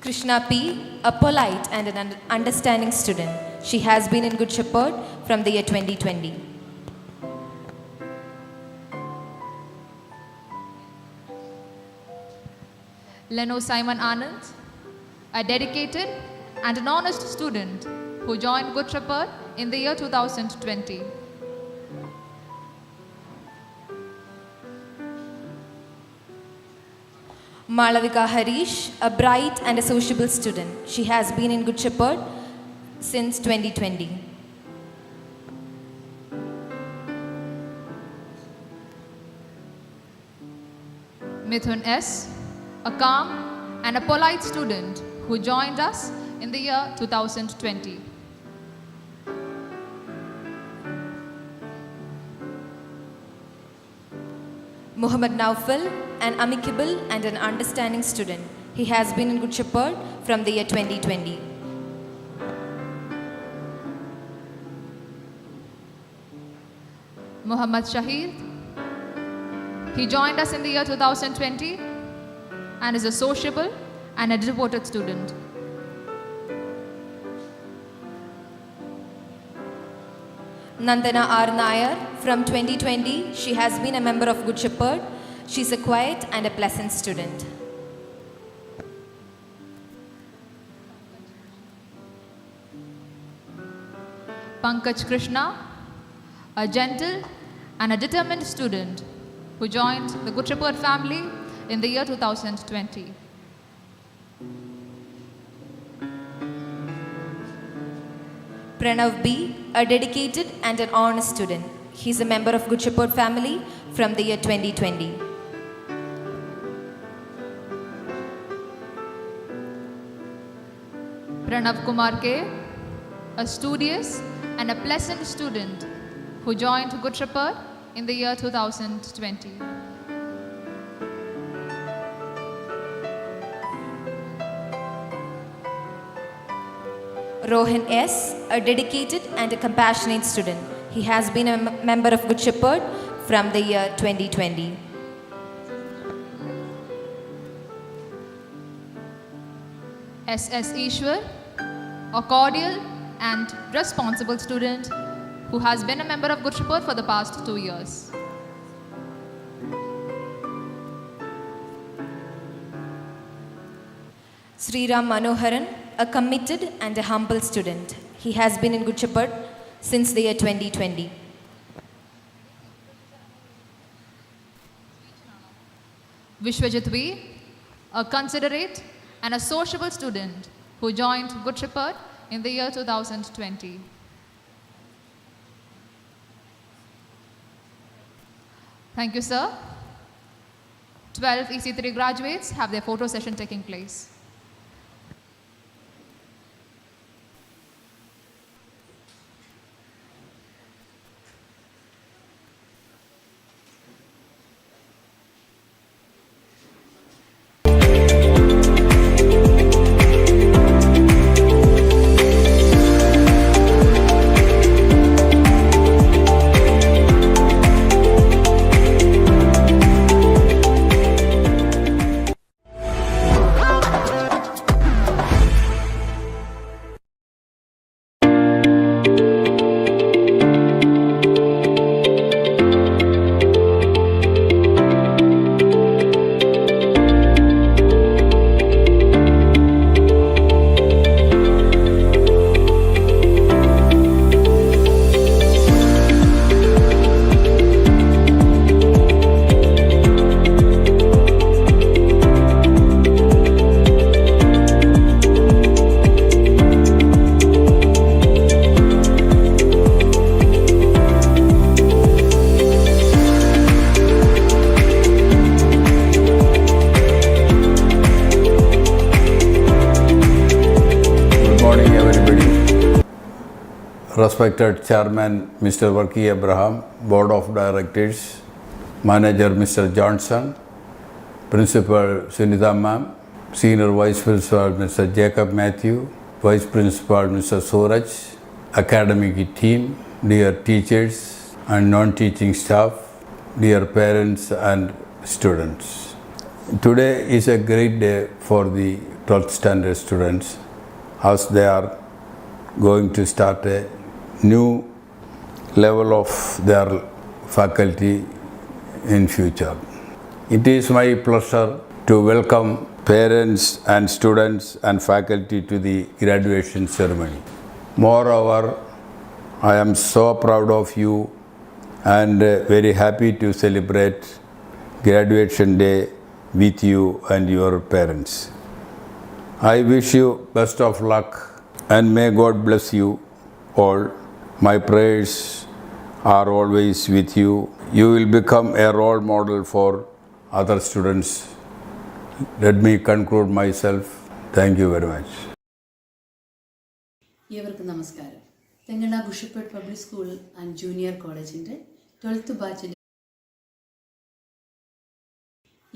Krishna P., a polite and an understanding student. She has been in Good Shepherd from the year 2020. Leno Simon Anand, a dedicated and an honest student who joined Good Shepherd in the year 2020. Malavika Harish, a bright and a sociable student. She has been in Good Shepherd since 2020. Mithun S., a calm and a polite student who joined us in the year 2020. Muhammad Naufal, an amicable and an understanding student. He has been in Good Shepherd from the year 2020. Muhammad Shahid, he joined us in the year 2020 and is a sociable and a devoted student. Nandana R. Nair, from 2020, she has been a member of Good Shepherd. She's a quiet and a pleasant student. Pankaj Krishna, a gentle and a determined student who joined the Good Shepherd family in the year 2020. Pranav B., a dedicated and an honest student. He's a member of Good Shepherd family from the year 2020. Pranav Kumar K, a studious and a pleasant student who joined Good Shepherd in the year 2020. Rohan S, a dedicated and a compassionate student. He has been a member of Good Shepherd from the year 2020. S.S. Ishwar, a cordial and responsible student who has been a member of Good Shepherd for the past 2 years. Sriram Manoharan, a committed and a humble student. He has been in Good Shepherd since the year 2020. Vishwajit V, a considerate and a sociable student who joined Good Shepherd in the year 2020. Thank you, sir. 12 EC3 graduates have their photo session taking place. Respected Chairman Mr. Varki Abraham, Board of Directors, Manager Mr. Johnson, Principal Sunitha Ma'am, Senior Vice Principal Mr. Jacob Matthew, Vice Principal Mr. Suraj, academic team, dear teachers and non-teaching staff, dear parents and students. Today is a great day for the 12th standard students as they are going to start a new level of their faculty in future. It is my pleasure to welcome parents and students and faculty to the graduation ceremony. Moreover, I am so proud of you and very happy to celebrate graduation day with you and your parents. I wish you best of luck and may God bless you all. My prayers are always with you. You will become a role model for other students. Let me conclude myself. Thank you very much. ഏവർക്കും നമസ്കാരം. Thengana Gushappett public school and junior കോളേജിൻ്റെ 12th ബാച്ചിൻ്റെ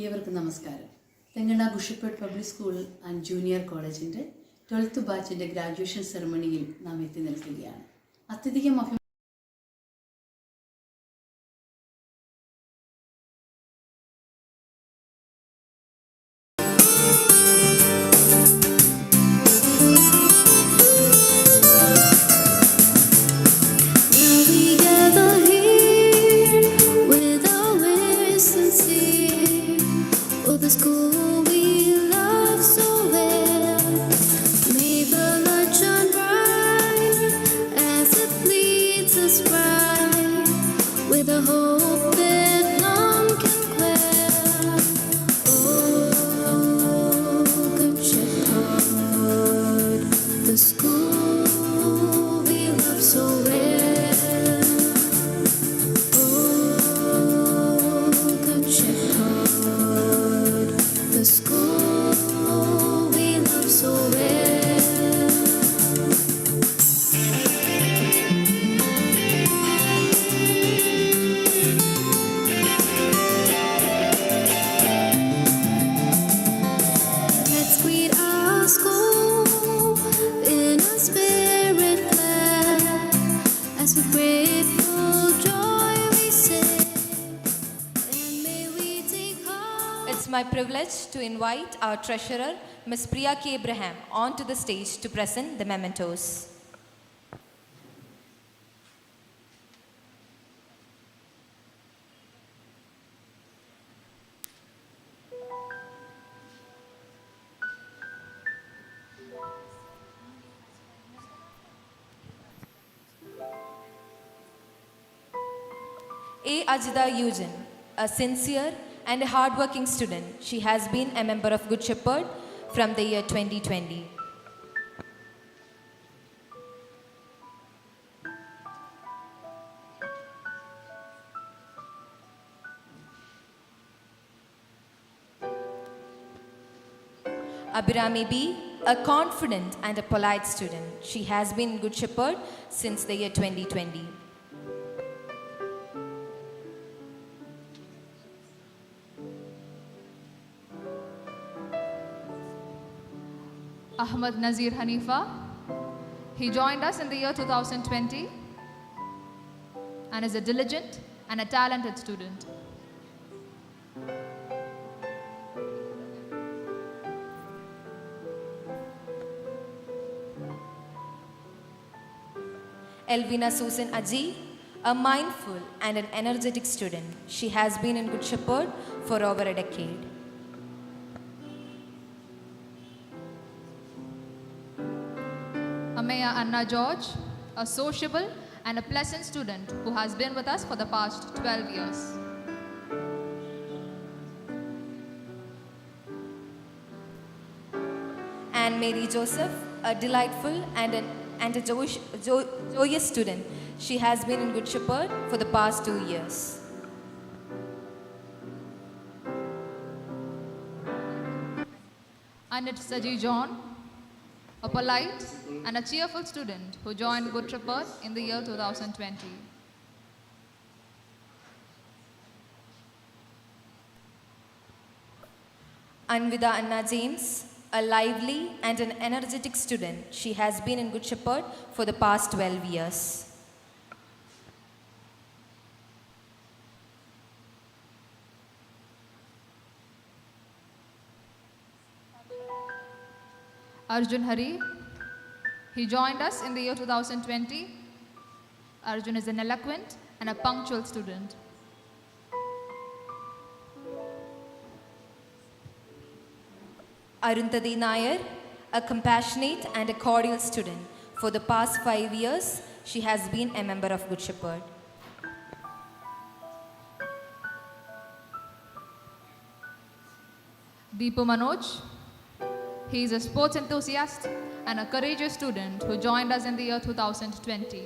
ഏവർക്കും നമസ്കാരം. Thengana Gushappett public school and junior കോളേജിൻ്റെ 12th ബാച്ചിൻ്റെ graduation സെറമണിയിൽ നാം എത്തി നിൽക്കുകയാണ്. അത്യധികം The school privilege to invite our treasurer, Ms. Priya K. Abraham, onto the stage to present the mementos. A. Ajida Eugene, a sincere and a hardworking student. She has been a member of Good Shepherd from the year 2020. Abhirami B, a confident and a polite student. She has been in Good Shepherd since the year 2020. Ahmad Nazir Hanifa. He joined us in the year 2020 and is a diligent and a talented student. Elvina Susan Aji, a mindful and an energetic student. She has been in Good Shepherd for over a decade. Ameya Anna George, a sociable and a pleasant student who has been with us for the past 12 years. Anne Mary Joseph, a delightful and a joyous student. She has been in Good Shepherd for the past 2 years. Anit Saji John, a polite and a cheerful student who joined Good Shepherd in the year 2020. Anvida Anna James, a lively and an energetic student. She has been in Good Shepherd for the past 12 years. Arjun Hari, he joined us in the year 2020. Arjun is an eloquent and a punctual student. Arundhati Nair, a compassionate and a cordial student. For the past 5 years, she has been a member of Good Shepherd. Deepu Manoj, he is a sports enthusiast and a courageous student who joined us in the year 2020.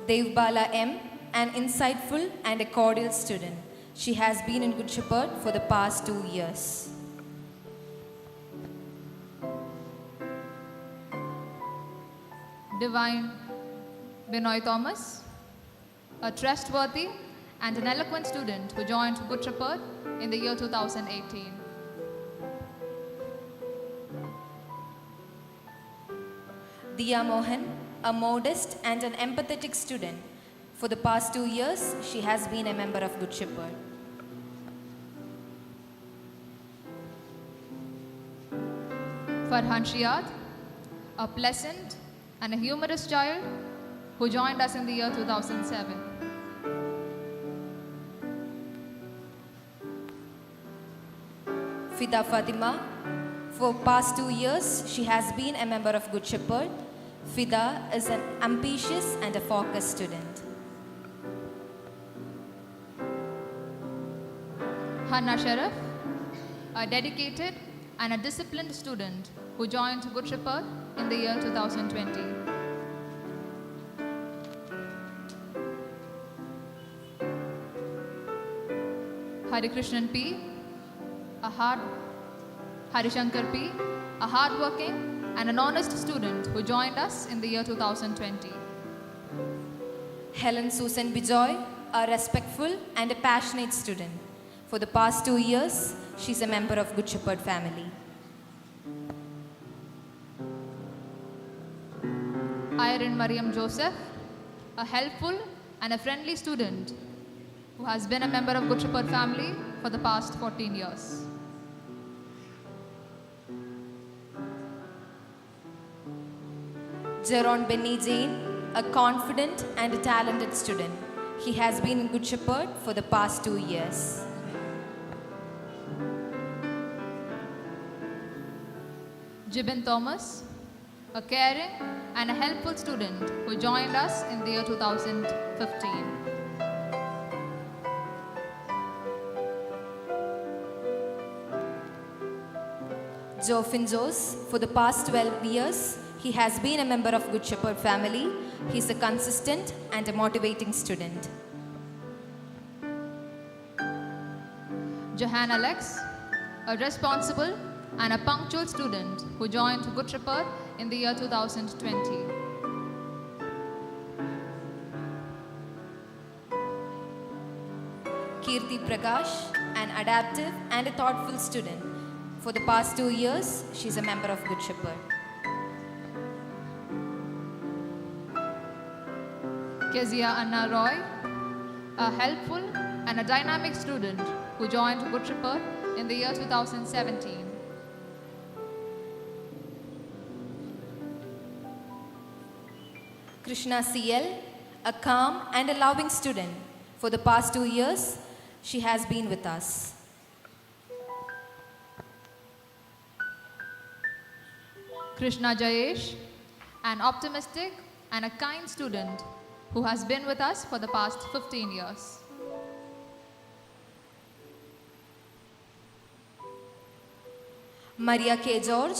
Dev Bala M, an insightful and a cordial student. She has been in Good Shepherd for the past 2 years. Divine Binoy Thomas, a trustworthy and an eloquent student who joined Good Shepherd in the year 2018. Diya Mohan, a modest and an empathetic student. For the past 2 years, she has been a member of Good Shepherd. Farhan Shiad, a pleasant and a humorous child who joined us in the year 2007. Fida Fatima, for past 2 years, she has been a member of Good Shepherd. Fida is an ambitious and a focused student. Hanna Sharaf, a dedicated and a disciplined student who joined Good Shepherd in the year 2020. Harikrishnan P, Harishankar P, a hardworking and an honest student who joined us in the year 2020. Helen Susan Bijoy, a respectful and a passionate student. For the past 2 years, she's a member of Good Shepherd family. Irene Mariam Joseph, a helpful and a friendly student who has been a member of Good Shepherd family for the past 14 years. Jeron Benny Jane, a confident and a talented student. He has been in Good Shepherd for the past 2 years. Jibin Thomas, a caring and a helpful student who joined us in the year 2015. Joe Finjos, for the past 12 years, he has been a member of Good Shepherd family. He is a consistent and a motivating student. Johan Alex, a responsible and a punctual student who joined Good Shepherd in the year 2020. Kirti Prakash, an adaptive and a thoughtful student. For the past 2 years, she is a member of Good Shepherd. Kezia Anna Roy, a helpful and a dynamic student who joined Good Shepherd in the year 2017. Krishna CL, a calm and a loving student. For the past 2 years, she has been with us. Krishna Jayesh, an optimistic and a kind student who has been with us for the past 15 years. Maria K. George,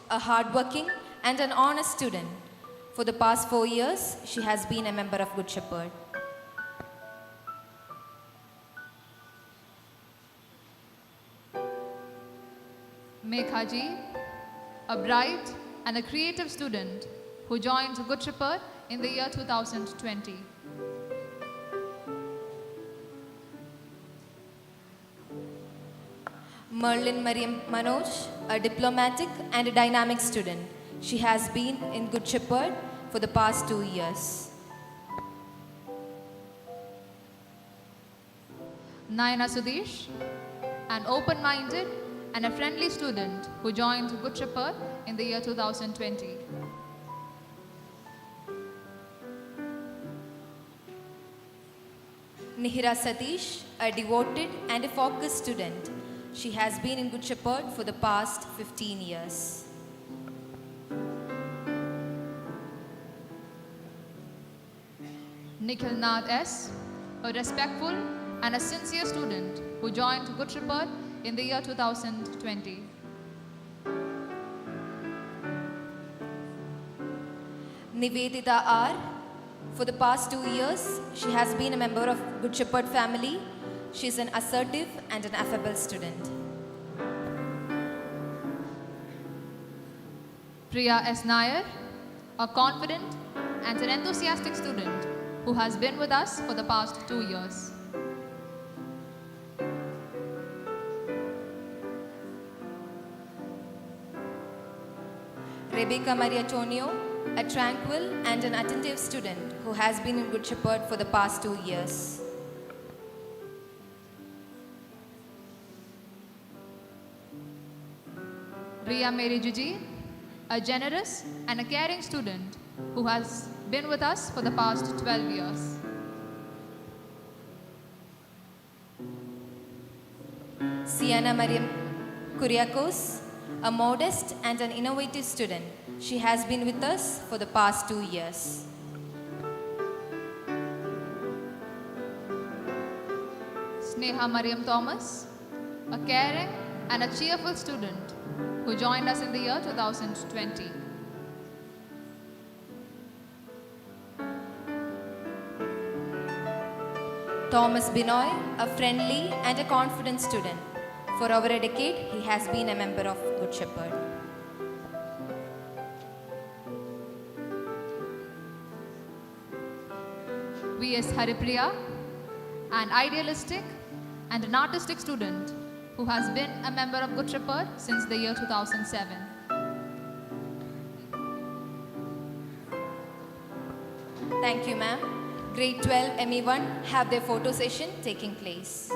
a hardworking and an honest student. For the past 4 years, she has been a member of Good Shepherd. Mekhaji, a bright and a creative student who joined Good Shepherd in the year 2020. Merlin Mariam Manoj, a diplomatic and a dynamic student. She has been in Good Shepherd for the past 2 years. Nayana Sudesh, an open-minded and a friendly student who joined Good Shepherd in the year 2020. Nihira Satish, a devoted and a focused student. She has been in Good Shepherd for the past 15 years. Nikhil Nath S., a respectful and a sincere student who joined Good Shepherd in the year 2020. Nivedita R. For the past 2 years, she has been a member of Good Shepherd family. She is an assertive and an affable student. Priya S. Nair, a confident and an enthusiastic student who has been with us for the past 2 years. Rebecca Maria Tonio, a tranquil and an attentive student who has been in Good Shepherd for the past 2 years. Riya Mary Juji, a generous and a caring student who has been with us for the past 12 years. Sienna Mariam Kuriakos, a modest and an innovative student. She has been with us for the past 2 years. Sneha Mariam Thomas, a caring and a cheerful student who joined us in the year 2020. Thomas Binoy, a friendly and a confident student. For over a decade, he has been a member of Good Shepherd. V.S. Haripriya, an idealistic and an artistic student who has been a member of Good Shepherd since the year 2007. Thank you, ma'am. Grade 12 ME1 have their photo session taking place.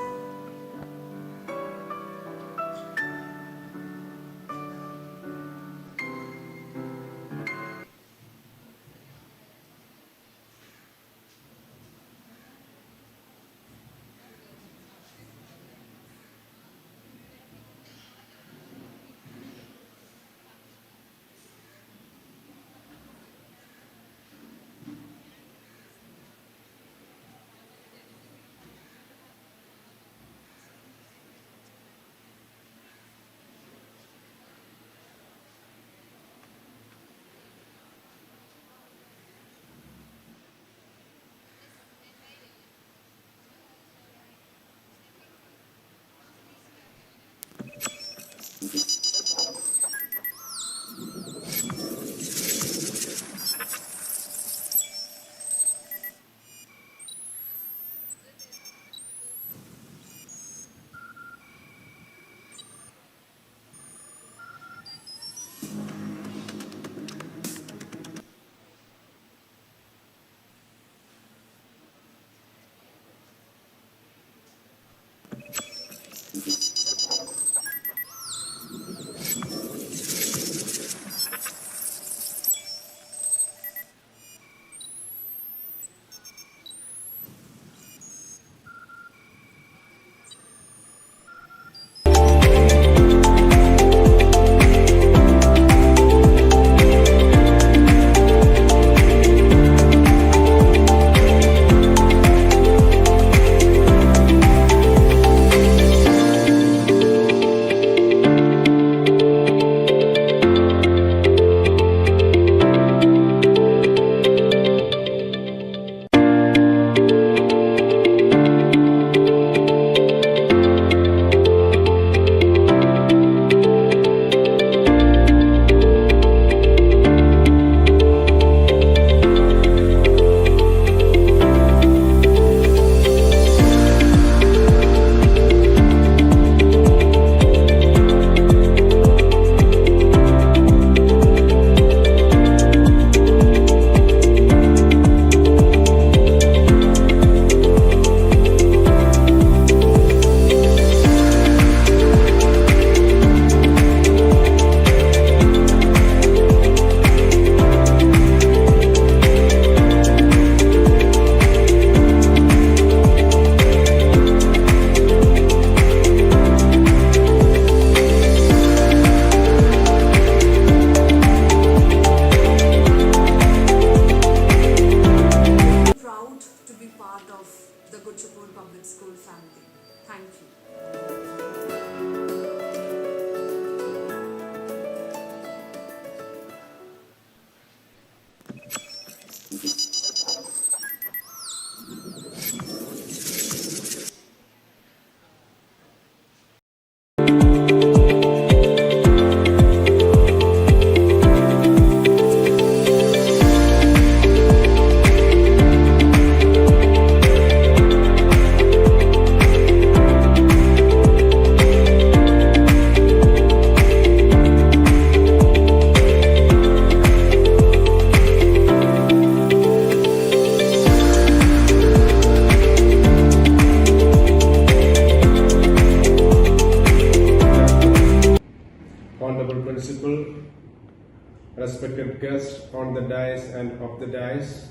respected guests on the dais and off the dais,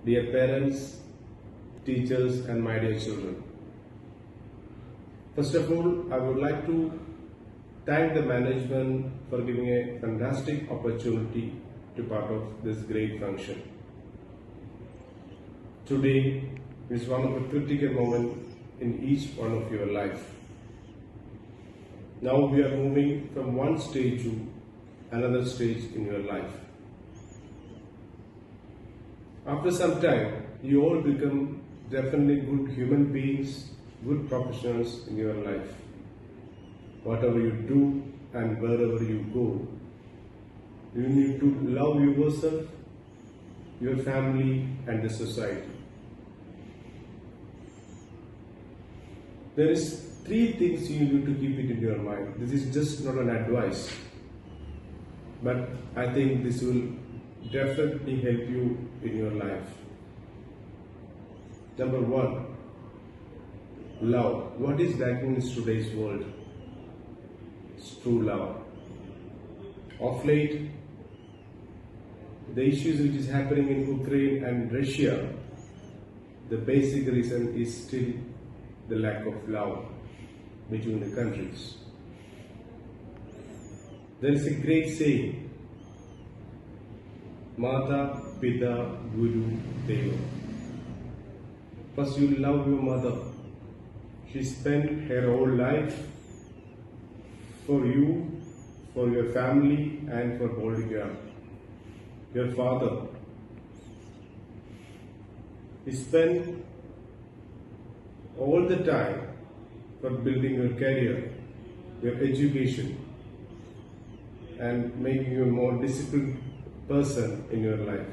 dear parents, teachers and my dear children. First of all, I would like to thank the management for giving a fantastic opportunity to part of this great function. Today is one of the critical moments in each one of your life. Now we are moving from one stage to another stage in your life. After some time, you all become definitely good human beings, good professionals in your life. Whatever you do and wherever you go, you need to love yourself, your family and the society. There is 3 things you need to keep it in your mind. This is just not an advice, but I think this will definitely help you in your life. Number one, love. What is lacking in today's world? It's true love. Of late, the issues which is happening in Ukraine and Russia, the basic reason is still the lack of love between the countries. There is a great saying, Mata, Pita, Guru, Deva. First you love your mother. She spent her whole life for you, for your family, and for holding you up. Your father, he spent all the time for building your career, your education, and making you a more disciplined person in your life.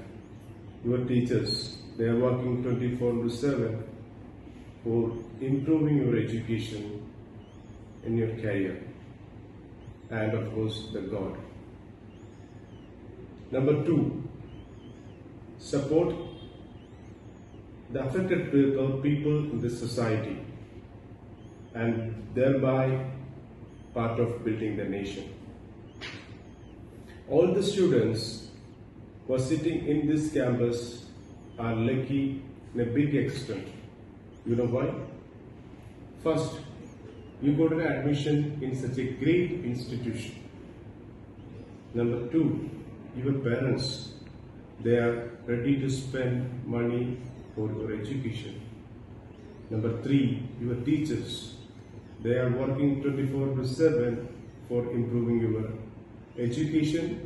Your teachers, they are working 24/7 for improving your education in your career, and of course the God. Number two, support the affected people in the society and thereby part of building the nation. All the students who are sitting in this campus are lucky in a big extent. You know why? First, you got an admission in such a great institution. Number two, your parents, they are ready to spend money for your education. Number three, your teachers, they are working 24/7 for improving your education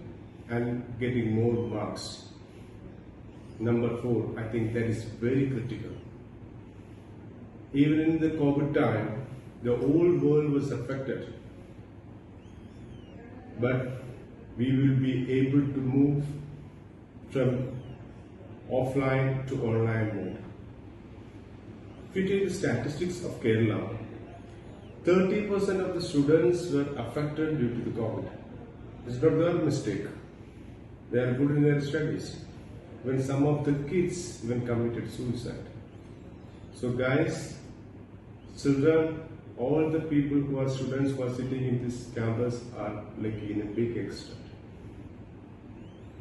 and getting more marks. Number four, I think that is very critical. Even in the COVID time, the whole world was affected. But we will be able to move from offline to online mode. If you take the statistics of Kerala, 30% of the students were affected due to the COVID. It's not their mistake. They are good in their studies. When some of the kids even committed suicide. So guys, children, all the people who are students who are sitting in this campus are lucky in a big extent.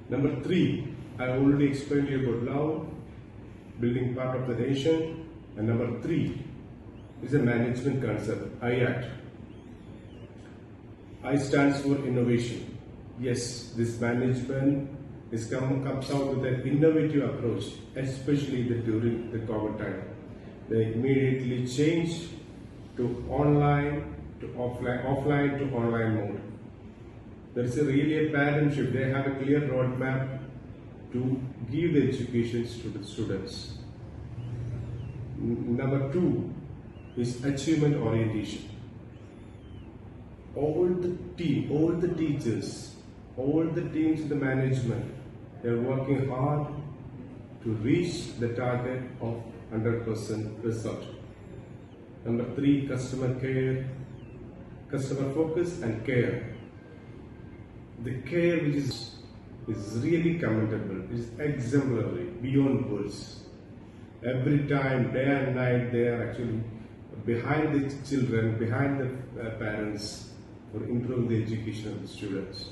Number three, I already explained to you about love, building part of the nation. And number three is a management concept, IACT. I stands for innovation. Yes, this management comes out with an innovative approach, especially during the COVID time. They immediately change to online to offline to online mode. There is really a partnership. They have a clear roadmap to give the education to the students. Number two is achievement orientation. All the teachers, all the teams in the management, they are working hard to reach the target of 100% result. Number three, customer care, customer focus and care. The care which is really commendable, is exemplary, beyond words. Every time, day and night, they are actually behind the children, behind the parents for improving the education of the students.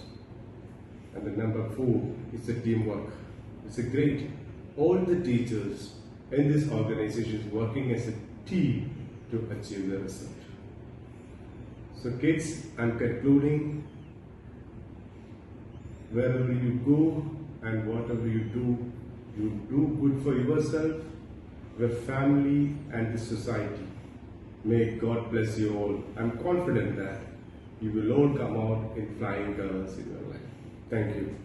And the number four is the teamwork. It's a great, all the teachers in this organization is working as a team to achieve the result. So kids, I'm concluding, wherever you go and whatever you do good for yourself, your family and the society. May God bless you all. I'm confident that you will all come out in flying colors in your life. Thank you.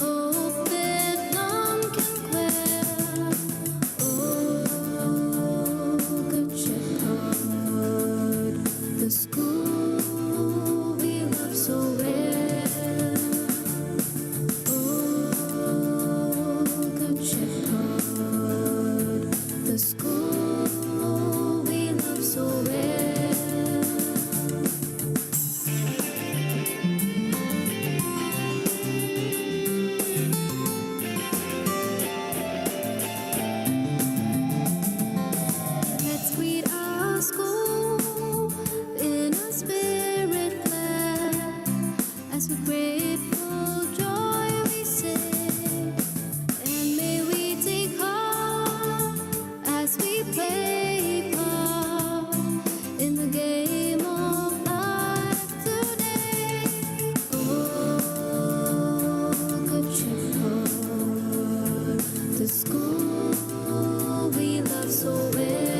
hope that none can quell. Oh, Good Shepherd, the school we love so well. Oh, Good Shepherd, the school we love so well. Let's greet our school in a spirit glad, as with grateful joy we sing. And may we take heart as we play part in the game of life today. Oh, Good Shepherd, the school we love so well.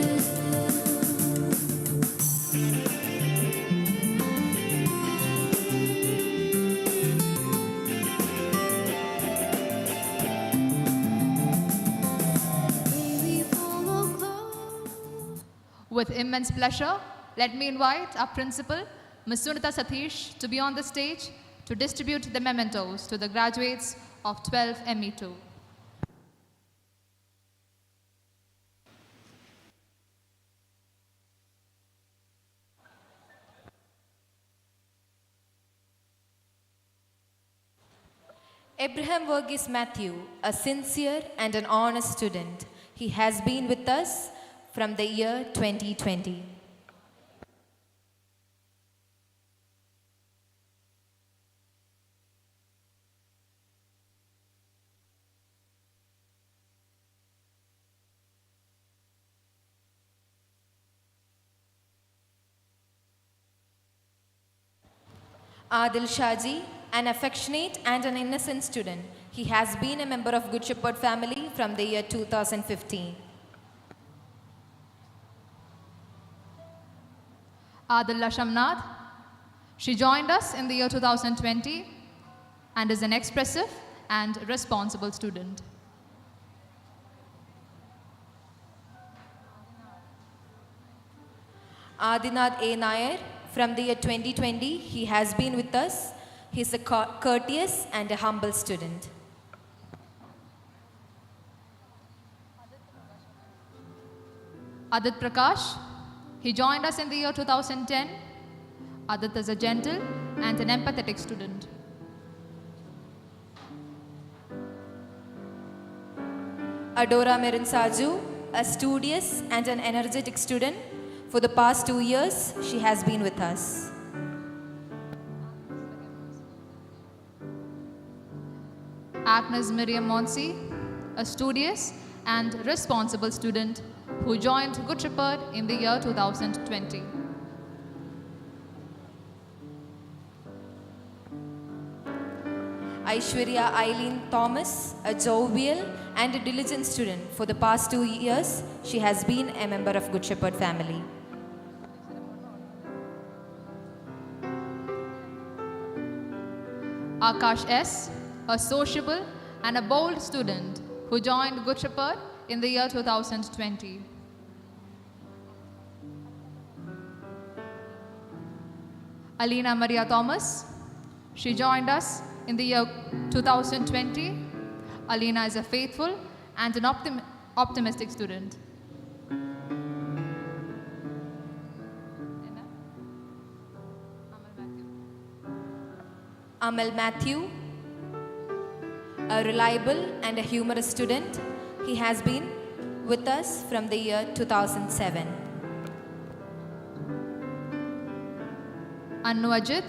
May we follow close. With immense pleasure, let me invite our principal, Ms. Sunita Satish, to be on the stage to distribute the mementos to the graduates of 12 ME2. Abraham Verghese Matthew, a sincere and an honest student. He has been with us from the year 2020. Adil Shaji, an affectionate and an innocent student. He has been a member of Good Shepherd family from the year 2015. Adilla Shamnath, she joined us in the year 2020 and is an expressive and responsible student. Adinath A. Nair, from the year 2020, he has been with us. He's a courteous and a humble student. Adit Prakash, he joined us in the year 2010. Adit is a gentle and an empathetic student. Adora Merin Saju, a studious and an energetic student. For the past 2 years, she has been with us. Agnes Miriam Monsi, a studious and responsible student who joined Good Shepherd in the year 2020. Aishwarya Eileen Thomas, a jovial and a diligent student. For the past 2 years, she has been a member of Good Shepherd family. Akash S., a sociable and a bold student who joined Good Shepherd in the year 2020. Alina Maria Thomas, she joined us in the year 2020. Alina is a faithful and an optimistic student. Amal Matthew, a reliable and a humorous student. He has been with us from the year 2007. Annu Ajit,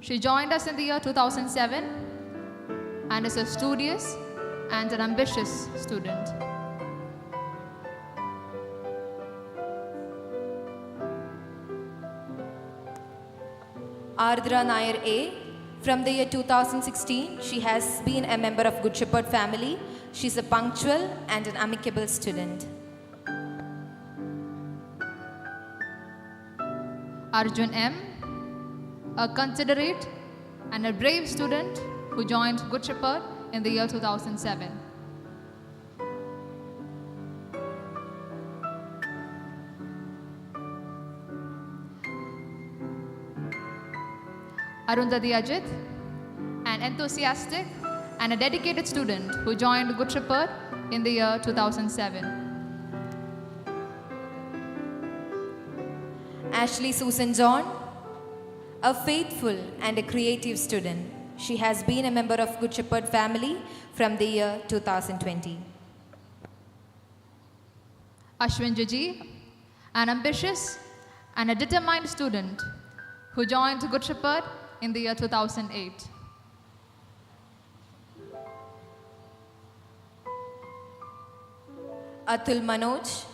she joined us in the year 2007 and is a studious and an ambitious student. Ardra Nair A. From the year 2016, she has been a member of Good Shepherd family. She's a punctual and an amicable student. Arjun M., a considerate and a brave student who joined Good Shepherd in the year 2007. Arundhati Ajit, an enthusiastic and a dedicated student who joined Good Shepherd in the year 2007. Ashley Susan John, a faithful and a creative student. She has been a member of Good Shepherd family from the year 2020. Ashwin Jaji, an ambitious and a determined student who joined Good Shepherd in the year 2008. Atul Manoj,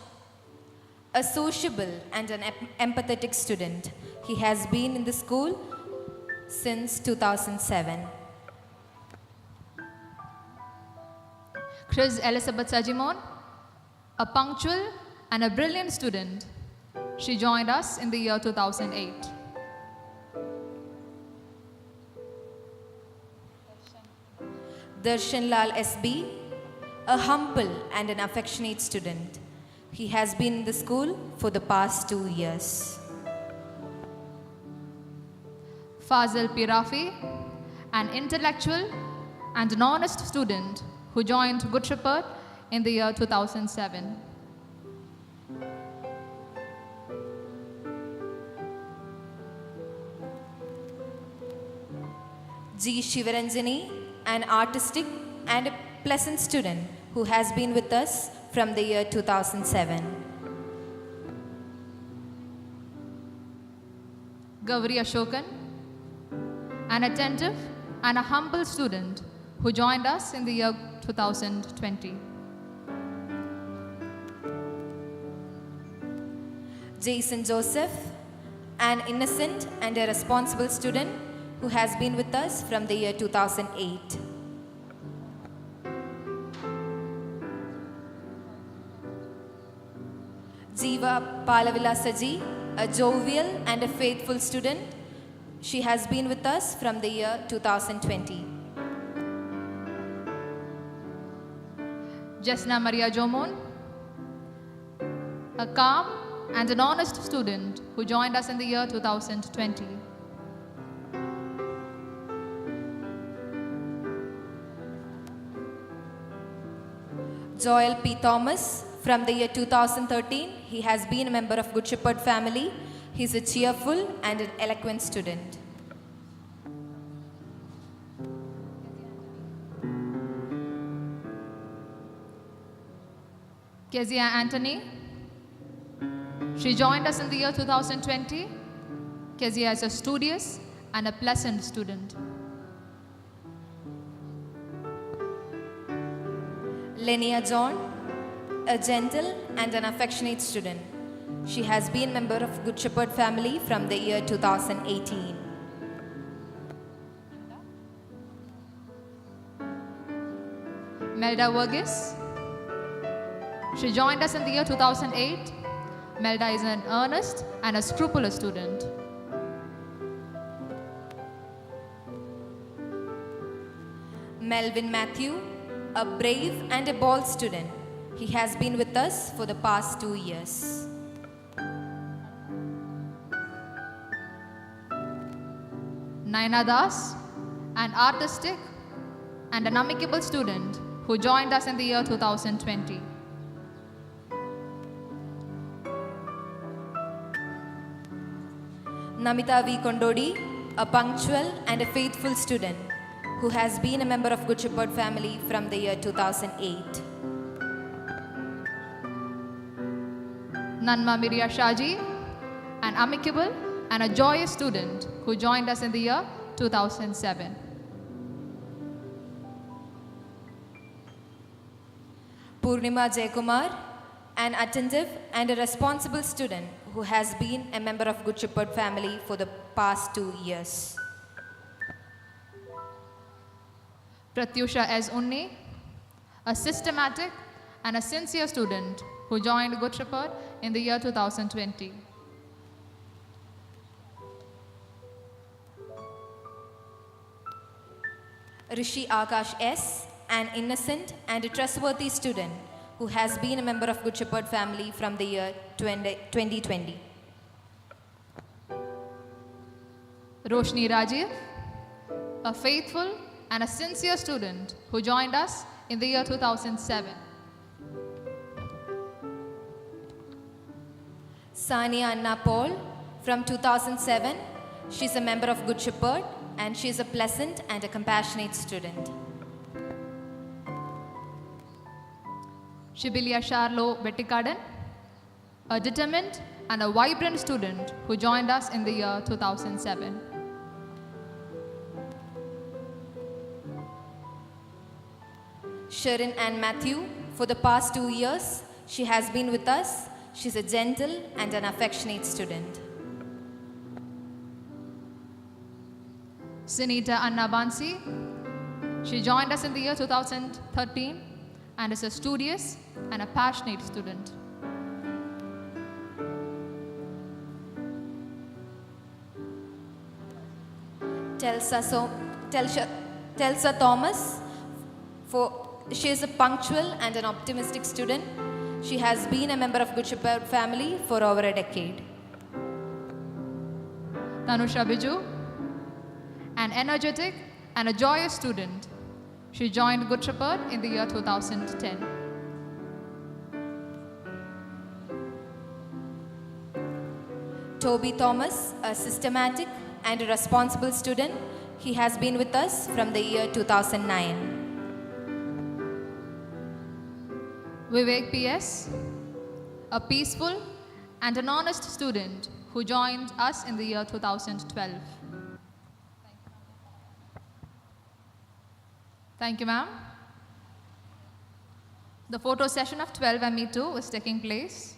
a sociable and an empathetic student. He has been in the school since 2007. Chris Elizabeth Sajimon, a punctual and a brilliant student. She joined us in the year 2008. Darshan Lal SB, a humble and an affectionate student. He has been in the school for the past 2 years. Fazil Pirafi, an intellectual and an honest student who joined Good Shepherd in the year 2007. G. Shivaranjani, an artistic and a pleasant student who has been with us from the year 2007. Gauri Ashokan, an attentive and a humble student who joined us in the year 2020. Jason Joseph, an innocent and a responsible student who has been with us from the year 2008. Jiva Palavilasaji, a jovial and a faithful student. She has been with us from the year 2020. Jesna Maria Jomon, a calm and an honest student who joined us in the year 2020. Joel P. Thomas, from the year 2013, he has been a member of Good Shepherd family. He is a cheerful and an eloquent student. Kezia Anthony, she joined us in the year 2020. Kezia is a studious and a pleasant student. Lenia John, a gentle and an affectionate student. She has been a member of Good Shepherd family from the year 2018. Melda Vergis, she joined us in the year 2008. Melda is an earnest and a scrupulous student. Melvin Matthew, a brave and a bold student. He has been with us for the past 2 years. Naina Das, an artistic and an amicable student who joined us in the year 2020. Namita V. Kondodi, a punctual and a faithful student who has been a member of Good Shepherd family from the year 2008. Nanma Miria Shaji, an amicable and a joyous student who joined us in the year 2007. Purnima Jayakumar, an attentive and a responsible student who has been a member of Good Shepherd family for the past 2 years. Pratyusha S. Unni, a systematic and a sincere student who joined Good Shepherd in the year 2020. Rishi Akash S., an innocent and a trustworthy student who has been a member of Good Shepherd family from the year 2020. Roshni Rajiv, a faithful and a sincere student who joined us in the year 2007. Sania Anna Paul, from 2007, she's a member of Good Shepherd and she's a pleasant and a compassionate student. Shibilia Charlo Bettikadan, a determined and a vibrant student who joined us in the year 2007. Sharon Ann Matthew, for the past 2 years, she has been with us. She's a gentle and an affectionate student. Sunita Anna Bansi, she joined us in the year 2013 and is a studious and a passionate student. Telsa Thomas, she is a punctual and an optimistic student. She has been a member of Good Shepherd family for over a decade. Tanusha Biju, an energetic and a joyous student. She joined Good Shepherd in the year 2010. Toby Thomas, a systematic and a responsible student. He has been with us from the year 2009. Vivek PS, a peaceful and an honest student who joined us in the year 2012. Thank you, ma'am. The photo session of 12ME2 is taking place.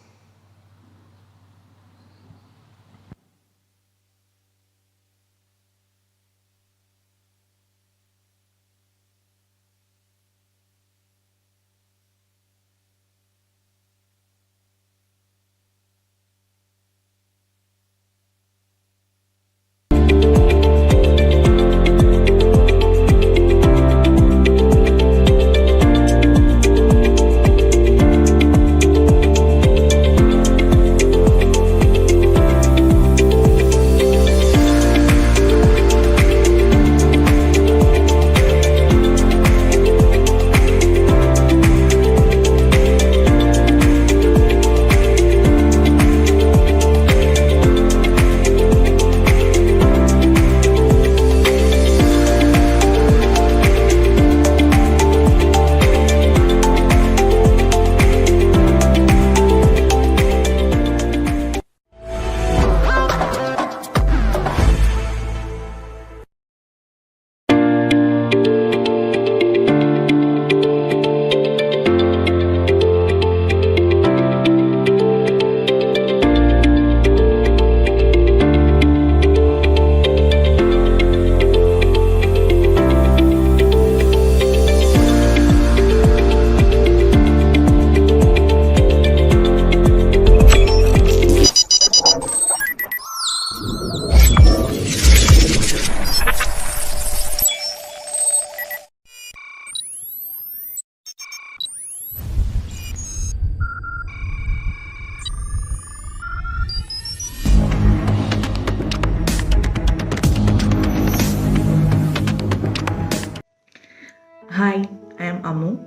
Hi, I am Amu.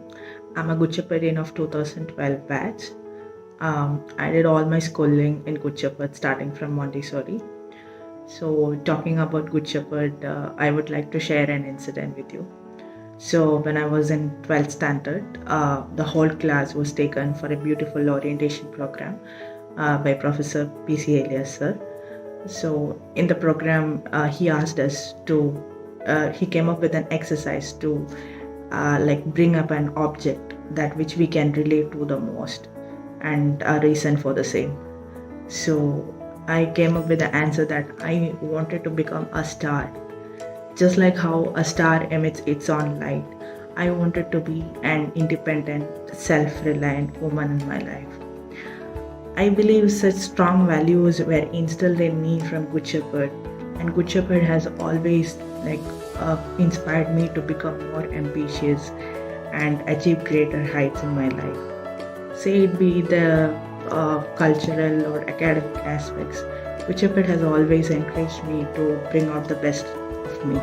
I'm a Good Shepherd of 2012 batch. I did all my schooling in Good Shepherd starting from Montessori. So talking about Good Shepherd, I would like to share an incident with you. So when I was in 12th standard, the whole class was taken for a beautiful orientation program by Professor P.C. Elias sir. So in the program, he asked us to, he came up with an exercise to bring up an object that which we can relate to the most and a reason for the same. So I came up with the answer that I wanted to become a star. Just like how a star emits its own light, I wanted to be an independent, self-reliant woman in my life. I believe such strong values were instilled in me from Good Shepherd, and Good Shepherd has always inspired me to become more ambitious and achieve greater heights in my life. Say it be the cultural or academic aspects, Good Shepherd has always encouraged me to bring out the best of me.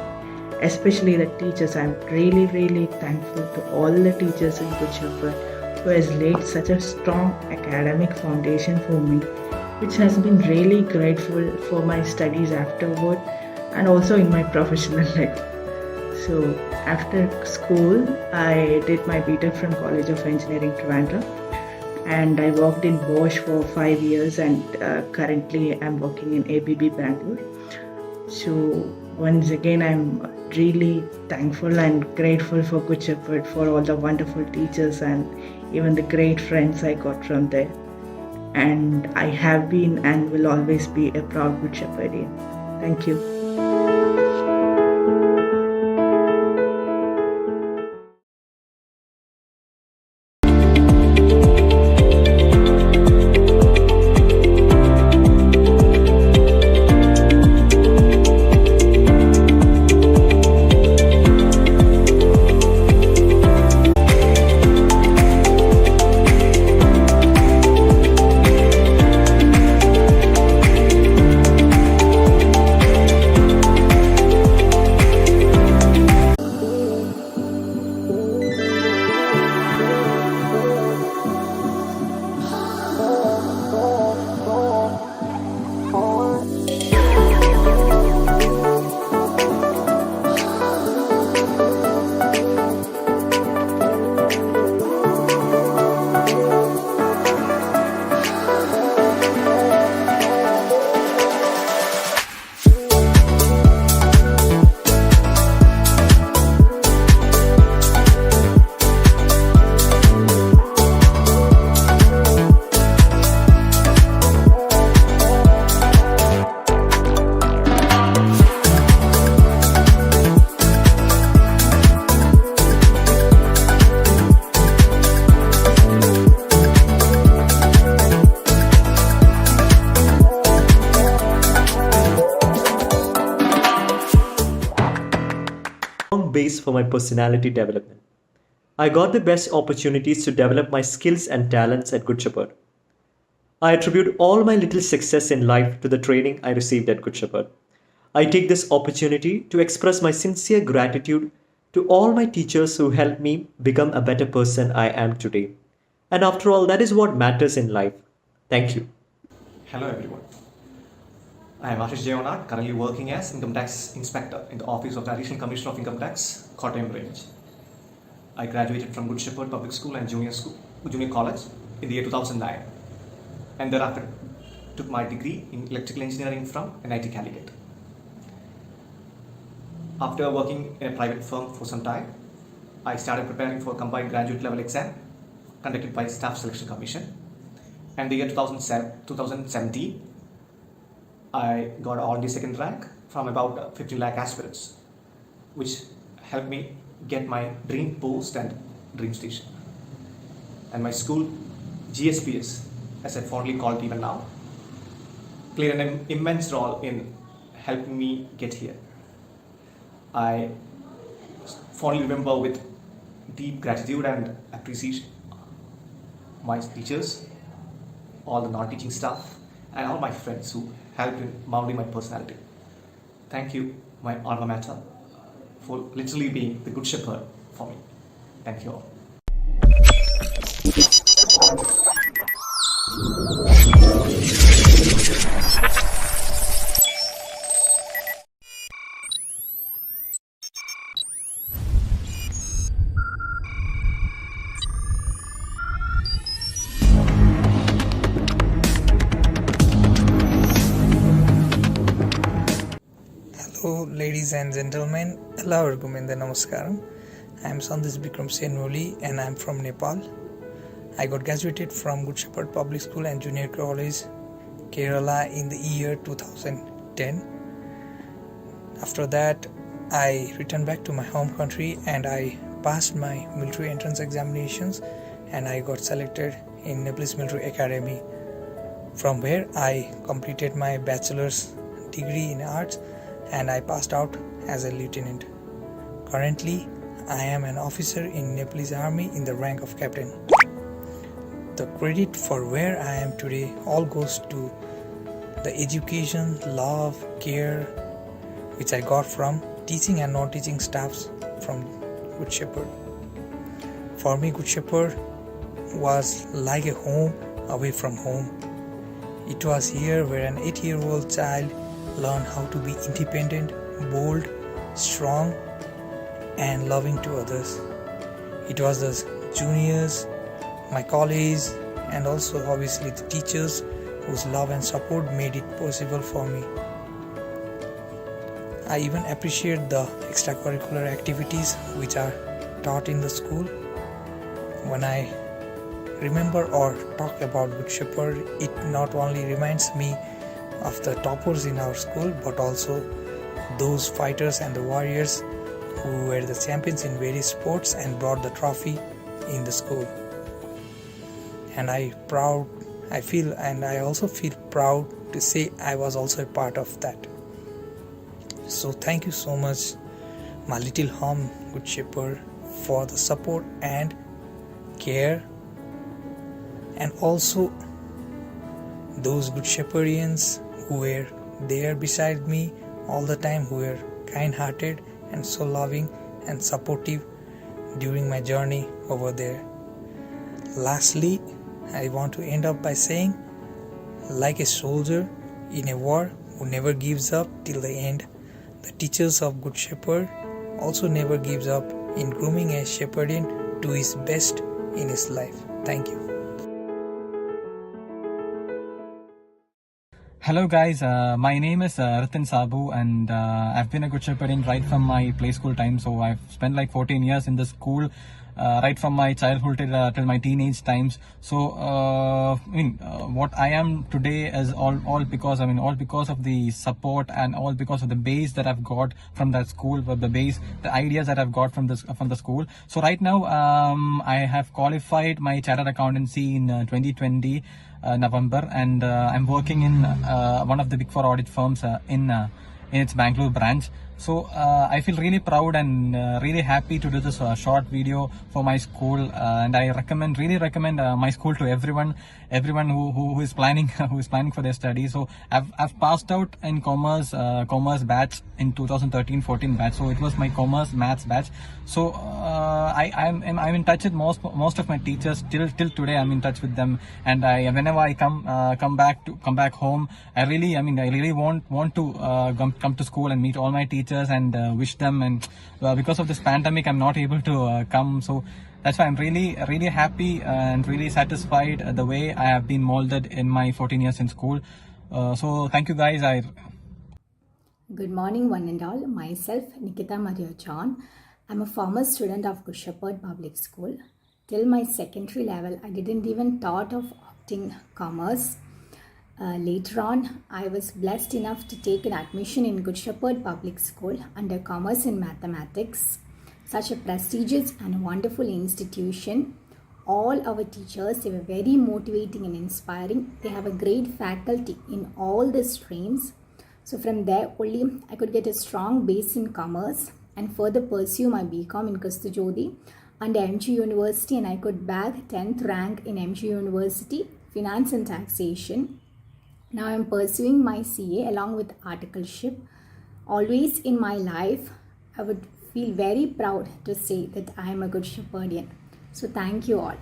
Especially the teachers. I'm really thankful to all the teachers in Good Shepherd who has laid such a strong academic foundation for me, which has been really grateful for my studies afterward and also in my professional life. So after school, I did my BTech from College of Engineering, Trivandrum, and I worked in Bosch for 5 years, and currently I'm working in ABB Bangalore. So once again, I'm really thankful and grateful for Good Shepherd, for all the wonderful teachers and even the great friends I got from there. And I have been and will always be a proud Good Shepherdian. Thank you. Base for my personality development. I got the best opportunities to develop my skills and talents at Good Shepherd. I attribute all my little success in life to the training I received at Good Shepherd. I take this opportunity to express my sincere gratitude to all my teachers who helped me become a better person I am today. And after all, that is what matters in life. Thank you. Hello everyone. I am Ashish Jayonat, currently working as Income Tax Inspector in the Office of the Additional Commissioner of Income Tax, Kottayam Range. I graduated from Good Shepherd Public School and Junior College in the year 2009, and thereafter took my degree in Electrical Engineering from NIT Calicut. After working in a private firm for some time, I started preparing for a combined graduate level exam conducted by Staff Selection Commission. And the year 2017, I got all the second rank from about 15 lakh aspirants, which helped me get my dream post and dream station. And my school, GSPS, as I fondly call it even now, played an immense role in helping me get here. I fondly remember with deep gratitude and appreciation my teachers, all the non-teaching staff, and all my friends who helped in molding my personality. Thank you, my alma mater, for literally being the Good Shepherd for me. Thank you all. Hello ladies and gentlemen, Allaharkum Inde Namaskaram. I am Sandesh Bikram Senoli and I am from Nepal. I got graduated from Good Shepherd Public School and Junior College, Kerala in the year 2010. After that, I returned back to my home country and I passed my military entrance examinations and I got selected in Nepalese Military Academy, from where I completed my bachelor's degree in arts and I passed out as a lieutenant. Currently, I am an officer in Nepalese Army in the rank of captain. The credit for where I am today all goes to the education, love, care which I got from teaching and non-teaching staffs from Good Shepherd. For me, Good Shepherd was like a home away from home. It was here where an 8-year-old child learned how to be independent, bold, strong, and loving to others. It was the juniors, my colleagues, and also obviously the teachers whose love and support made it possible for me. I even appreciate the extracurricular activities which are taught in the school. When I remember or talk about Good Shepherd, it not only reminds me of the toppers in our school, but also those fighters and the warriors who were the champions in various sports and brought the trophy in the school. And I also feel proud to say I was also a part of that. So thank you so much, my little home Good Shepherd, for the support and care, and also those Good Shepherdians who were there beside me all the time, who were kind-hearted and so loving and supportive during my journey over there. Lastly, I want to end up by saying, like a soldier in a war who never gives up till the end, the teachers of Good Shepherd also never gives up in grooming a Shepherdian to his best in his life. Thank you. Hello guys, my name is Ritin Sabu, and I've been a Good Shepherdian right from my play school time. So I've spent like 14 years in the school, right from my childhood till my teenage times. So what I am today is all because of the support and all because of the base that I've got from that school, the ideas that I've got from the school. So right now I have qualified my chartered accountancy in 2020 November, and I'm working in one of the Big Four audit firms in its Bangalore branch. So I feel really proud and really happy to do this short video for my school, and I really recommend my school to everyone who is planning for their study. So I've passed out in commerce batch in 2013-14 batch. So it was my commerce maths batch. So I'm in touch with most of my teachers till today. I'm in touch with them, and whenever I come back home, I really want to come to school and meet all my teachers and wish them. And because of this pandemic, I'm not able to come. So that's why I'm really happy and really satisfied the way I have been molded in my 14 years in school. So thank you guys. Good morning one and all. Myself Nikita Maria John. I'm a former student of Good Shepherd Public School. Till my secondary level, I didn't even thought of opting commerce. Later on, I was blessed enough to take an admission in Good Shepherd Public School under Commerce and Mathematics. Such a prestigious and wonderful institution. All our teachers, they were very motivating and inspiring. They have a great faculty in all the streams. So from there only, I could get a strong base in commerce and further pursue my BCom in Kastujodi under MG University, and I could bag 10th rank in MG University, Finance and Taxation. Now I'm pursuing my CA along with articleship. Always in my life, I would feel very proud to say that I am a Good Shepherdian. So thank you all.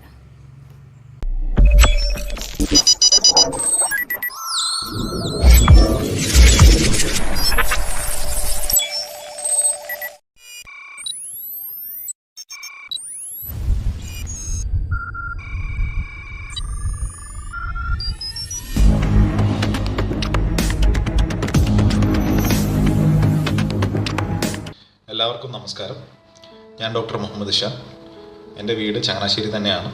എല്ലാവർക്കും നമസ്കാരം. ഞാൻ doctor Muhammad Shah. എൻ്റെ വീട് ചങ്ങനാശ്ശേരി തന്നെയാണ്.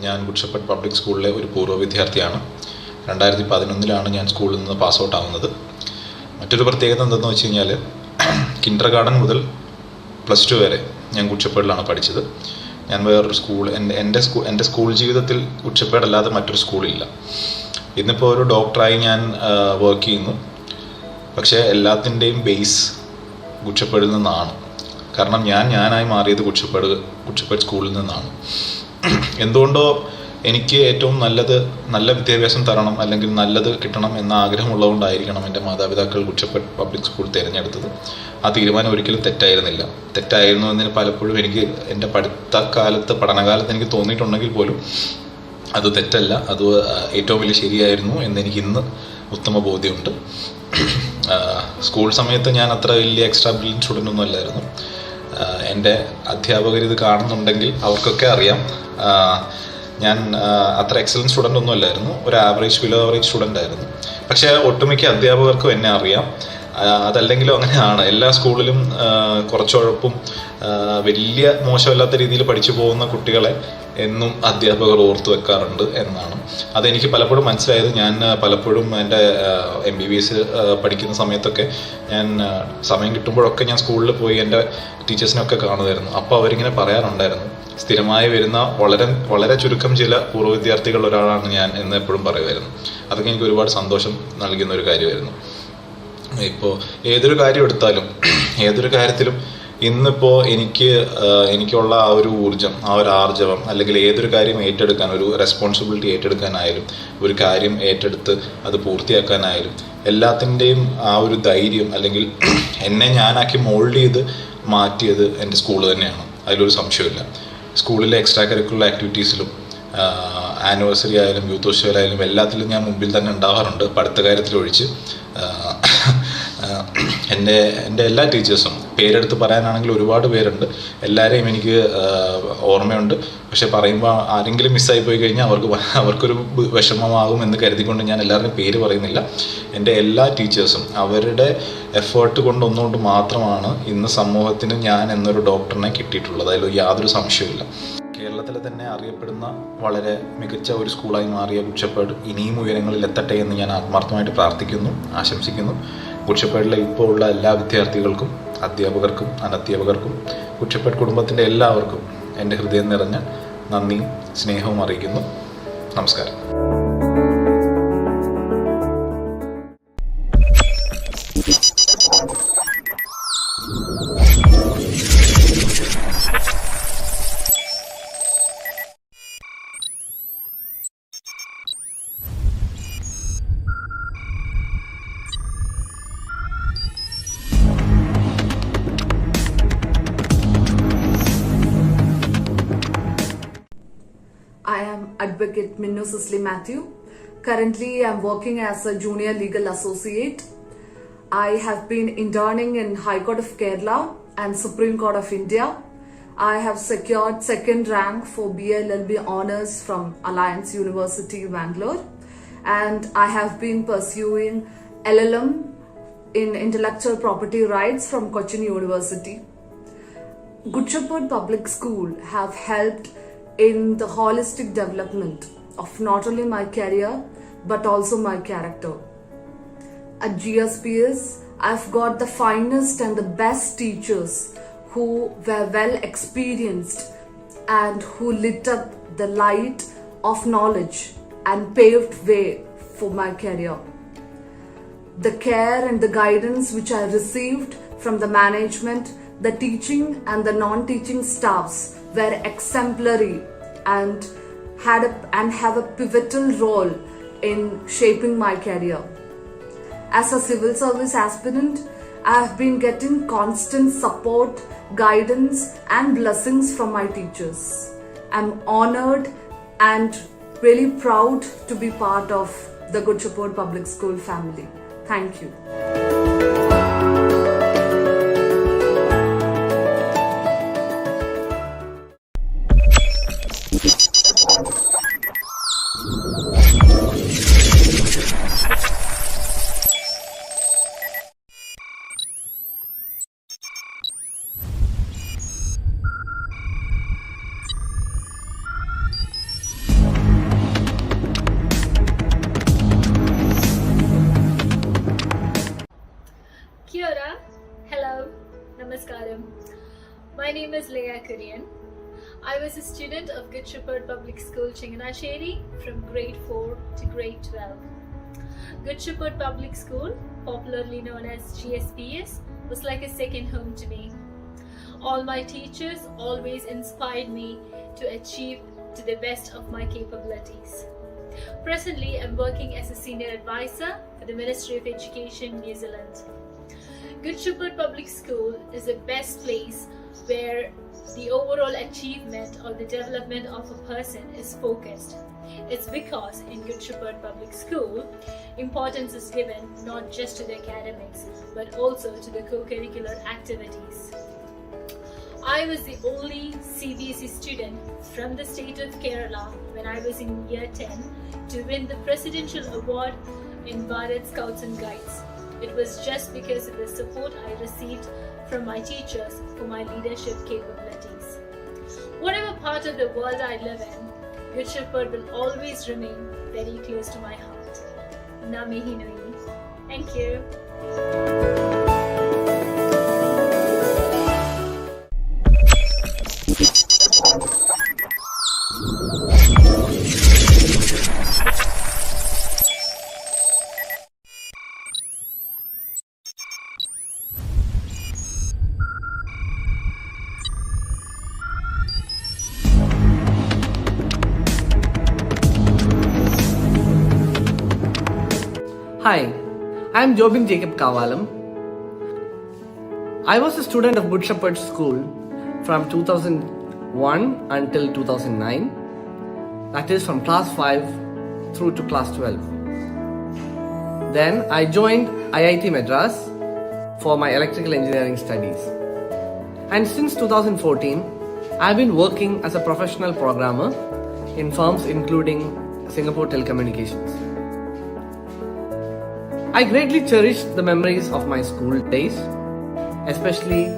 ഞാൻ good Shepherd public സ്കൂളിലെ ഒരു പൂർവ്വ വിദ്യാർത്ഥിയാണ്. 2011 ഞാൻ സ്കൂളിൽ നിന്ന് പാസ് ഔട്ട് ആവുന്നത്. മറ്റൊരു പ്രത്യേകത എന്തെന്ന് വെച്ച് കഴിഞ്ഞാൽ, കിൻഡർ ഗാർഡൻ മുതൽ +2 വരെ ഞാൻ ഗുഡ് ഷെപ്പേർഡിലാണ് പഠിച്ചത്. ഞാൻ വേറൊരു സ്കൂൾ എൻ്റെ സ്കൂൾ ജീവിതത്തിൽ ഗുഡ് ഷെപ്പേർഡ് അല്ലാതെ മറ്റൊരു സ്കൂളില്ല. ഇന്നിപ്പോൾ ഒരു ഡോക്ടറായി ഞാൻ വർക്ക് ചെയ്യുന്നു. പക്ഷേ എല്ലാത്തിൻ്റെയും ബേസ് ഗുഡ് ഷെപ്പേർഡിൽ നിന്നാണ്. കാരണം ഞാനായി മാറിയത് ഗുഡ് ഷെപ്പേർഡ് സ്കൂളിൽ നിന്നാണ്. എന്തുകൊണ്ടോ എനിക്ക് ഏറ്റവും നല്ല വിദ്യാഭ്യാസം തരണം, അല്ലെങ്കിൽ നല്ലത് കിട്ടണം എന്ന ആഗ്രഹമുള്ളതുകൊണ്ടായിരിക്കണം എൻ്റെ മാതാപിതാക്കൾ ഗുഡ് ഷെപ്പേർഡ് പബ്ലിക് സ്കൂൾ തിരഞ്ഞെടുത്തത്. ആ തീരുമാനം ഒരിക്കലും തെറ്റായിരുന്നു എന്നതിന് പലപ്പോഴും എനിക്ക് എൻ്റെ പഠനകാലത്ത് എനിക്ക് തോന്നിയിട്ടുണ്ടെങ്കിൽ പോലും അത് തെറ്റല്ല, അത് ഏറ്റവും വലിയ ശരിയായിരുന്നു എന്നെനിക്ക് ഇന്ന് ഉത്തമ ബോധ്യമുണ്ട്. സ്കൂൾ സമയത്ത് ഞാൻ അത്ര വലിയ എക്സ്ട്രാ ബ്രില്യൻറ്റ് സ്റ്റുഡൻ്റ് ഒന്നും അല്ലായിരുന്നു. എൻ്റെ അധ്യാപകർ ഇത് കാണുന്നുണ്ടെങ്കിൽ അവർക്കൊക്കെ അറിയാം, ഞാൻ അത്ര എക്സലൻറ്റ് സ്റ്റുഡൻ്റ് ഒന്നും അല്ലായിരുന്നു, ഒരു ബിലോ ആവറേജ് സ്റ്റുഡൻ്റ് ആയിരുന്നു. പക്ഷേ ഒട്ടുമിക്ക അധ്യാപകർക്കും എന്നെ അറിയാം. അതല്ലെങ്കിലും അങ്ങനെയാണ്, എല്ലാ സ്കൂളിലും കുറച്ചുഴപ്പും വലിയ മോശമല്ലാത്ത രീതിയിൽ പഠിച്ചു പോകുന്ന കുട്ടികളെ എന്നും അധ്യാപകർ ഓർത്തു വെക്കാറുണ്ട് എന്നാണ്. അതെനിക്ക് പലപ്പോഴും മനസ്സിലായത്. ഞാൻ പലപ്പോഴും എൻ്റെ MBBS പഠിക്കുന്ന സമയത്തൊക്കെ ഞാൻ സമയം കിട്ടുമ്പോഴൊക്കെ ഞാൻ സ്കൂളിൽ പോയി എൻ്റെ ടീച്ചേഴ്സിനൊക്കെ കാണുമായിരുന്നു. അപ്പോൾ അവരിങ്ങനെ പറയാറുണ്ടായിരുന്നു, സ്ഥിരമായി വരുന്ന വളരെ ചുരുക്കം ചില പൂർവ്വ വിദ്യാർത്ഥികളിൽ ഒരാളാണ് ഞാൻ എന്ന് എപ്പോഴും പറയുമായിരുന്നു. അതൊക്കെ എനിക്ക് ഒരുപാട് സന്തോഷം നൽകുന്ന ഒരു കാര്യമായിരുന്നു. ഇപ്പോൾ ഏതൊരു കാര്യം എടുത്താലും, ഏതൊരു കാര്യത്തിലും ഇന്നിപ്പോൾ എനിക്കുള്ള ആ ഒരു ഊർജം, ആ ഒരു ആർജവം, അല്ലെങ്കിൽ ഏതൊരു കാര്യം ഏറ്റെടുക്കാൻ, ഒരു റെസ്പോൺസിബിലിറ്റി ഏറ്റെടുക്കാനായാലും, ഒരു കാര്യം ഏറ്റെടുത്ത് അത് പൂർത്തിയാക്കാനായാലും, എല്ലാത്തിൻ്റെയും ആ ഒരു ധൈര്യം, അല്ലെങ്കിൽ എന്നെ ഞാനാക്കി മോൾഡ് ചെയ്ത് മാറ്റിയത് എൻ്റെ സ്കൂൾ തന്നെയാണ്. അതിലൊരു സംശയമില്ല. സ്കൂളിലെ എക്സ്ട്രാ കരിക്കുലർ ആക്ടിവിറ്റീസിലും ആനിവേഴ്സറി ആയാലും യൂത്ത് ഫെസ്റ്റിവൽ ആയാലും എല്ലാത്തിലും ഞാൻ മുമ്പിൽ തന്നെ ഉണ്ടാവാറുണ്ട്, പഠിത്ത കാര്യത്തിലൊഴിച്ച്. എൻ്റെ എല്ലാ ടീച്ചേഴ്സും, പേരെടുത്ത് പറയാനാണെങ്കിൽ ഒരുപാട് പേരുണ്ട്, എല്ലാവരെയും എനിക്ക് ഓർമ്മയുണ്ട്. പക്ഷെ പറയുമ്പോൾ ആരെങ്കിലും മിസ്സായി പോയി കഴിഞ്ഞാൽ അവർക്കൊരു വിഷമമാകും എന്ന് കരുതിക്കൊണ്ട് ഞാൻ എല്ലാവരുടെയും പേര് പറയുന്നില്ല. എൻ്റെ എല്ലാ ടീച്ചേഴ്സും അവരുടെ എഫേർട്ട് കൊണ്ടൊന്നുകൊണ്ട് മാത്രമാണ് ഇന്ന് സമൂഹത്തിന് ഞാൻ എന്നൊരു ഡോക്ടറിനെ കിട്ടിയിട്ടുള്ളത്. അതിൽ യാതൊരു സംശയവുമില്ല. കേരളത്തിലെ തന്നെ അറിയപ്പെടുന്ന വളരെ മികച്ച ഒരു സ്കൂളായി മാറിയ ഗുഡ് ഷെപ്പേർഡ് ഇനിയും ഉയരങ്ങളിൽ എത്തട്ടെ എന്ന് ഞാൻ ആത്മാർത്ഥമായിട്ട് പ്രാർത്ഥിക്കുന്നു, ആശംസിക്കുന്നു. ഗുഡ് ഷെപ്പേർഡിലെ ഇപ്പോൾ ഉള്ള എല്ലാ വിദ്യാർത്ഥികൾക്കും, അധ്യാപകർക്കും അനധ്യാപകർക്കും, ഗുഡ് ഷെപ്പേർഡ് കുടുംബത്തിൻ്റെ എല്ലാവർക്കും എൻ്റെ ഹൃദയം നിറഞ്ഞ നന്ദിയും സ്നേഹവും അറിയിക്കുന്നു. നമസ്കാരം. I am Advocate Minnu Susli Matthew. Currently, I am working as a Junior Legal Associate. I have been interning in High Court of Kerala and Supreme Court of India. I have secured second rank for BLLB Honours from Alliance University, Bangalore. And I have been pursuing LLM in Intellectual Property Rights from Cochin University. Good Shepherd Public School have helped in the holistic development of not only my career but also my character. At GSPS, I've got the finest and the best teachers who were well experienced and who lit up the light of knowledge and paved way for my career. The care and the guidance which I received from the management, the teaching and the non-teaching staffs were exemplary and have a pivotal role in shaping my career. As a civil service aspirant, I have been getting constant support, guidance and blessings from my teachers. I'm honored and really proud to be part of the Good Shepherd Public School family. Thank you. Kia ora. Hello. Namaskaram. My name is Leah Kurian. I was a student of Good Shepherd Public School, Changanasheri from grade 4 to grade 12. Good Shepherd Public School, popularly known as GSPS, was like a second home to me. All my teachers always inspired me to achieve to the best of my capabilities. Presently, I'm working as a senior advisor for the Ministry of Education, New Zealand. Good Shepherd Public School is the best place where the overall achievement or the development of a person is focused. It's because in Good Shepherd Public School, importance is given not just to the academics, but also to the co-curricular activities. I was the only CBSE student from the state of Kerala when I was in year 10 to win the Presidential Award in Bharat Scouts and Guides. It was just because of the support I received from my teachers for my leadership capabilities. Whatever part of the world I live in, Good Shepherd will always remain very close to my heart. Namihi Nui. Thank you. Hi, I am Jobin Jacob Kavalam. I was a student of Good Shepherd School from 2001 until 2009, that is from class 5 through to class 12. Then I joined IIT Madras for my electrical engineering studies. And since 2014, I have been working as a professional programmer in firms including Singapore Telecommunications. I greatly cherish the memories of my school days, especially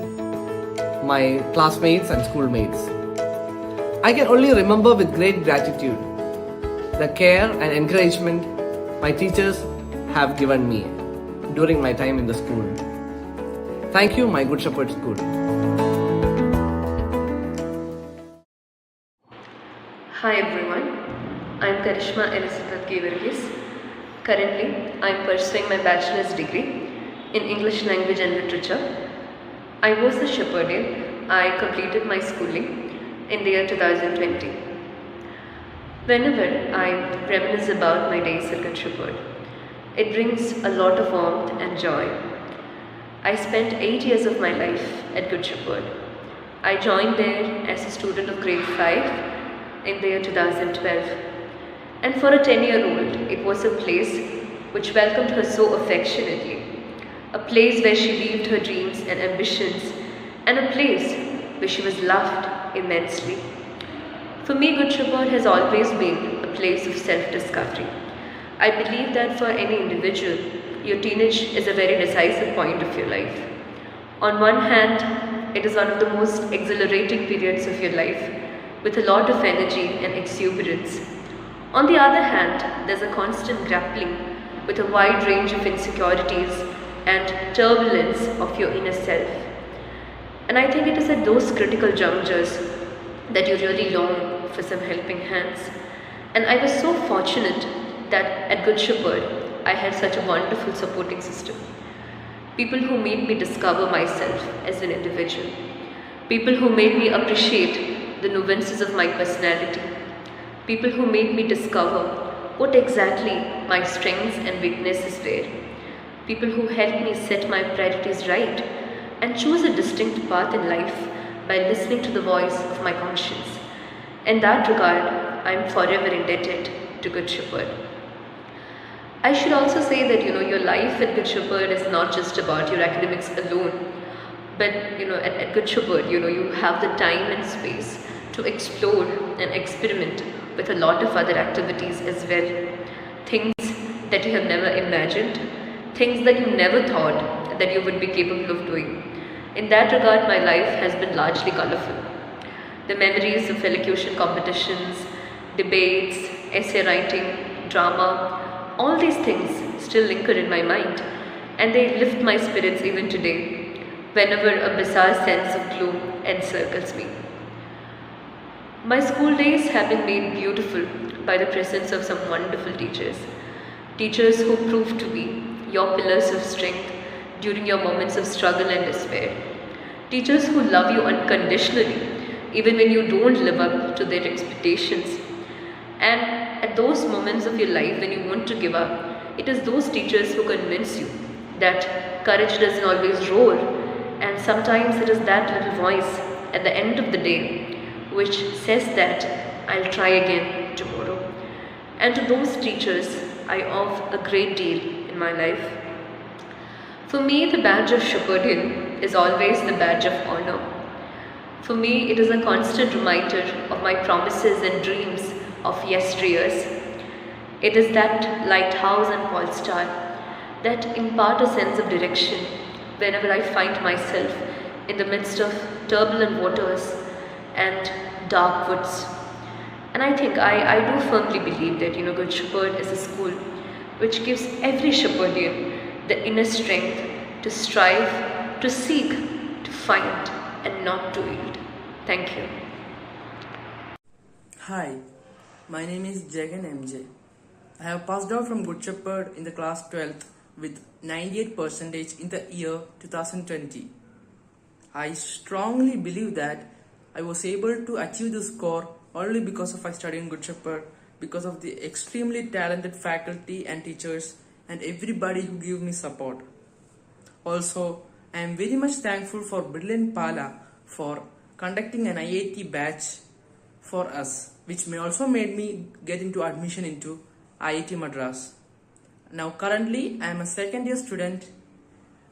my classmates and schoolmates. I can only remember with great gratitude the care and encouragement my teachers have given me during my time in the school. Thank you, my Good Shepherd School. Hi everyone, I am Karishma Elizabeth Givergis. Currently, I am pursuing my bachelor's degree in English Language and Literature. I was a Shepherdian. I completed my schooling in the year 2020. Whenever I reminisce about my days at Good Shepherd, it brings a lot of warmth and joy. I spent 8 years of my life at Good Shepherd. I joined there as a student of grade 5 in the year 2012. And for a 10-year-old, it was a place which welcomed her so affectionately, a place where she lived her dreams and ambitions, and a place where she was loved immensely. For me, Good Shepherd has always been a place of self-discovery. I believe that for any individual, your teenage is a very decisive point of your life. On one hand, it is one of the most exhilarating periods of your life, with a lot of energy and exuberance. On the other hand, there's a constant grappling with a wide range of insecurities and turbulence of your inner self. And I think it is at those critical junctures that you really long for some helping hands. And I was so fortunate that at Good Shepherd, I had such a wonderful supporting system. People who made me discover myself as an individual. People who made me appreciate the nuances of my personality. People who made me discover what exactly my strengths and weaknesses were. People who helped me set my priorities right and choose a distinct path in life by listening to the voice of my conscience. In that regard, I am forever indebted to Good Shepherd. I should also say that your life at Good Shepherd is not just about your academics alone, but at Good Shepherd, you have the time and space to explore and experiment with a lot of other activities as well. Things that you have never imagined, things that you never thought that you would be capable of doing. In that regard, my life has been largely colorful. The memories of elocution competitions, debates, essay writing, drama, all these things still linger in my mind, and they lift my spirits even today, whenever a bizarre sense of gloom encircles me. My school days have been made beautiful by the presence of some wonderful teachers. Teachers who prove to be your pillars of strength during your moments of struggle and despair. Teachers who love you unconditionally, even when you don't live up to their expectations. And at those moments of your life when you want to give up, it is those teachers who convince you that courage doesn't always roar, and sometimes it is that little voice at the end of the day which says that I'll try again tomorrow. And to those teachers, I owe a great deal in my life. For me, the badge of Shepherdian is always the badge of honor. For me, it is a constant reminder of my promises and dreams of yesteryears. It is that lighthouse and pole star that impart a sense of direction whenever I find myself in the midst of turbulent waters and dark woods. And I think I do firmly believe that Good Shepherd is a school which gives every Shepherdian the inner strength to strive, to seek, to find, and not to yield. Thank you. Hi, my name is Jagan MJ. I have passed out from Good Shepherd in the class 12th with 98% in the year 2020. I strongly believe that I was able to achieve this score only because of I studied in Good Shepherd, because of the extremely talented faculty and teachers and everybody who gave me support. Also, I am very much thankful for Brilliant Pala for conducting an IIT batch for us, which may also made me get into admission into IIT Madras. Now currently I am a second year student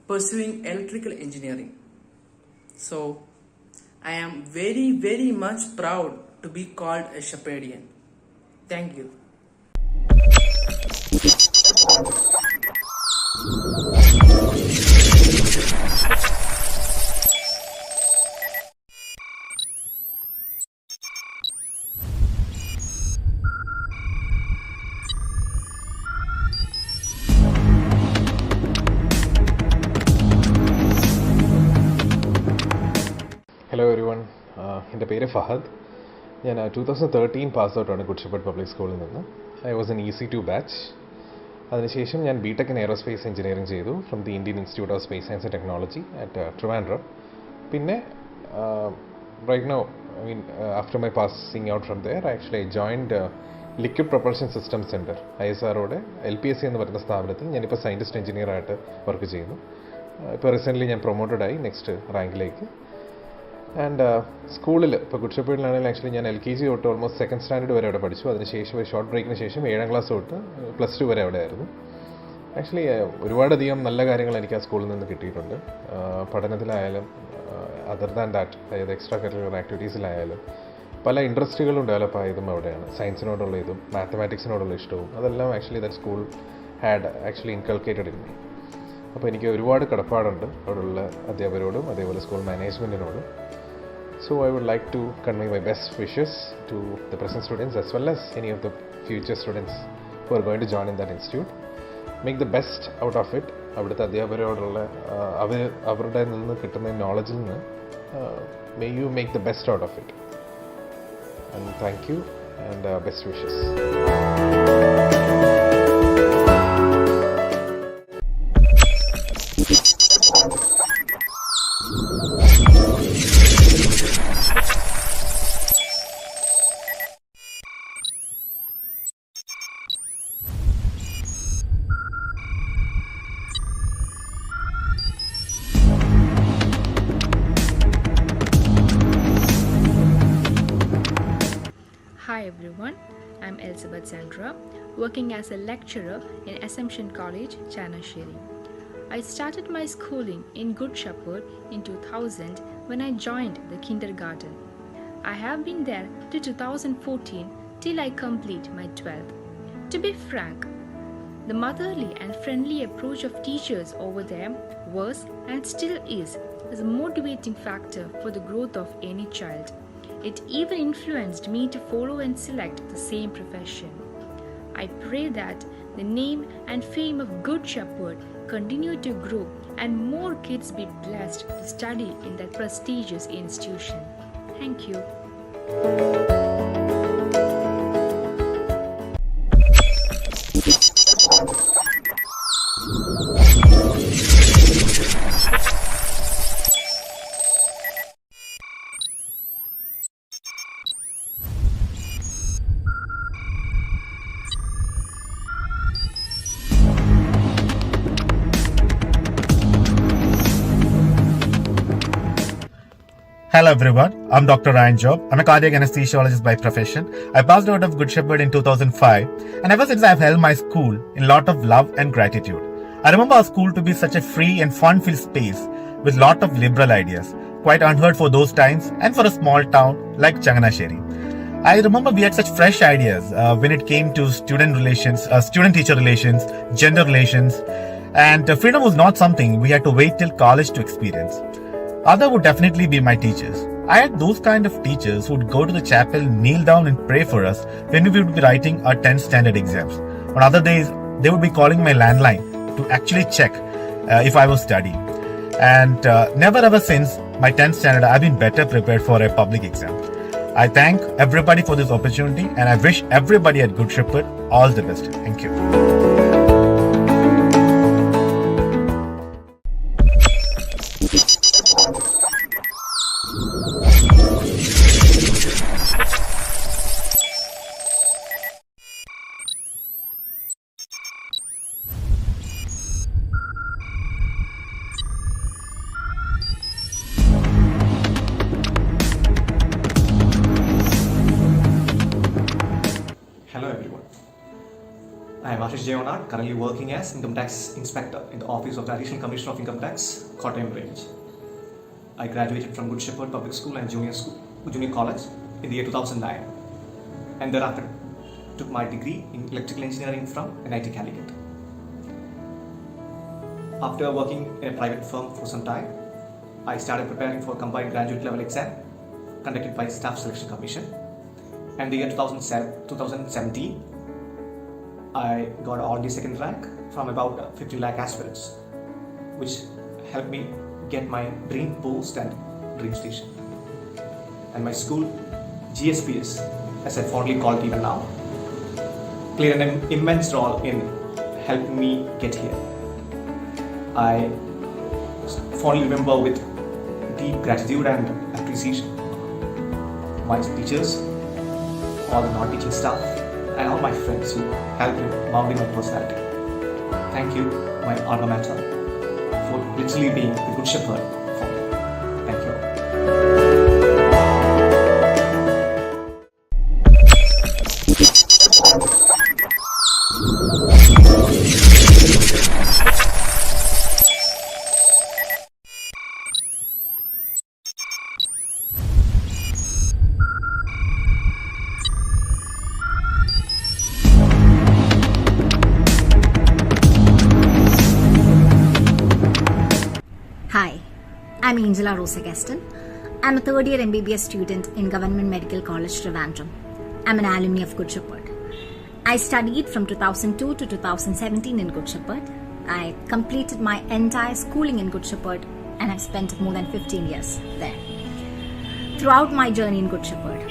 pursuing electrical engineering. So I am very much proud to be called a Shepherdian. Thank you. Hello everyone, എൻ്റെ പേര് ഫഹദ്. ഞാൻ 2013 pass ഔട്ടാണ് Good Shepherd Public സ്കൂളിൽ നിന്ന്. I was in EC2 batch. അതിനുശേഷം ഞാൻ BTech in aerospace engineering ചെയ്തു from the Indian Institute of Space Science and Technology at Trivandrum. പിന്നെ right now after my passing out from there actually I joined Liquid Propulsion System Centre ISROയുടെ LPSC എന്ന് പറയുന്ന സ്ഥാപനത്തിൽ ഞാനിപ്പോൾ scientist എഞ്ചിനീയറായിട്ട് work ചെയ്യുന്നു. ഇപ്പോൾ recently ഞാൻ പ്രൊമോട്ടഡായി നെക്സ്റ്റ് റാങ്കിലേക്ക്. ആൻഡ് സ്കൂളിൽ ഇപ്പോൾ ഗുഡ് ഷെപ്പേർഡിലാണെങ്കിൽ ആക്ച്വലി ഞാൻ LKG തൊട്ട് ഓൾമോസ്റ്റ് സെക്കൻഡ് സ്റ്റാൻഡേർഡ് വരെ അവിടെ പഠിച്ചു. അതിനുശേഷം ഒരു ഷോർട്ട് ബ്രേക്കിന് ശേഷം 7ാം ക്ലാസ് തൊട്ട് +2 വരെ അവിടെ ആയിരുന്നു. ആക്ച്വലി ഒരുപാടധികം നല്ല കാര്യങ്ങൾ എനിക്ക് ആ സ്കൂളിൽ നിന്ന് കിട്ടിയിട്ടുണ്ട്. പഠനത്തിലായാലും അതർ ദാൻ ദാറ്റ്, അതായത് എക്സ്ട്രാ കരിക്കുലർ ആക്ടിവിറ്റീസിലായാലും പല ഇൻട്രസ്റ്റുകളും ഡെവലപ്പ് ആയതും അവിടെയാണ്. സയൻസിനോടുള്ള ഇതും മാത്തമാറ്റിക്സിനോടുള്ള ഇഷ്ടവും അതെല്ലാം actually that school had actually ഇൻകൾക്കേറ്റഡ് in me. അപ്പോൾ എനിക്ക് ഒരുപാട് കടപ്പാടുണ്ട് അവിടെയുള്ള അധ്യാപകരോടും അതേപോലെ school മാനേജ്മെൻറ്റിനോടും. So I would like to convey my best wishes to the present students as well as any of the future students who are going to join in that institute. Make the best out of it. അവിടുത്തെ അധ്യാപകരോടുള്ള അവരുടെ നിന്ന് കിട്ടുന്ന നോളജിൽ നിന്ന് may you make the best out of it. And thank you and best wishes. Hi everyone, I'm Elizabeth Sandra, working as a lecturer in Assumption College, Chanasheri. I started my schooling in Good Shepherd in 2000 when I joined the kindergarten. I have been there till 2014 till I complete my 12th. To be frank, the motherly and friendly approach of teachers over there was and still is a motivating factor for the growth of any child. It even influenced me to follow and select the same profession. I pray that the name and fame of Good Shepherd continue to grow and more kids be blessed to study in that prestigious institution. Thank you. Hello everyone, I'm Dr. Ryan Job. I'm a cardiac anesthesiologist by profession. I passed out of Good Shepherd in 2005, and ever since I've held my school in a lot of love and gratitude. I remember our school to be such a free and fun-filled space with lot of liberal ideas, quite unheard for those times and for a small town like Changanasheri. I remember we had such fresh ideas when it came to student relations, student-teacher relations, gender relations, and freedom was not something we had to wait till college to experience. Other would definitely be my teachers. I had those kind of teachers who would go to the chapel, kneel down and pray for us when we would be writing our 10th standard exams. On other days, they would be calling my landline to actually check if I was studying. And never ever since my 10th standard, I've been better prepared for a public exam. I thank everybody for this opportunity and I wish everybody at Good Shepherd all the best. Thank you. Hello everyone. I am Ashish Jeonar, currently working as Income Tax Inspector in the Office of the Additional Commissioner of Income Tax, Kottayam Range. I graduated from Good Shepherd Public School and Junior College in the year 2009 and thereafter took my degree in Electrical Engineering from NIT Calicut. After working in a private firm for some time, I started preparing for a combined graduate level exam conducted by Staff Selection Commission. And the year 2017, I got all the second rank from about 50 lakh aspirants, which helped me get my dream post and dream station. And my school, GSPS, as I fondly call it even now, played an immense role in helping me get here. I fondly remember with deep gratitude and appreciation my teachers, all the non-teaching staff, and all my friends who helped in molding my personality. Thank you, my alma mater, for literally being the Good Shepherd for me. Thank you. Hi, I'm Angela Rosa Gaston. I'm a third year MBBS student in Government Medical College, Trivandrum. I'm an alumni of Good Shepherd. I studied from 2002 to 2017 in Good Shepherd. I completed my entire schooling in Good Shepherd and I've spent more than 15 years there. Throughout my journey in Good Shepherd,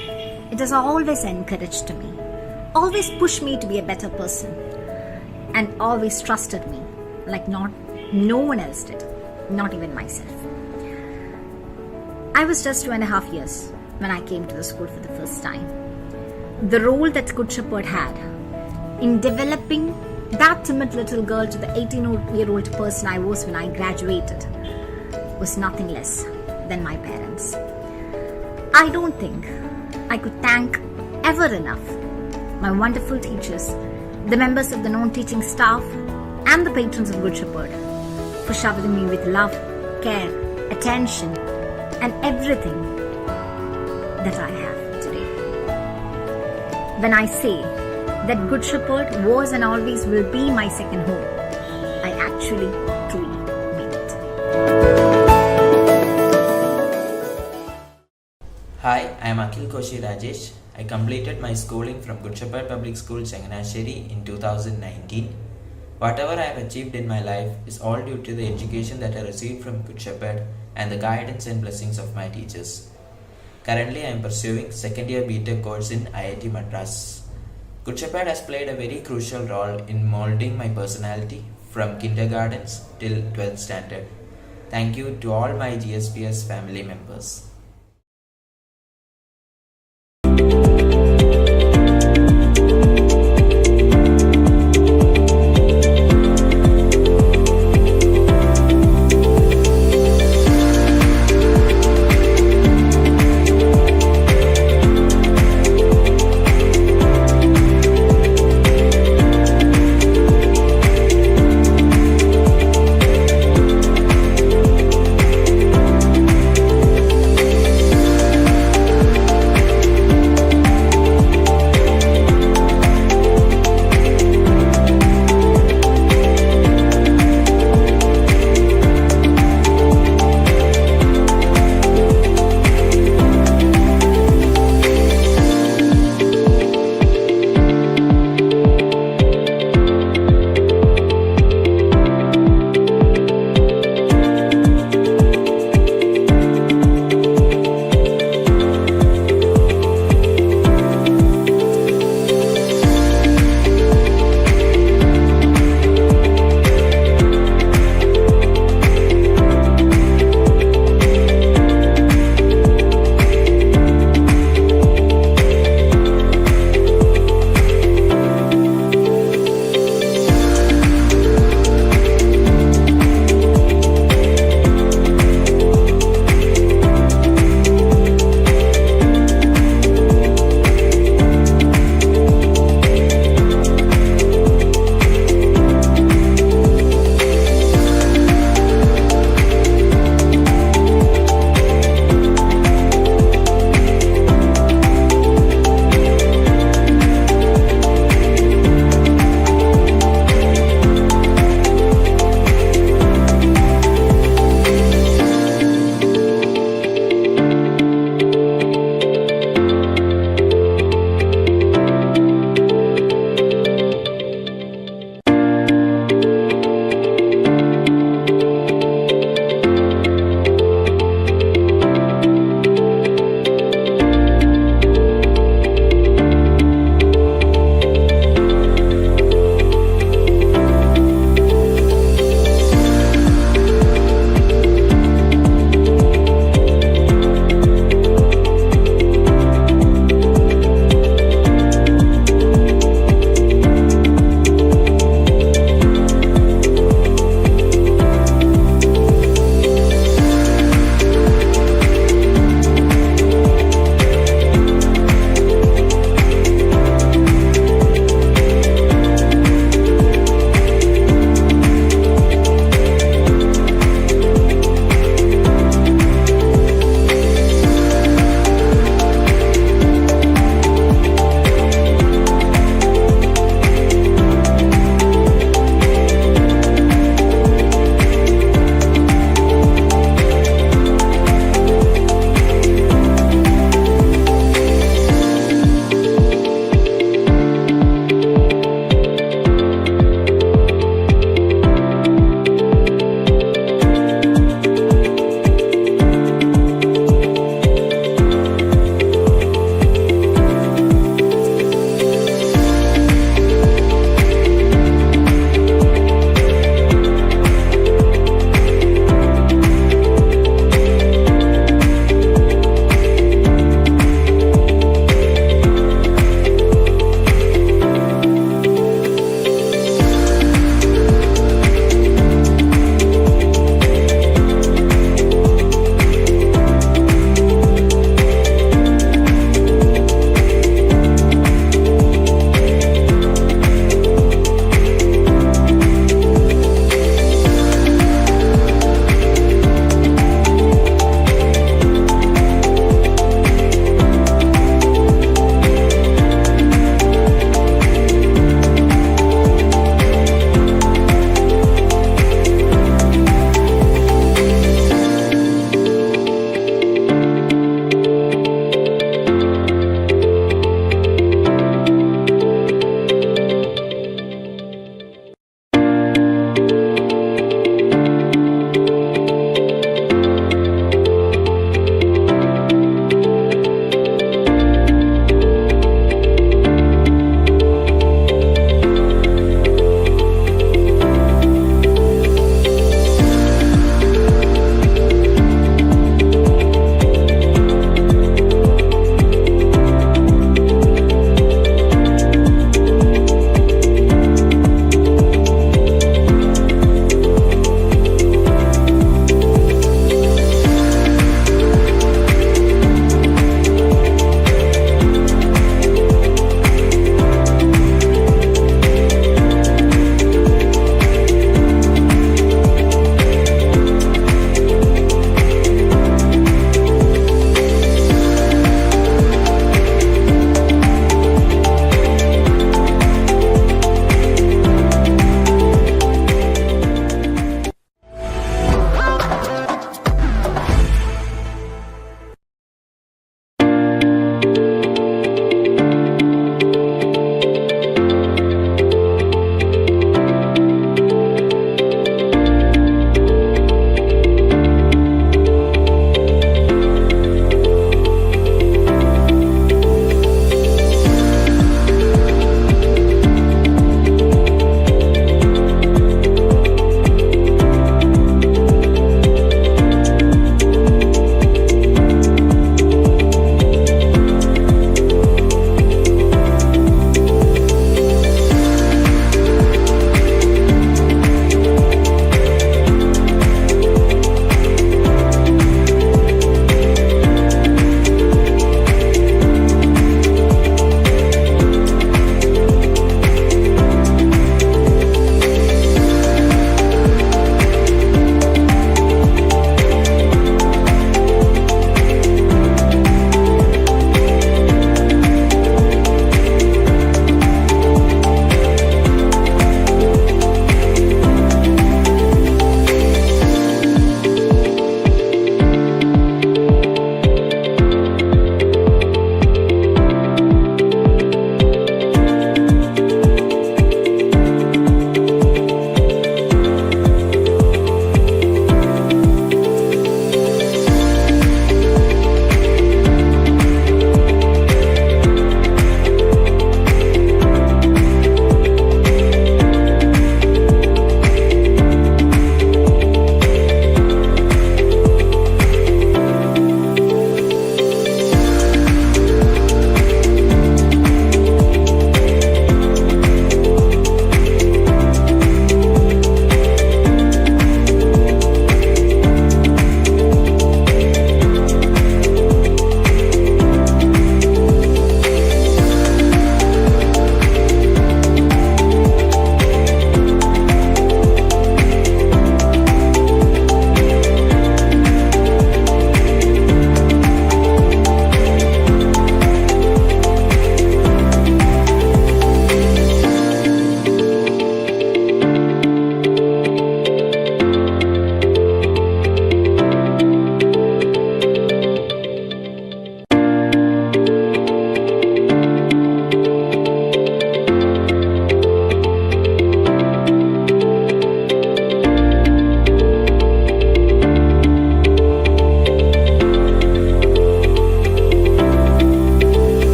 it has always encouraged me, always pushed me to be a better person, and always trusted me like no one else did. Not even myself. I was just 2.5 years when I came to the school for the first time. The role that Good Shepherd had in developing that timid little girl to the 18-year-old person I was when I graduated was nothing less than my parents. I don't think I could thank ever enough my wonderful teachers, the members of the non-teaching staff, and the patrons of Good Shepherd for showering me with love, care, attention, and everything that I have today. When I say that Good Shepherd was and always will be my second home, I actually truly mean it. Hi, I am Akhil Koshi Rajesh. I completed my schooling from Good Shepherd Public School, Changanasheri in 2019. Whatever I have achieved in my life is all due to the education that I received from Good Shepherd and the guidance and blessings of my teachers. Currently, I am pursuing second year BTech course in IIT Madras. Good Shepherd has played a very crucial role in molding my personality from kindergartens till 12th standard. Thank you to all my GSPS family members.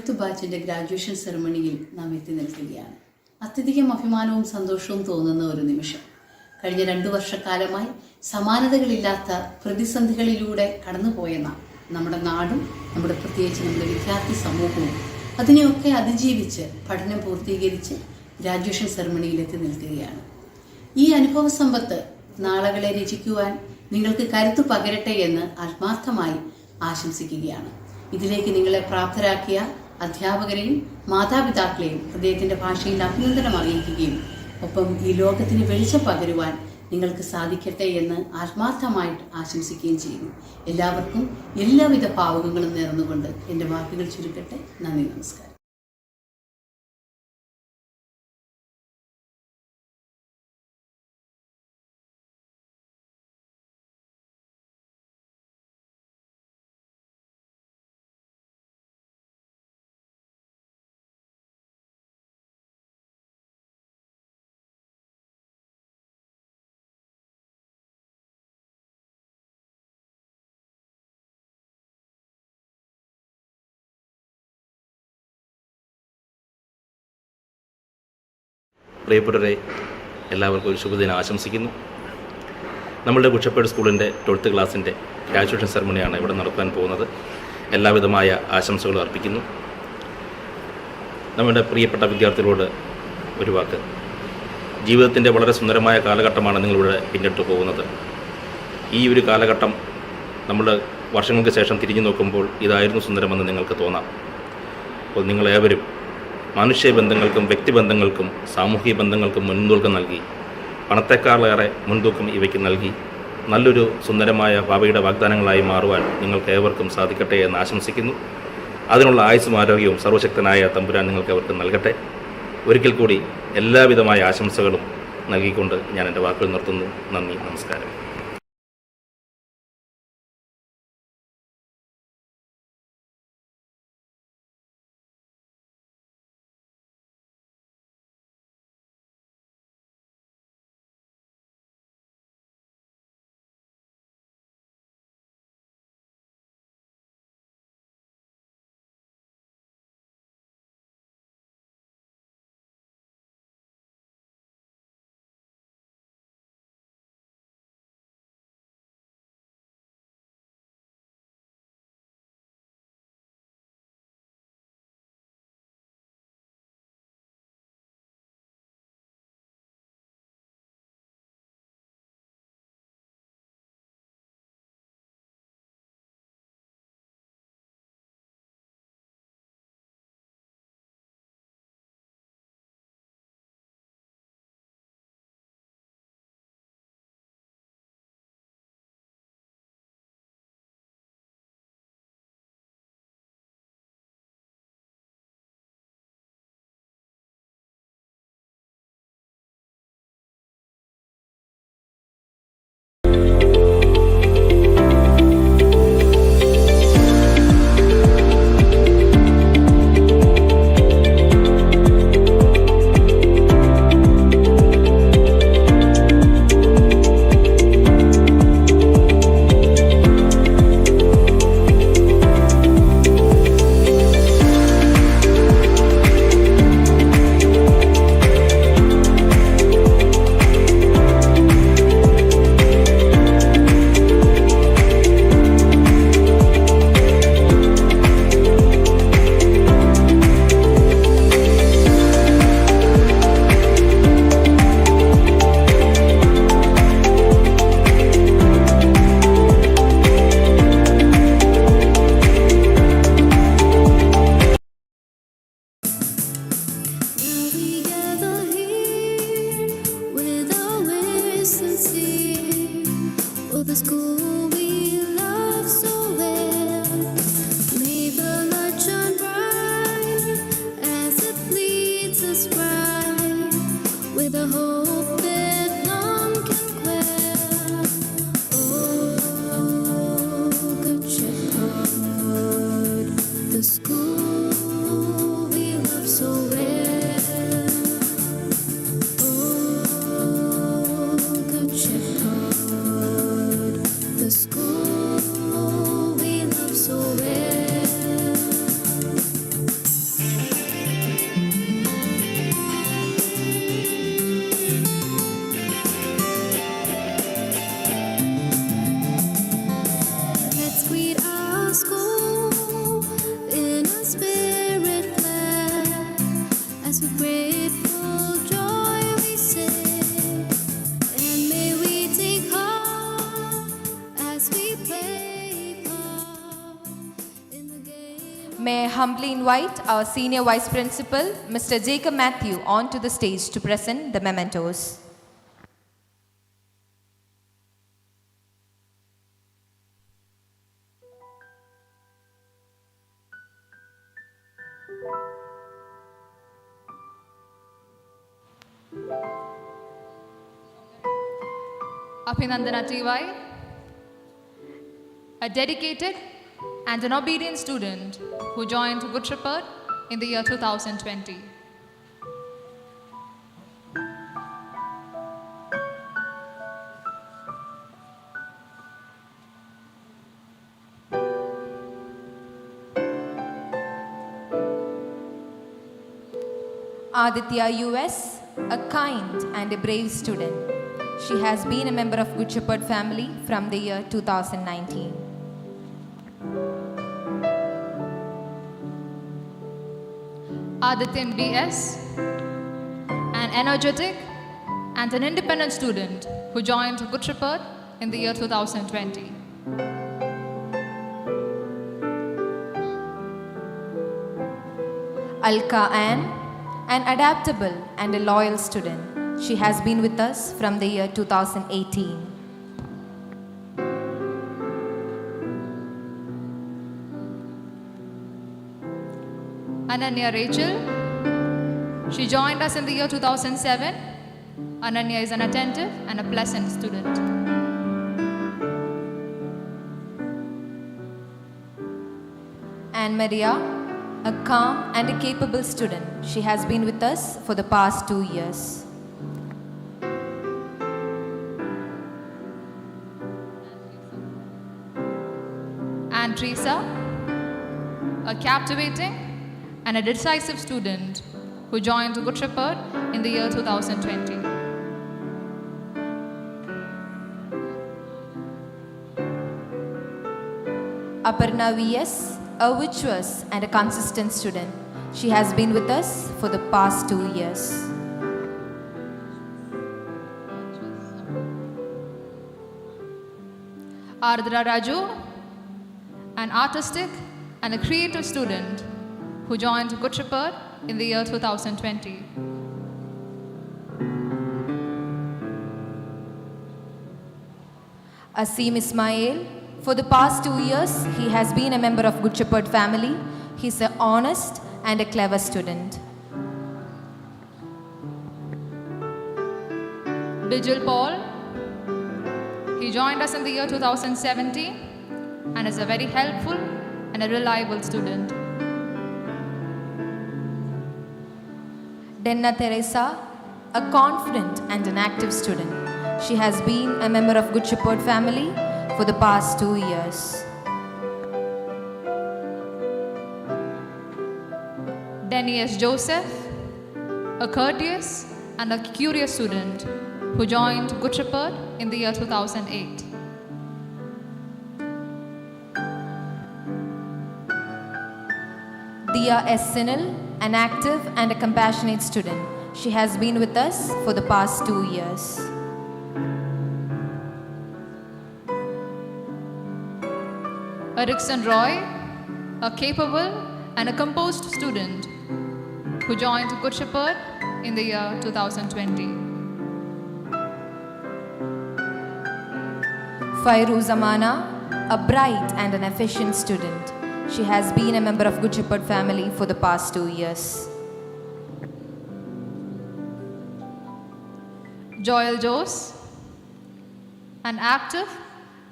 12th ബാച്ചിൻ്റെ graduation സെറമണിയിൽ നാം എത്തി നിൽക്കുകയാണ്. അത്യധികം അഭിമാനവും സന്തോഷവും തോന്നുന്ന ഒരു നിമിഷം. കഴിഞ്ഞ 2 വർഷക്കാലമായി സമാനതകളില്ലാത്ത പ്രതിസന്ധികളിലൂടെ കടന്നുപോയ നമ്മുടെ നാടും പ്രത്യേകിച്ച് നമ്മുടെ വിദ്യാർത്ഥി സമൂഹവും അതിനെയൊക്കെ അതിജീവിച്ച് പഠനം പൂർത്തീകരിച്ച് ഗ്രാജുവേഷൻ സെറമണിയിലെത്തി നിൽക്കുകയാണ്. ഈ അനുഭവ സമ്പത്ത് നാളുകളെ രചിക്കുവാൻ നിങ്ങൾക്ക് കരുത്തു പകരട്ടെ എന്ന് ആത്മാർത്ഥമായി ആശംസിക്കുകയാണ്. ഇതിലേക്ക് നിങ്ങളെ പ്രാപ്തരാക്കിയ അധ്യാപകരെയും മാതാപിതാക്കളെയും ഹൃദയത്തിൻ്റെ ഭാഷയിൽ അഭിനന്ദനം അറിയിക്കുകയും ഒപ്പം ഈ ലോകത്തിന് വെളിച്ചം പകരുവാൻ നിങ്ങൾക്ക് സാധിക്കട്ടെ എന്ന് ആത്മാർത്ഥമായിട്ട് ആശംസിക്കുകയും ചെയ്യുന്നു. എല്ലാവർക്കും എല്ലാവിധ ഭാവുകങ്ങളും നേർന്നുകൊണ്ട് എൻ്റെ വാക്കുകൾ ചുരുക്കട്ടെ. നന്ദി, നമസ്കാരം. പ്രിയപ്പെട്ടവരെ, എല്ലാവർക്കും ഒരു ശുഭദിനം ആശംസിക്കുന്നു. നമ്മളുടെ കുച്ചപ്പേട് സ്കൂളിൻ്റെ 12th ക്ലാസ്സിൻ്റെ ഗ്രാജുവേഷൻ സെറമണിയാണ് ഇവിടെ നടത്താൻ പോകുന്നത്. എല്ലാവിധമായ ആശംസകളും അർപ്പിക്കുന്നു. നമ്മുടെ പ്രിയപ്പെട്ട വിദ്യാർത്ഥികളോട് ഒരു വാക്ക്. ജീവിതത്തിൻ്റെ വളരെ സുന്ദരമായ കാലഘട്ടമാണ് നിങ്ങളിവിടെ പിന്നിട്ട് പോകുന്നത്. ഈ ഒരു കാലഘട്ടം നമ്മൾ വർഷങ്ങൾക്ക് ശേഷം തിരിഞ്ഞു നോക്കുമ്പോൾ ഇതായിരുന്നു സുന്ദരമെന്ന് നിങ്ങൾക്ക് തോന്നാം. അപ്പോൾ നിങ്ങളേവരും മനുഷ്യബന്ധങ്ങൾക്കും വ്യക്തിബന്ധങ്ങൾക്കും സാമൂഹിക ബന്ധങ്ങൾക്കും മുൻതൂക്കം നൽകി, പണത്തെക്കാളേറെ മുൻതൂക്കം ഇവയ്ക്ക് നൽകി നല്ലൊരു സുന്ദരമായ ഭാവിയുടെ വാഗ്ദാനങ്ങളായി മാറുവാൻ നിങ്ങൾക്ക് ഏവർക്കും സാധിക്കട്ടെ എന്ന് ആശംസിക്കുന്നു. അതിനുള്ള ആയുസ്സും ആരോഗ്യവും സർവശക്തനായ തമ്പുരാൻ നിങ്ങൾക്ക് അവർക്ക് നൽകട്ടെ. ഒരിക്കൽ കൂടി എല്ലാവിധമായ ആശംസകളും നൽകിക്കൊണ്ട് ഞാൻ എൻ്റെ വാക്കുകൾ നിർത്തുന്നു. നന്ദി, നമസ്കാരം. So grateful joy we sing, and may we take heart as we play part in the game. May I humbly invite our Senior Vice Principal, Mr. Jacob Matthew, onto the stage to present the mementos. Abhinandana TY, a dedicated and an obedient student who joined Good Shepherd in the year 2020. Aditya US, a kind and a brave student. She has been a member of Good Shepherd family from the year 2019. Adityan BS, an energetic and an independent student who joined Good Shepherd in the year 2020. Alka Ann, an adaptable and a loyal student. She has been with us from the year 2018. Ananya Rachel, she joined us in the year 2007. Ananya is an attentive and a pleasant student. Anne Maria, a calm and a capable student. She has been with us for the past 2 years. Anne Teresa, a captivating and a decisive student who joined Good Shepherd in the year 2020. Aparna VS, a virtuous and a consistent student. She has been with us for the past 2 years. Ardra Raju, an artistic and a creative student who joined Good Shepherd in the year 2020. Asim Ismail, for the past 2 years, he has been a member of Good Shepherd family. He's an honest and a clever student. Bijal Paul, he joined us in the year 2017 and is a very helpful and a reliable student. Denna Teresa, a confident and an active student. She has been a member of Good Shepherd family for the past 2 years. Denny S. Joseph, a courteous and a curious student who joined Good Shepherd in the year 2008. Dia S. Sinil, an active and a compassionate student. She has been with us for the past 2 years. Erickson Roy, a capable and a composed student who joined Good Shepherd in the year 2020. Fairu Zamana, a bright and an efficient student. She has been a member of Good Shepherd family for the past 2 years. Joel Jose, an active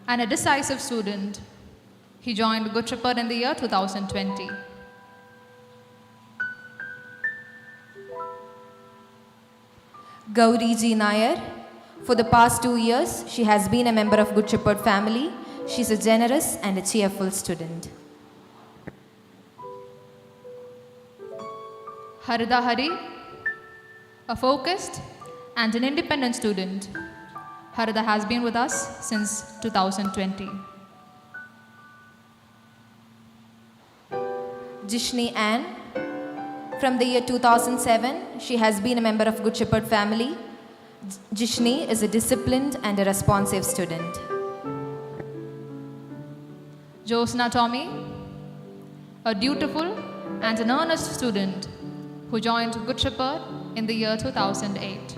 and a decisive student. He joined Good Shepherd in the year 2020. Gauri G. Nair, for the past 2 years, she has been a member of Good Shepherd family. She's a generous and a cheerful student. Harida Hari, a focused and an independent student. Harida has been with us since 2020. Jishni Ann, From the year 2007, she has been a member of Good Shepherd family. Jishni is a disciplined and a responsive student. Josna Tommy, a dutiful and an earnest student who joined Good Shepherd in the year 2008.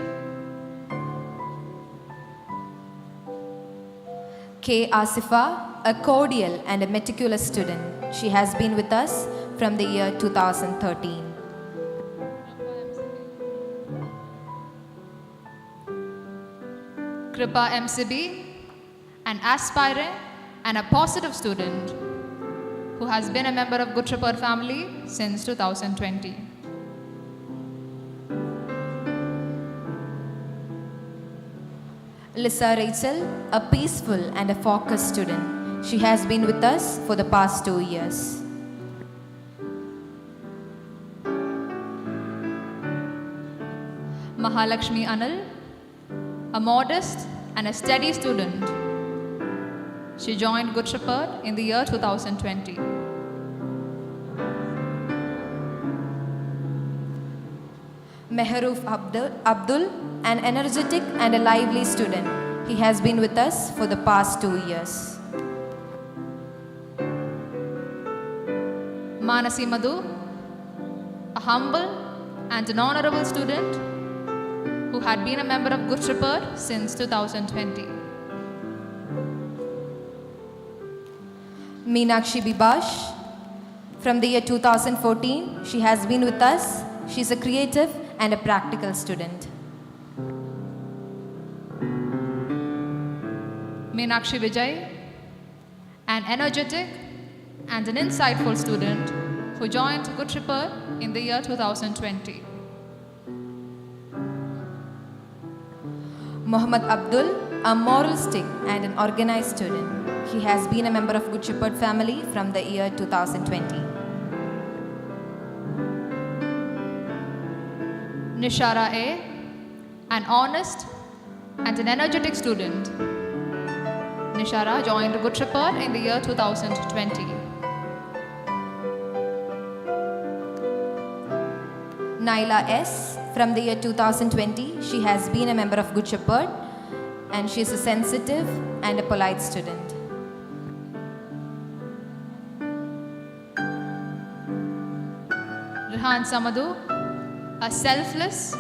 K. Asifa, a cordial and a meticulous student. She has been with us from the year 2013. Kripa MCB, an aspiring and a positive student who has been a member of Good Shepherd family since 2020. Lisa Rachel, a peaceful and a focused student. She has been with us for the past 2 years. Mahalakshmi Anil, a modest and a steady student. She joined Good Shepherd in the year 2020. Mehroof Abdul, an energetic and a lively student. He has been with us for the past 2 years. Manasi Madhu, a humble and an honorable student who had been a member of Good Shepherd since 2020. Meenakshi Bibash, from the year 2014, she has been with us. She is a creative and a practical student. Meenakshi Vijay, an energetic and an insightful student who joined Good Shepherd in the year 2020. Muhammad Abdul, a moralistic and an organized student. He has been a member of Good Shepherd family from the year 2020. Nishara A, an honest and an energetic student. Nishara joined Good Shepherd in the year 2020. Naila S, from the year 2020, she has been a member of Good Shepherd and she is a sensitive and a polite student. Rehan Samadhu, a selfless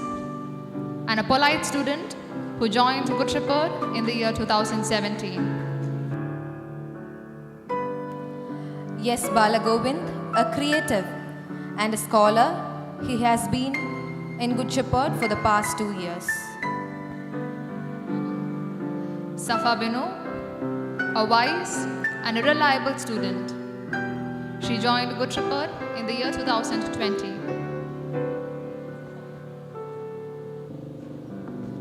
and a polite student who joined Good Shepherd in the year 2017. Yes, Balagovind, a creative and a scholar. He has been in Good Shepherd for the past 2 years. Safa Binu, a wise and a reliable student. She joined Good Shepherd in the year 2020.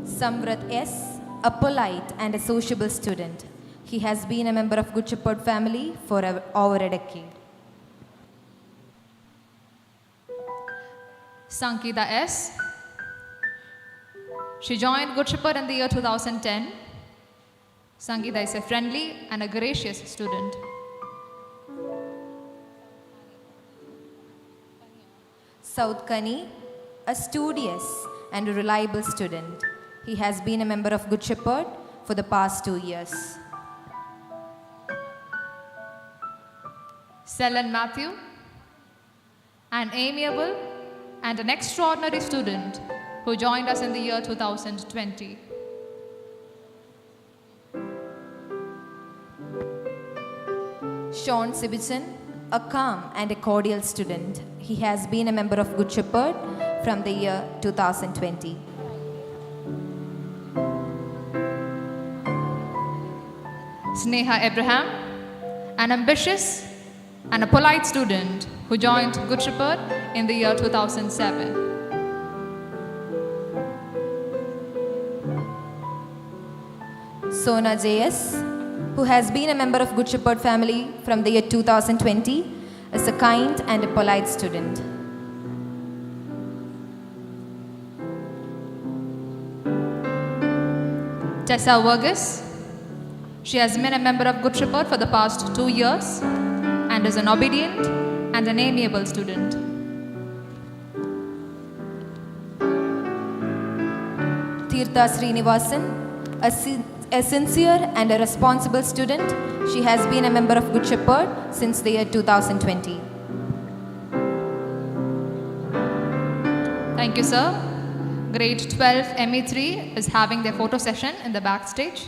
Samrat S, a polite and a sociable student. He has been a member of Good Shepherd family for over a decade. Sankita S, she joined Good Shepherd in the year 2010. Sankita is a friendly and a gracious student. South Kani, a studious and a reliable student. He has been a member of Good Shepherd for the past 2 years. Selen Matthew, an amiable and an extraordinary student who joined us in the year 2020. Sean Sibichan, a calm and a cordial student. He has been a member of Good Shepherd from the year 2020. Sneha Abraham, an ambitious and a polite student who joined Good Shepherd in the year 2007. Sona JS, who has been a member of Good Shepherd family from the year 2020, is a kind and a polite student. Tessa Vergis, she has been a member of Good Shepherd for the past 2 years and is an obedient and an amiable student. Tirtha Srinivasan, a sincere and a responsible student. She has been a member of Good Shepherd since the year 2020. Thank you, sir. Grade 12 ME3 is having their photo session in the backstage.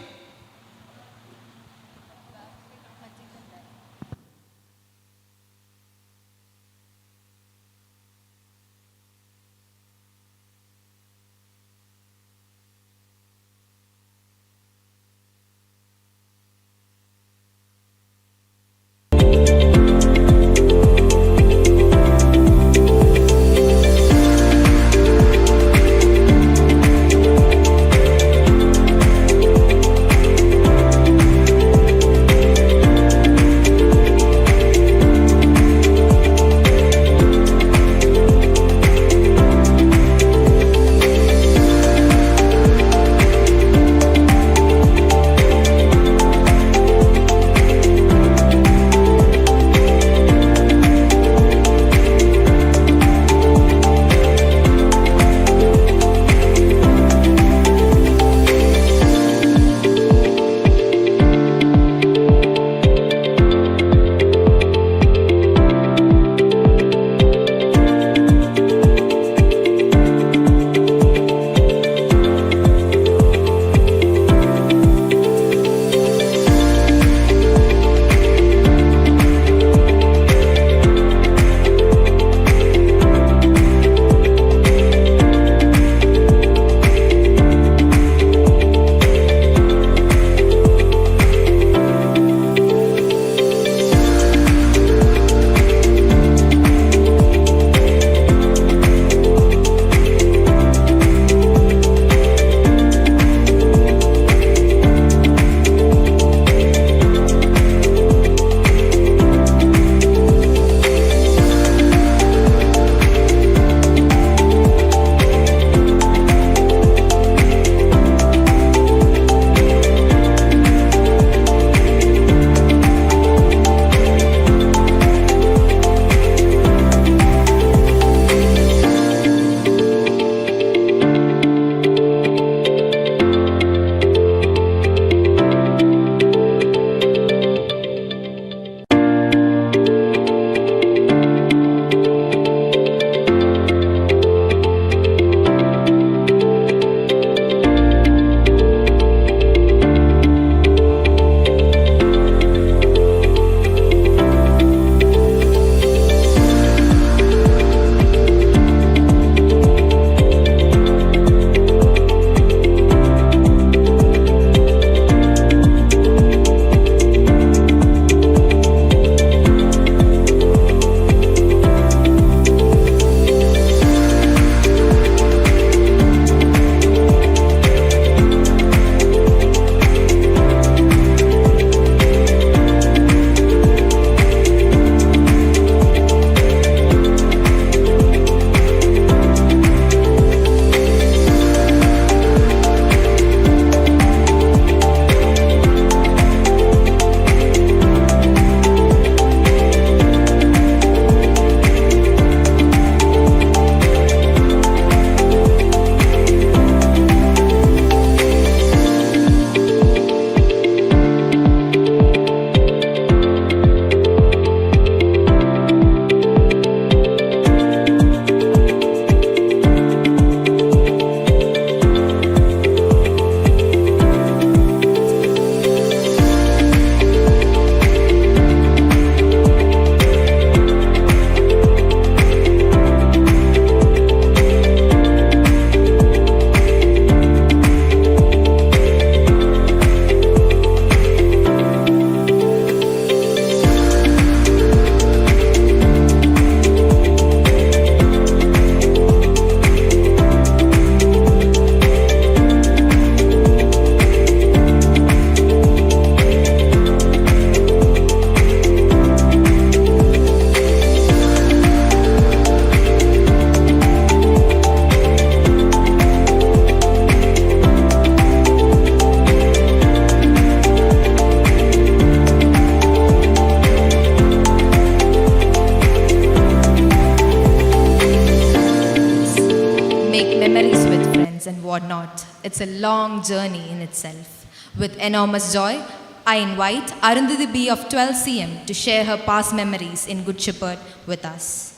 memories with friends and whatnot. It's a long journey in itself. With enormous joy, I invite Arundhati B of 12 CM to share her past memories in Good Shepherd with us.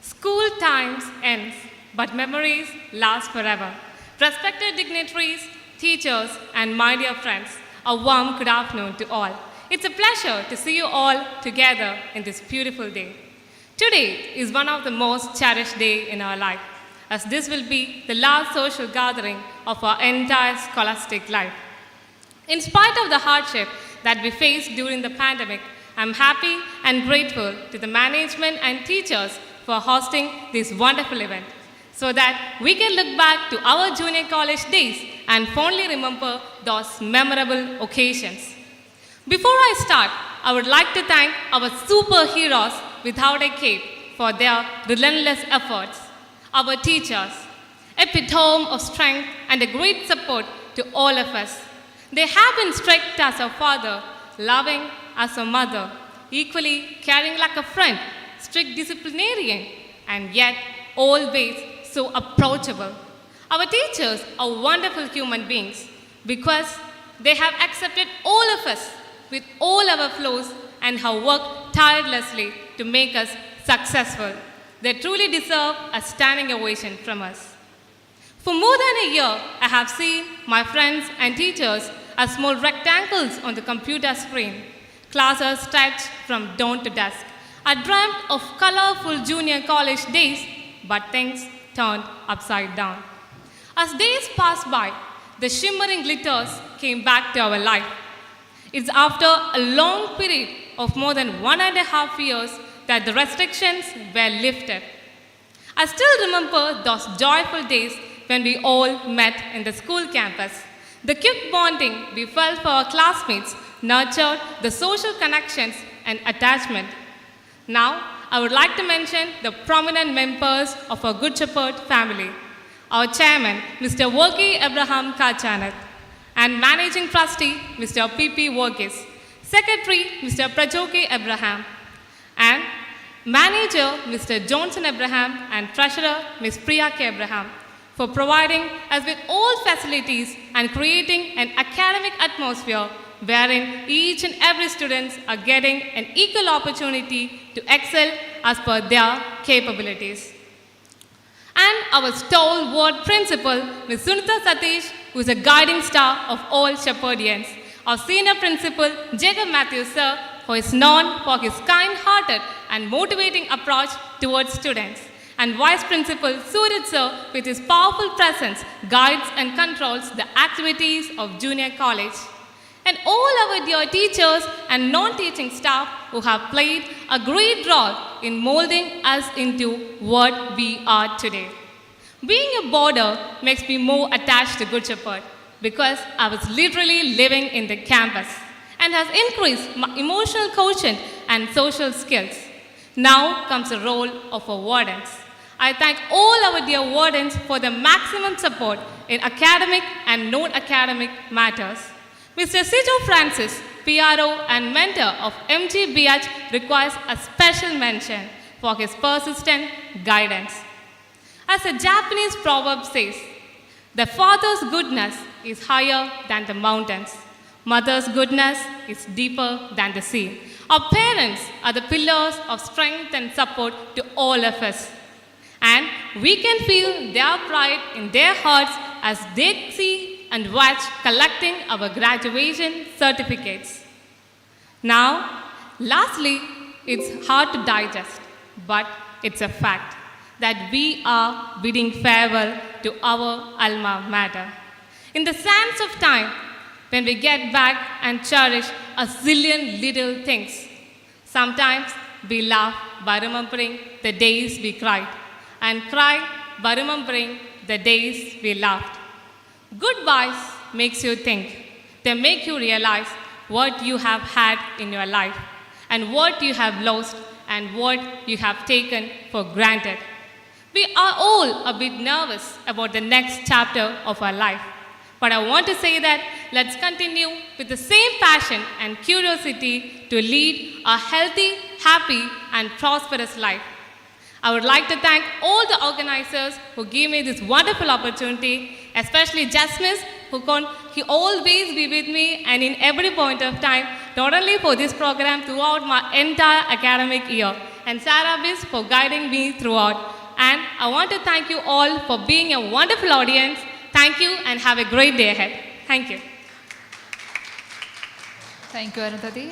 School times ends, but memories last forever. Respected dignitaries, teachers, and my dear friends, a warm good afternoon to all. It's a pleasure to see you all together in this beautiful day. Today is one of the most cherished days in our life, as this will be the last social gathering of our entire scholastic life. In spite of the hardship that we faced during the pandemic, I'm happy and grateful to the management and teachers for hosting this wonderful event, so that we can look back to our junior college days and fondly remember those memorable occasions. Before I start, I would like to thank our superheroes without a cape for their relentless efforts. Our teachers, epitome of strength and a great support to all of us. They have been strict as a father, loving as a mother, equally caring like a friend, strict disciplinarian, and yet always so approachable. Our teachers are wonderful human beings because they have accepted all of us with all our flaws and have worked tirelessly to make us successful. They truly deserve a standing ovation from us. For more than a year, I have seen my friends and teachers as small rectangles on the computer screen. Classes stretched from dawn to dusk. I dreamt of colorful junior college days, but things turned upside down. As days passed by, the shimmering glitters came back to our life. It's after a long period of more than 1.5 years that the restrictions were lifted. I still remember those joyful days when we all met in the school campus. The quick bonding we felt for our classmates nurtured the social connections and attachment. Now, I would like to mention the prominent members of our Good Shepherd family. Our chairman, Mr. Worki Abraham Kachanath, and managing trustee, Mr. P.P. Worgis, secretary, Mr. Prajoki Abraham, and manager, Mr. Johnson Abraham, and treasurer, Ms. Priya K. Abraham, for providing us with all facilities and creating an academic atmosphere wherein each and every students are getting an equal opportunity to excel as per their capabilities. And our stalwart principal, Ms. Sunita Satish, who is a guiding star of all Shepherdians. Our senior principal, Jacob Matthews sir, who is known for his kind-hearted and motivating approach towards students. And Vice Principal Suraj sir, with his powerful presence, guides and controls the activities of junior college. And all our dear teachers and non-teaching staff who have played a great role in molding us into what we are today. Being a boarder makes me more attached to Good Shepherd because I was literally living in the campus and has increased my emotional quotient and social skills. Now comes the role of our wardens. I thank all our dear wardens for the maximum support in academic and non-academic matters. Mr. Sijo Francis, PRO and mentor of MGBH, requires a special mention for his persistent guidance. As a Japanese proverb says, the father's goodness is higher than the mountains. Mother's goodness is deeper than the sea. Our parents are the pillars of strength and support to all of us. And we can feel their pride in their hearts as they see and watch collecting our graduation certificates. Now, lastly, it's hard to digest, but it's a fact that we are bidding farewell to our alma mater. In the sands of time, when we get back and cherish a zillion little things, sometimes we laugh by remembering the days we cried, and cry by remembering the days we laughed. Goodbyes makes you think. They make you realize what you have had in your life and what you have lost and what you have taken for granted. We are all a bit nervous about the next chapter of our life, But I want to say that let's continue with the same passion and curiosity to lead a healthy, happy, and prosperous life. I would like to thank all the organizers who gave me this wonderful opportunity, especially Jasmine, he always be with me and in every point of time, not only for this program throughout my entire academic year, and Sarah Bis for guiding me throughout. And I want to thank you all for being a wonderful audience. Thank you and have a great day ahead. Thank you. Thank you, Arundhati.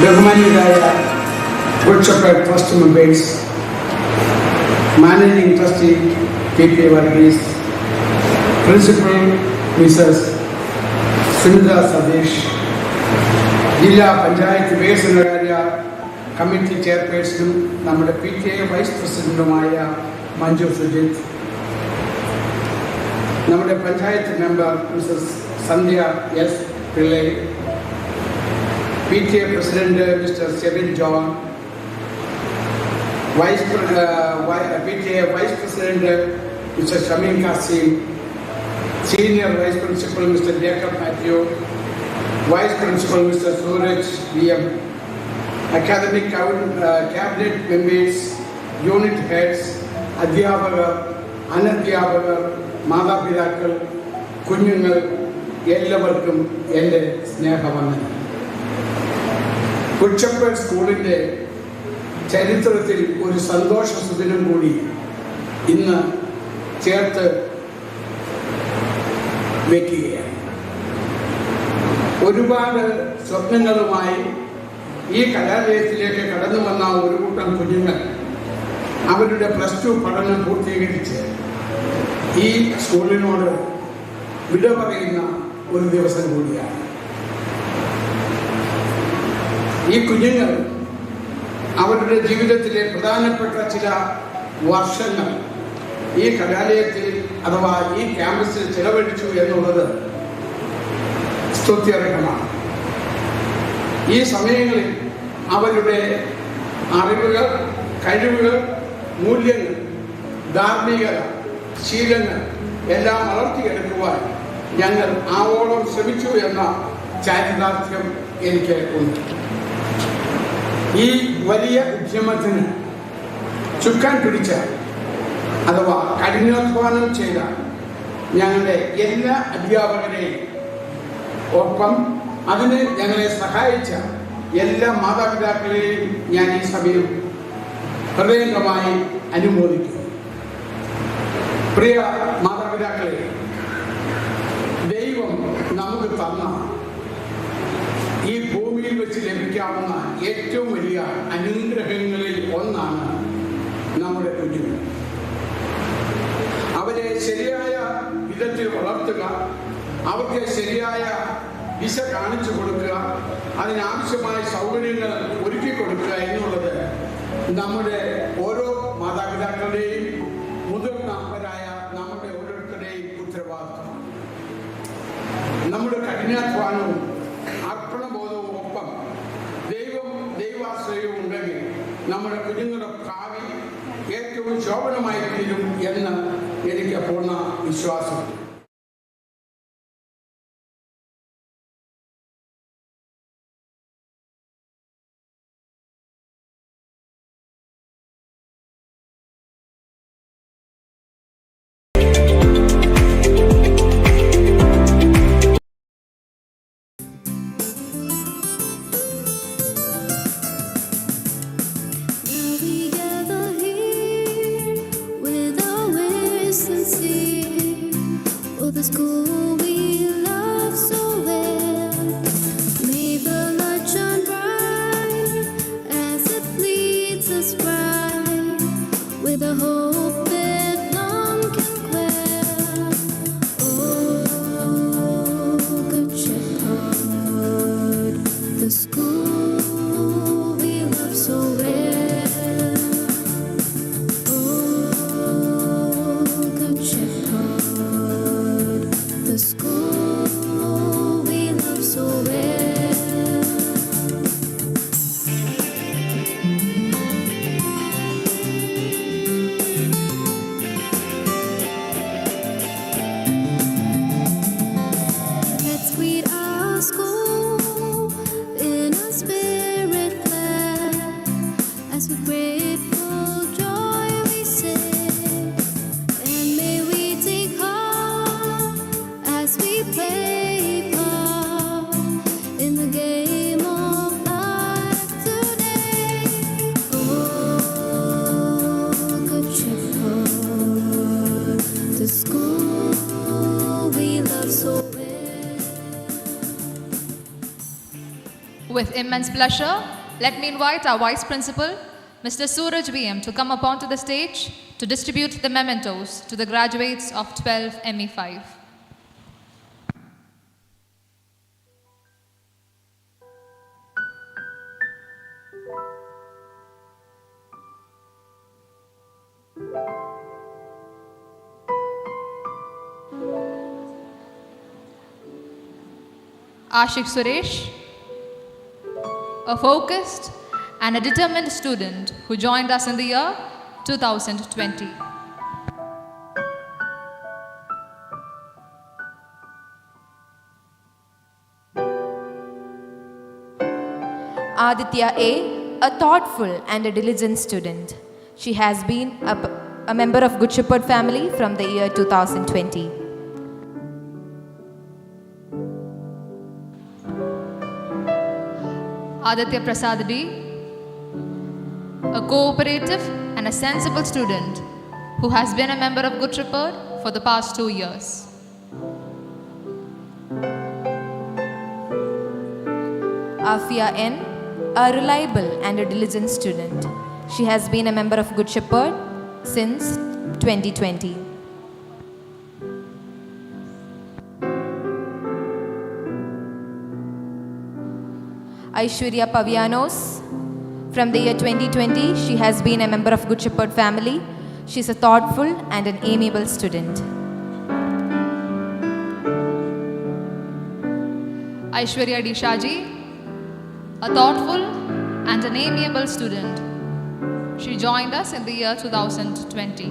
ബഹുമാന്യരായ good shepherd trust members, managing trustee P.P. Varghese, Principal Mrs. Sindra Sadish, ജില്ലാ പഞ്ചായത്ത് വികസനകാര്യ committee ചെയർപേഴ്സണും നമ്മുടെ PTA vice പ്രസിഡന്റുമായ മഞ്ജു സുജിത്ത്, നമ്മുടെ panchayat member Mrs Sandhya S Pillai, PTA president mister Sebin John, PTA vice president Mr Shameen Kasim, senior vice principal mister Jacob Mathew, Vice Principal Mr. Suraj VM, Academic Cabinet Members, Unit Heads, അധ്യാപകർ, അനധ്യാപകർ, മാതാപിതാക്കൾ, കുഞ്ഞുങ്ങൾ എല്ലാവർക്കും എൻ്റെ സ്നേഹവന്ദനം. ഗുഡ് ഷെപ്പേർഡ് സ്കൂളിൻ്റെ ചരിത്രത്തിൽ ഒരു സന്തോഷ സുദിനം കൂടി ഇന്ന് ചേർത്ത് വയ്ക്കുകയാണ്. ഒരുപാട് സ്വപ്നങ്ങളുമായി ഈ കലാലയത്തിലേക്ക് കടന്നു വന്ന ഒരു കൂട്ടം കുഞ്ഞുങ്ങൾ അവരുടെ +2 പഠനം പൂർത്തീകരിച്ച് ഈ സ്കൂളിനോട് വിട പറയുന്ന ഒരു ദിവസം കൂടിയാണ്. ഈ കുഞ്ഞുങ്ങൾ അവരുടെ ജീവിതത്തിലെ പ്രധാനപ്പെട്ട ചില വർഷങ്ങൾ ഈ കലാലയത്തിൽ അഥവാ ഈ ക്യാമ്പസിൽ ചിലവഴിച്ചു എന്നുള്ളത് സ്തുത്യർഹമാണ്. ഈ സമയങ്ങളിൽ അവരുടെ അറിവുകൾ, കഴിവുകൾ, മൂല്യങ്ങൾ, ധാർമ്മികത, ശീലങ്ങൾ എല്ലാം വളർത്തിയെടുക്കുവാൻ ഞങ്ങൾ ആവോളം ശ്രമിച്ചു എന്ന ചാരിതാർത്ഥ്യം എനിക്ക് ഉണ്ട്. ഈ വലിയ ഉദ്യമത്തിന് ചുക്കാൻ പിടിച്ച അഥവാ കഠിനാധ്വാനം ചെയ്ത ഞങ്ങളുടെ എല്ലാ അധ്യാപകരെയും ഒപ്പം അതിന് ഞങ്ങളെ സഹായിച്ച എല്ലാ മാതാപിതാക്കളെയും ഞാൻ ഈ സമയം ഹൃദയംഗമായി അനുമോദിക്കുന്നു. പ്രിയ മാതാപിതാക്കളെ, ദൈവം നമുക്ക് തന്ന ഈ ഭൂമിയിൽ വെച്ച് ലഭിക്കാവുന്ന ഏറ്റവും വലിയ അനുഗ്രഹങ്ങളിൽ ഒന്നാണ് നമ്മുടെ കുഞ്ഞുങ്ങൾ. അവരെ ശരിയായ വിധത്തിൽ വളർത്തുക, അവർക്ക് ശരിയായ ദിശ കാണിച്ചു കൊടുക്കുക, അതിനാവശ്യമായ സൗകര്യങ്ങൾ ഒരുക്കി കൊടുക്കുക എന്നുള്ളത് നമ്മുടെ ഓരോ മാതാപിതാക്കളുടെയും മുതിർന്നവരായ നമ്മുടെ ഓരോരുത്തരുടെയും ഉത്തരവാദിത്തമാണ്. നമ്മുടെ കഠിനാധ്വാനവും അർപ്പണബോധവും ഒപ്പം ദൈവാശ്രയവും ഉണ്ടെങ്കിൽ നമ്മുടെ കുഞ്ഞുങ്ങളുടെ ഭാവി ഏറ്റവും ശോഭനമായി തീരും എന്ന് എനിക്ക് പൂർണ്ണ വിശ്വാസമുണ്ട്. The school we love so well, may the light shine bright as it leads us right, with a hope that none can quell. Oh, good shepherd, the school we love so well. Oh, good shepherd, the school we love so well. Let's greet our school in a spirit glad, as with grateful joy we sing, and may we take heart as we play part in the game of life today. Oh, good shepherd, the school we love so well. With immense pleasure, let me invite our Vice Principal, Mr. Suraj VM, to come upon to the stage to distribute the mementos to the graduates of 12 ME5. Ashik Suresh, a focused and a determined student who joined us in the year 2020. Aditya A, a thoughtful and a diligent student. She has been a member of Good Shepherd family from the year 2020. Aditya Prasad D, a cooperative and a sensible student who has been a member of Good Shepherd for the past 2 years. Afia N, a reliable and a diligent student. She has been a member of Good Shepherd since 2020. Aishwarya Pavianos, from the year 2020, she has been a member of Good Shepherd family. She is a thoughtful and an amiable student. Aishwarya D. Shaji, a thoughtful and an amiable student. She joined us in the year 2020.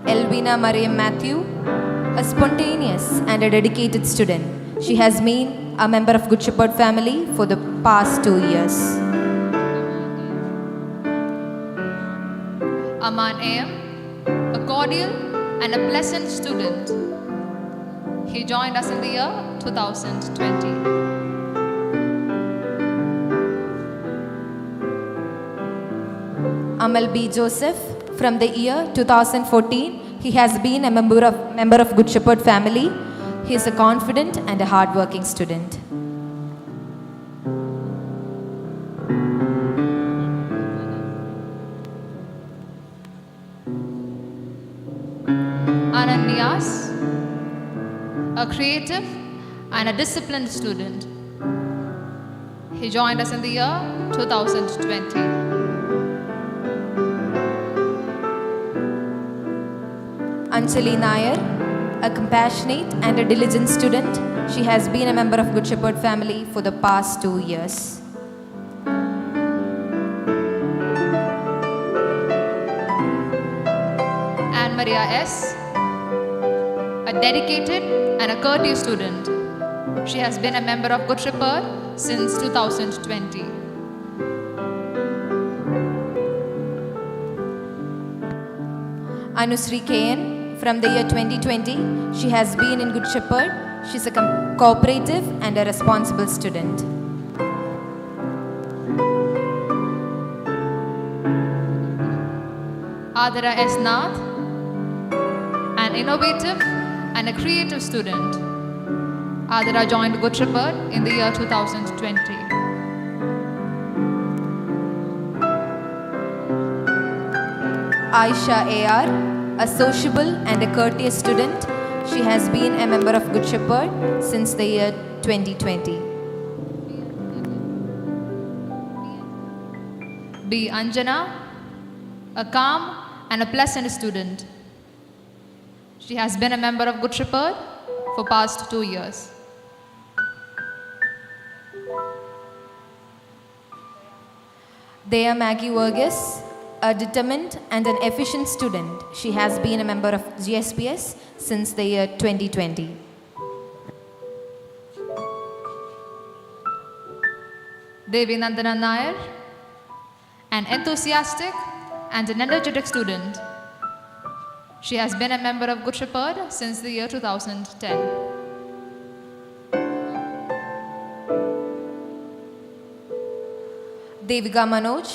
Elvina Mariam Matthew, a spontaneous and a dedicated student. She has been a member of Good Shepherd family for the past 2 years. Aman AM, a cordial and a pleasant student. He joined us in the year 2020. Amal B. Joseph, from the year 2014, he has been a member of Good Shepherd family. He is a confident and a hardworking student. Ananias, a creative and a disciplined student. He joined us in the year 2020. Anjali Nair, a compassionate and a diligent student. She has been a member of Good Shepherd family for the past 2 years. Anne Maria S, a dedicated and a courteous student. She has been a member of Good Shepherd since 2020. Anusri KN, from the year 2020, she has been in Good Shepherd. She's a cooperative and a responsible student. Adara S. Nath, an innovative and a creative student. Adara joined Good Shepherd in the year 2020. Aisha AR, a sociable and a courteous student. She has been a member of Good Shepherd since the year 2020. B. Anjana, a calm and a pleasant student. She has been a member of Good Shepherd for past 2 years. Dea Maggie Vergis, a determined and an efficient student. She has been a member of GSPS since the year 2020. Devi Nandana Nair, an enthusiastic and an energetic student. She has been a member of Good Shepherd since the year 2010. Devika Manoj,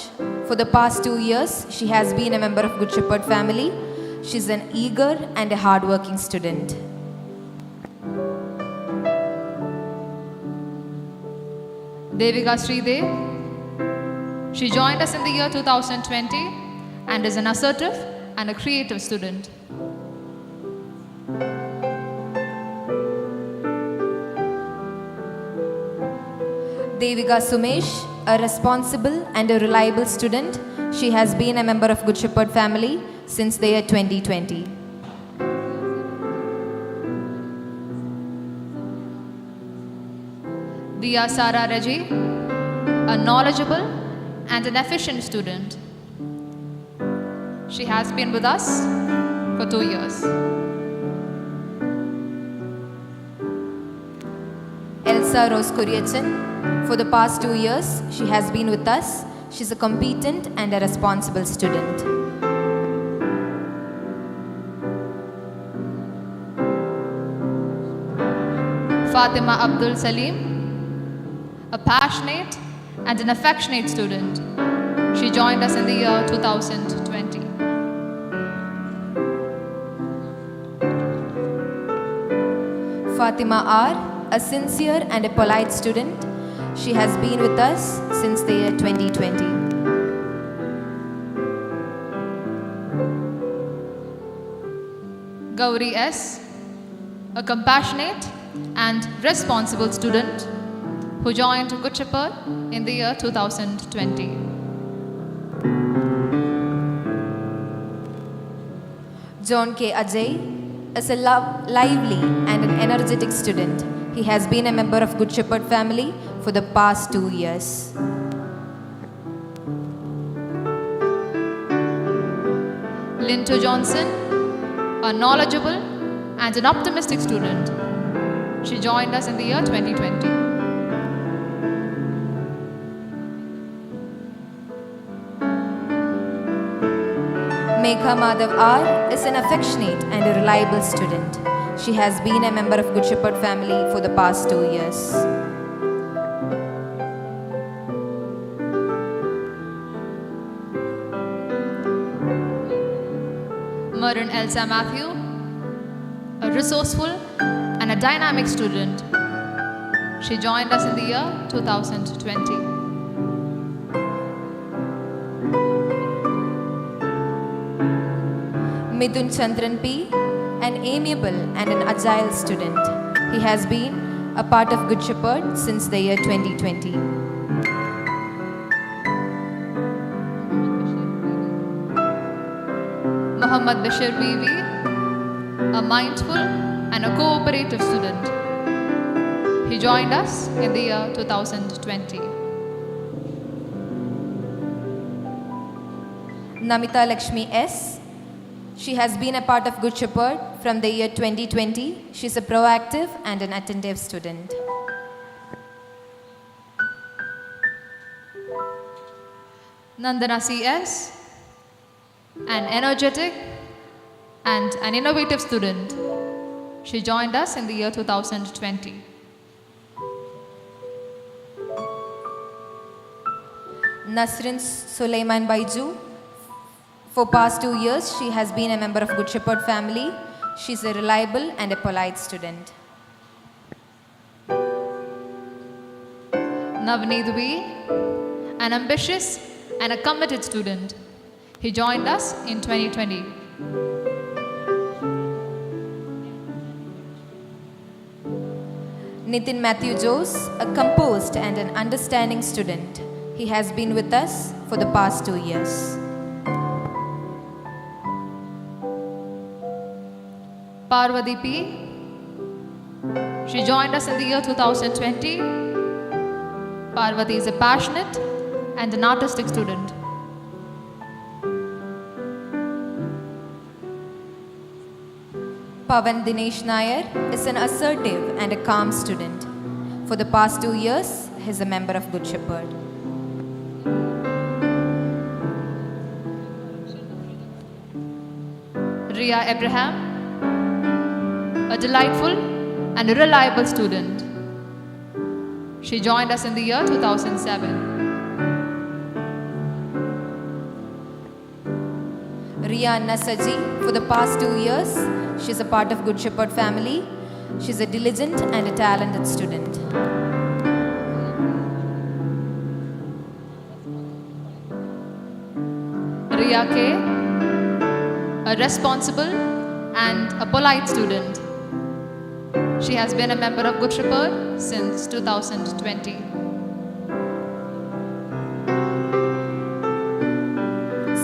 for the past 2 years, she has been a member of Good Shepherd family. She's an eager and a hardworking student. Devika Sridev, She joined us in the year 2020 and is an assertive and a creative student. Devika Sumesh, a responsible and a reliable student. She has been a member of Good Shepherd family since the year 2020. Dia Sara Reggie, a knowledgeable and an efficient student. She has been with us for 2 years. Elsa Rose Kuriachan, for the past 2 years, she has been with us. She's a competent and a responsible student. Fatima Abdul Salim, a passionate and an affectionate student. She joined us in the year 2020. Fatima R, a sincere and a polite student. She has been with us since the year 2020. Gauri S, a compassionate and responsible student who joined Good Shepherd in the year 2020. John K. Ajay is a lively and an energetic student. He has been a member of Good Shepherd family for the past 2 years. Linto Johnson, a knowledgeable and an optimistic student. She joined us in the year 2020. Megha Madhav R is an affectionate and a reliable student. She has been a member of Good Shepherd family for the past 2 years. Marin Elsa Matthew, a resourceful and a dynamic student. She joined us in the year 2020. Midun Chandran P, an amiable and an agile student. He has been a part of Good Shepherd since the year 2020. Muhammad Bashir Vivi, a mindful and a cooperative student. He joined us in the year 2020. Namita Lakshmi S. She has been a part of Good Shepherd from the year 2020. She's a proactive and an attentive student. Nandana C.S., an energetic and an innovative student. She joined us in the year 2020. Nasrin Sulaiman Baiju. For past 2 years, she has been a member of Good Shepherd family. She's a reliable and a polite student. Navneet V, an ambitious and a committed student. He joined us in 2020. Nitin Matthew Jose, a composed and an understanding student. He has been with us for the past 2 years. Parvati P, she joined us in the year 2020. Parvati is a passionate and an artistic student. Pavan Dinesh Nair is an assertive and a calm student. For the past 2 years, he is a member of Good Shepherd. Ria Abraham, a delightful and a reliable student. She joined us in the year 2007. Ria Nasaji, for the past 2 years, she's a part of Good Shepherd family. She's a diligent and a talented student. Priya K, a responsible and a polite student. She has been a member of Good Shepherd since 2020.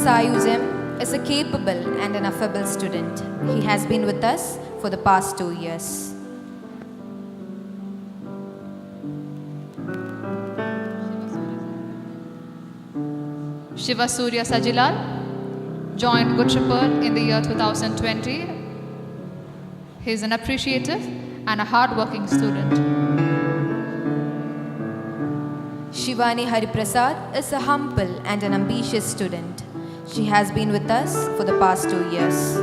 Sayujem is a capable and an affable student. He has been with us for the past 2 years. Shiva Surya Sajilal joined Good Shepherd in the year 2020. He is an appreciative and a hard-working student. Shivani Hariprasad is a humble and an ambitious student. She has been with us for the past 2 years.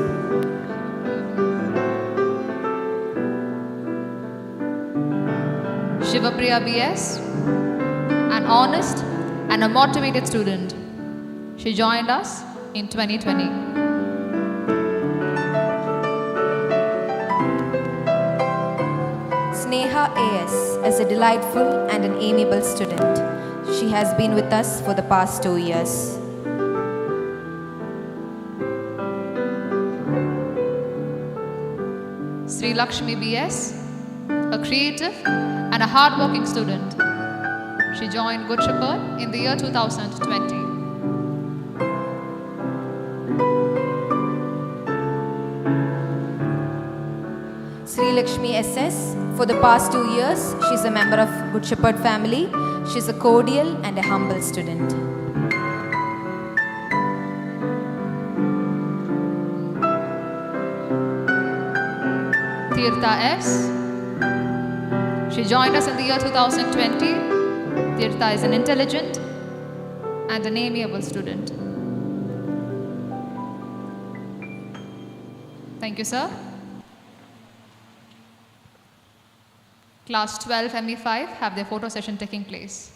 Shivapriya BS, an honest and a motivated student. She joined us in 2020. Sneha AS is a delightful and an amiable student. She has been with us for the past 2 years. Sri Lakshmi BS, a creative and a hard-working student. She joined Good Shepherd in the year 2020. Sri Lakshmi SS, for the past 2 years, she's a member of Good Shepherd family. She's a cordial and a humble student. Tirtha S, she joined us in the year 2020. Tirtha is an intelligent and an amiable student. Thank you, sir. Class 12 ME5 have their photo session taking place.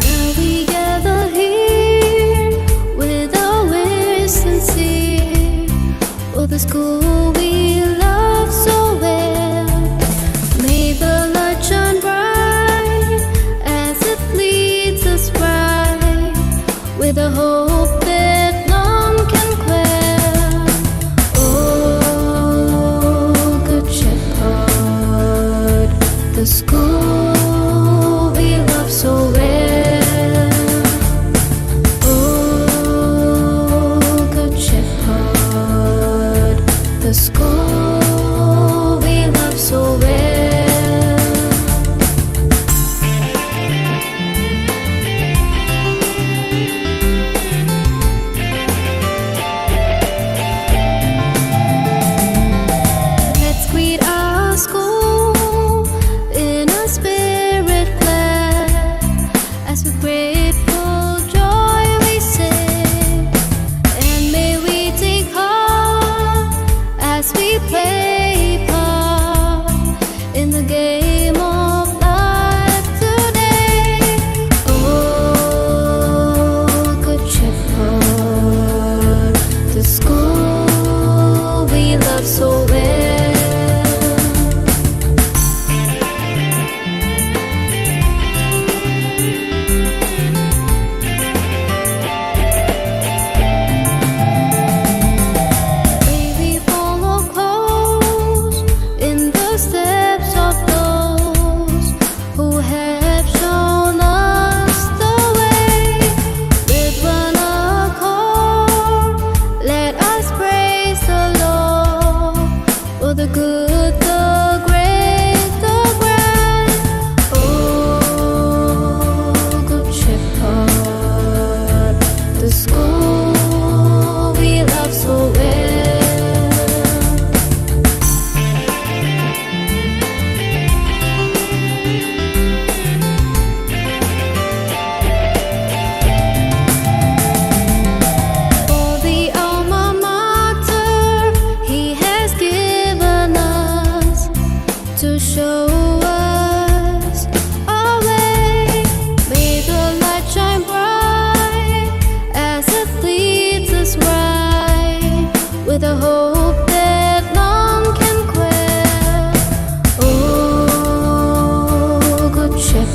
Now we gather here with our wish sincere.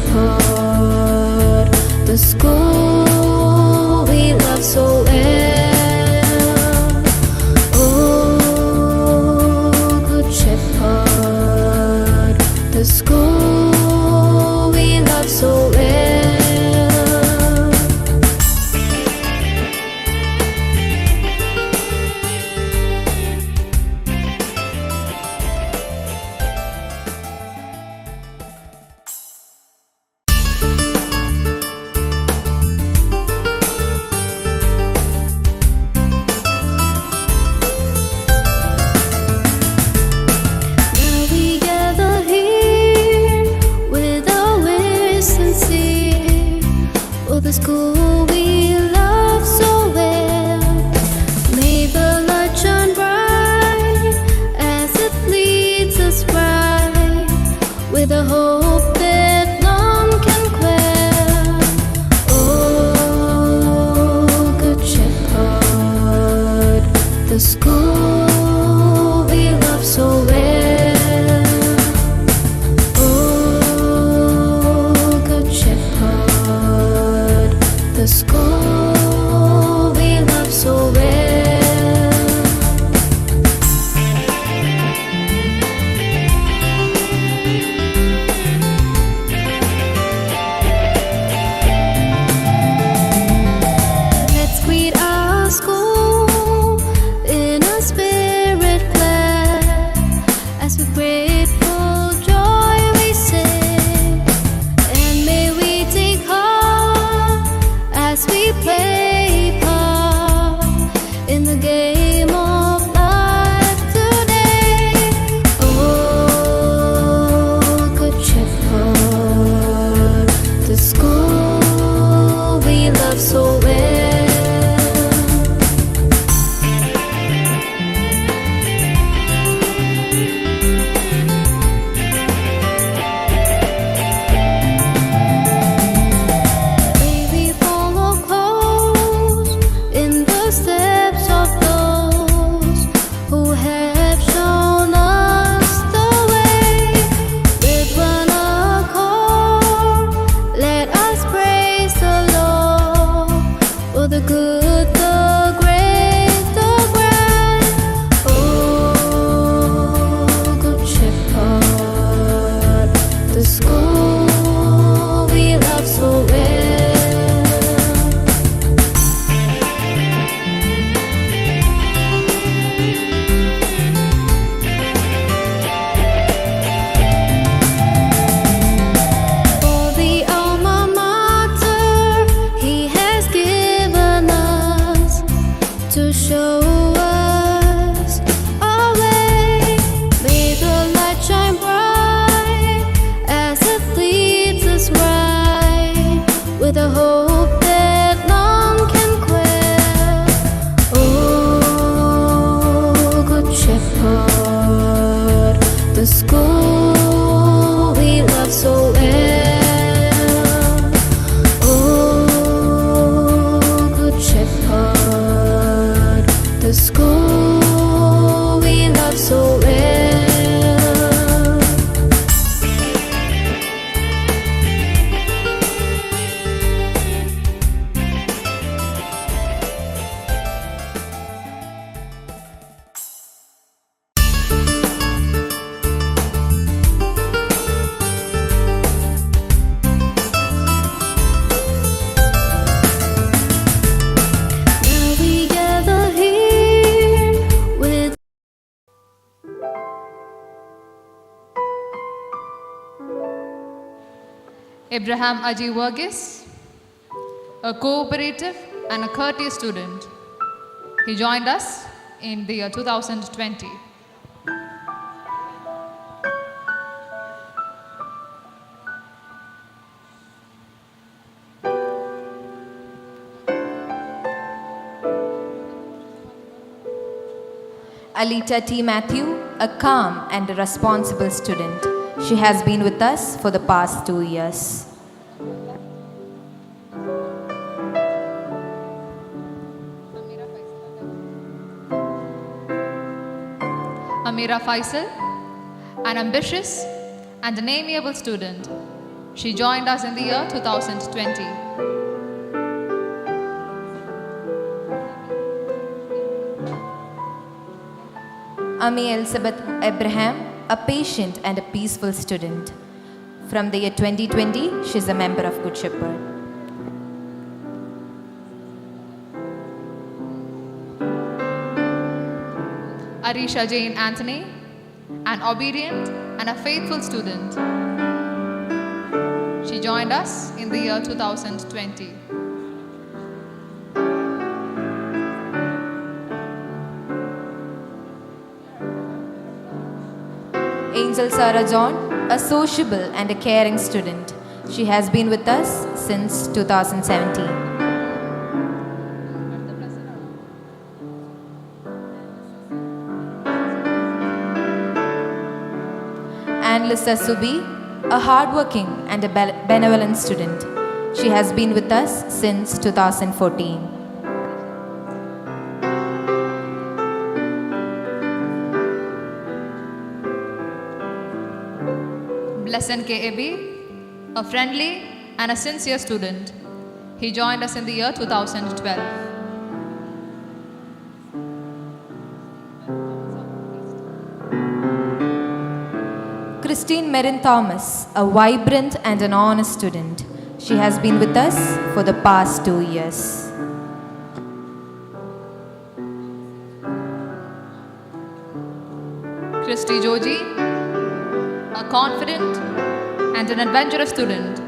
Shepherd, the school we love so well. Oh, Good Shepherd, the school we love so well. Now we gather here with our wish sincere for the school we love so well. May the light shine bright as it leads us right with a hope that none can quell. Oh, Good Shepherd, the school we love so well. Oh, Good Shepherd, the school we love so well. Let's greet our school in a spirit glad as with grateful joy we sing. And may we take heart as we play part in the game of life today. Oh, Good Shepherd, the school we love so well. May we follow close in the steps of those who have shown us the way. With one accord, let us praise the Lord for the good, the great, the grand. Oh, Good Shepherd, the school we love so well. For the alma mater He has given us to show us our way. May the light shine bright as it leads us right with a hope that none can quell. Oh, Good Shepherd, the school we love so well. Oh, Good Shepherd, the school we love so well. Now we gather here with Abraham Aji Verghese, a cooperative and a courteous student. He joined us in the year 2020. Alita T. Matthew, a calm and a responsible student. She has been with us for the past 2 years. Amira Faisal, an ambitious and an amiable student. She joined us in the year 2020. Ami Elizabeth Abraham, a patient and a peaceful student. From the year 2020, she is a member of Good Shepherd. Arisha Jane Anthony, an obedient and a faithful student. She joined us in the year 2020. Angel Sarah John, a sociable and a caring student. She has been with us since 2017. And Lisa Subi, a hardworking and a benevolent student. She has been with us since 2014. Blessed K.A.B., a friendly and a sincere student. He joined us in the year 2012. Christine Merin Thomas, a vibrant and an honest student. She has been with us for the past 2 years. Christy Joji, a confident and an adventurous student.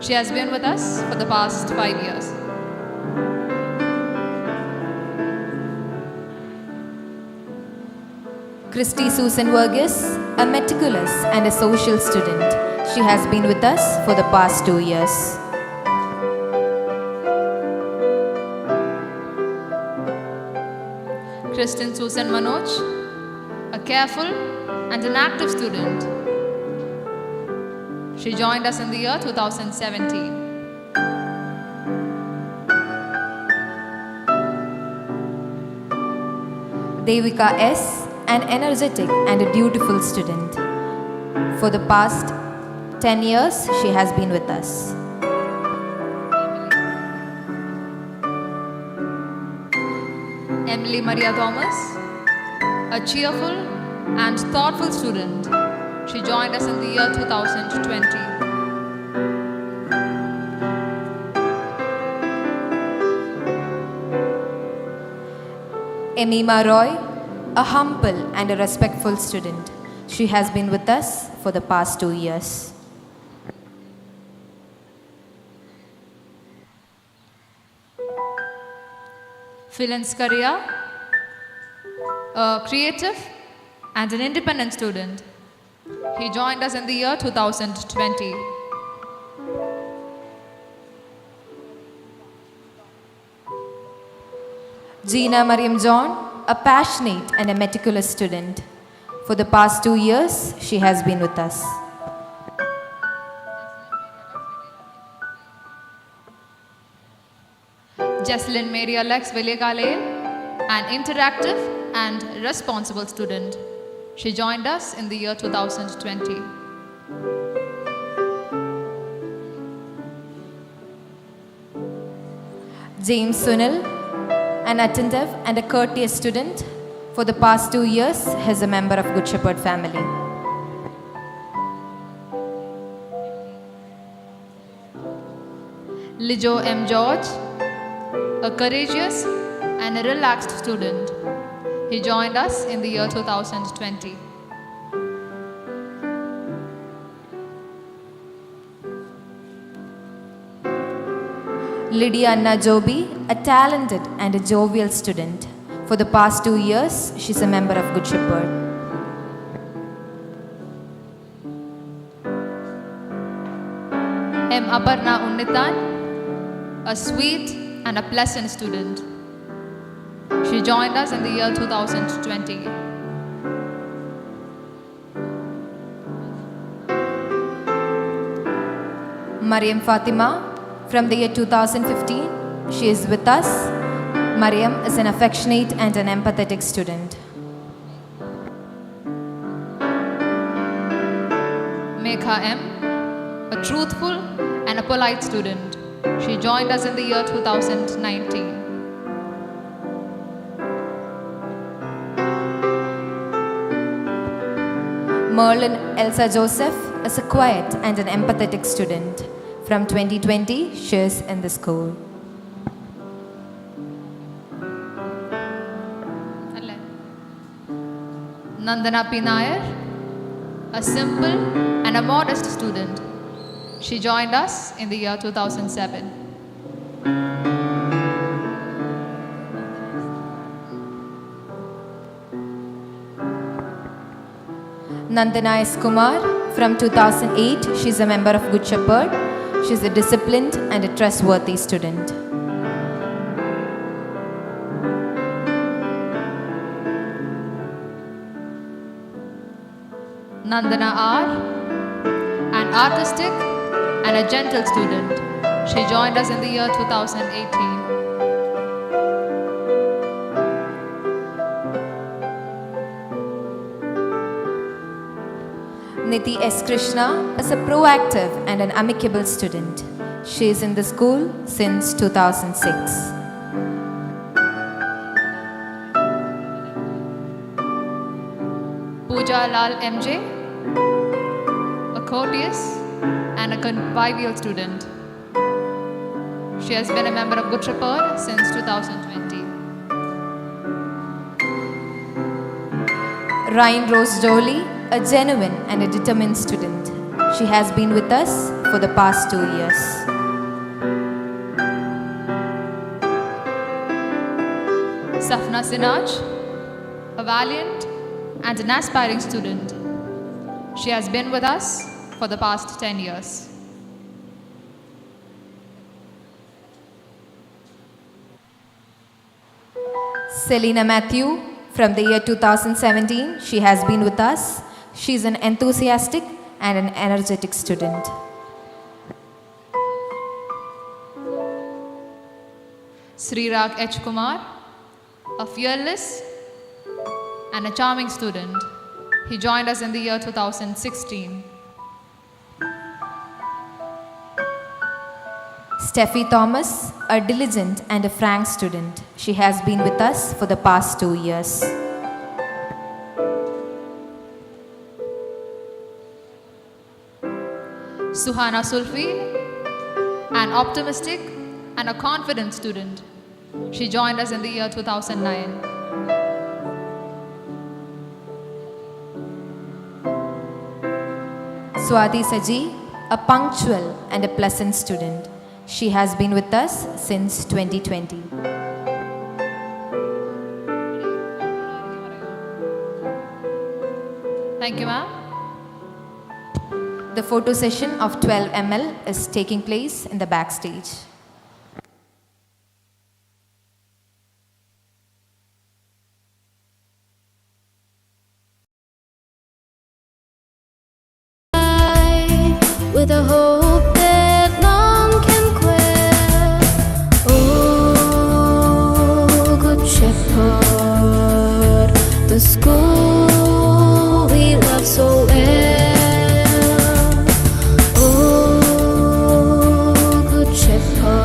She has been with us for the past 5 years. Christy Susan Vergis, a meticulous and a social student. She has been with us for the past 2 years. Kristen Susan Manoj, a careful and an active student. She joined us in the year 2017. Devika S., an energetic and a dutiful student. For the past 10 years, she has been with us. Emily Maria Thomas, a cheerful and thoughtful student. She joined us in the year 2020. Emima Roy, a humble and a respectful student. She has been with us for the past 2 years. Philens Karia, a creative and an independent student. He joined us in the year 2020. Gina Mariam John, a passionate and a meticulous student. For the past 2 years, she has been with us. Jessalyn Mary Alex Villegale, an interactive and responsible student. She joined us in the year 2020. James Sunil, an attentive and a courteous student. For the past 2 years, he is a member of Good Shepherd family. Lijo M. George, a courageous and a relaxed student. He joined us in the year 2020. Lydia Anna Joby, a talented and a jovial student. For the past 2 years, she's a member of Good Shepherd. M. Aparna Unnithan, a sweet and a pleasant student. She joined us in the year 2020. Mariam Fatima, from the year 2015, she is with us. Mariam is an affectionate and an empathetic student. Megha M., a truthful and a polite student. She joined us in the year 2019. Merlin Elsa Joseph is a quiet and an empathetic student. From 2020, she is in the school. Nandana P. Nair, a simple and a modest student. She joined us in the year 2007. Nandana S. Kumar, from 2008, she is a member of Good Shepherd. She is a disciplined and a trustworthy student. Nandana R, an artistic and a gentle student. She joined us in the year 2018. Niti S. Krishna is a proactive and an amicable student. She is in the school since 2006. Pooja Lal MJ, a courteous and a convivial student. She has been a member of Good Shepherd since 2020. Ryan Rose Jolie, a genuine and a determined student. She has been with us for the past 2 years. Safna Sinaj, a valiant and an aspiring student. She has been with us for the past 10 years. Selena Matthew, from the year 2017, she has been with us. She is an enthusiastic and an energetic student. Srirag H. Kumar, a fearless and a charming student. He joined us in the year 2016. Steffi Thomas, a diligent and a frank student. She has been with us for the past 2 years. Suhana Sulfi, an optimistic and a confident student. She joined us in the year 2009. Swati Saji, a punctual and a pleasant student. She has been with us since 2020. Thank you, ma'am. The photo session of 12 ml is taking place in the backstage. With a hope that none can quell. Oh, Good Shepherd, the school we love so well. Oh, Good Shepherd.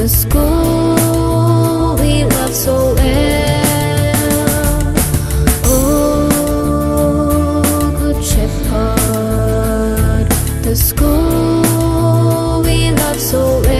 the school we love so well. Oh, Good Shepherd, the school we love so well.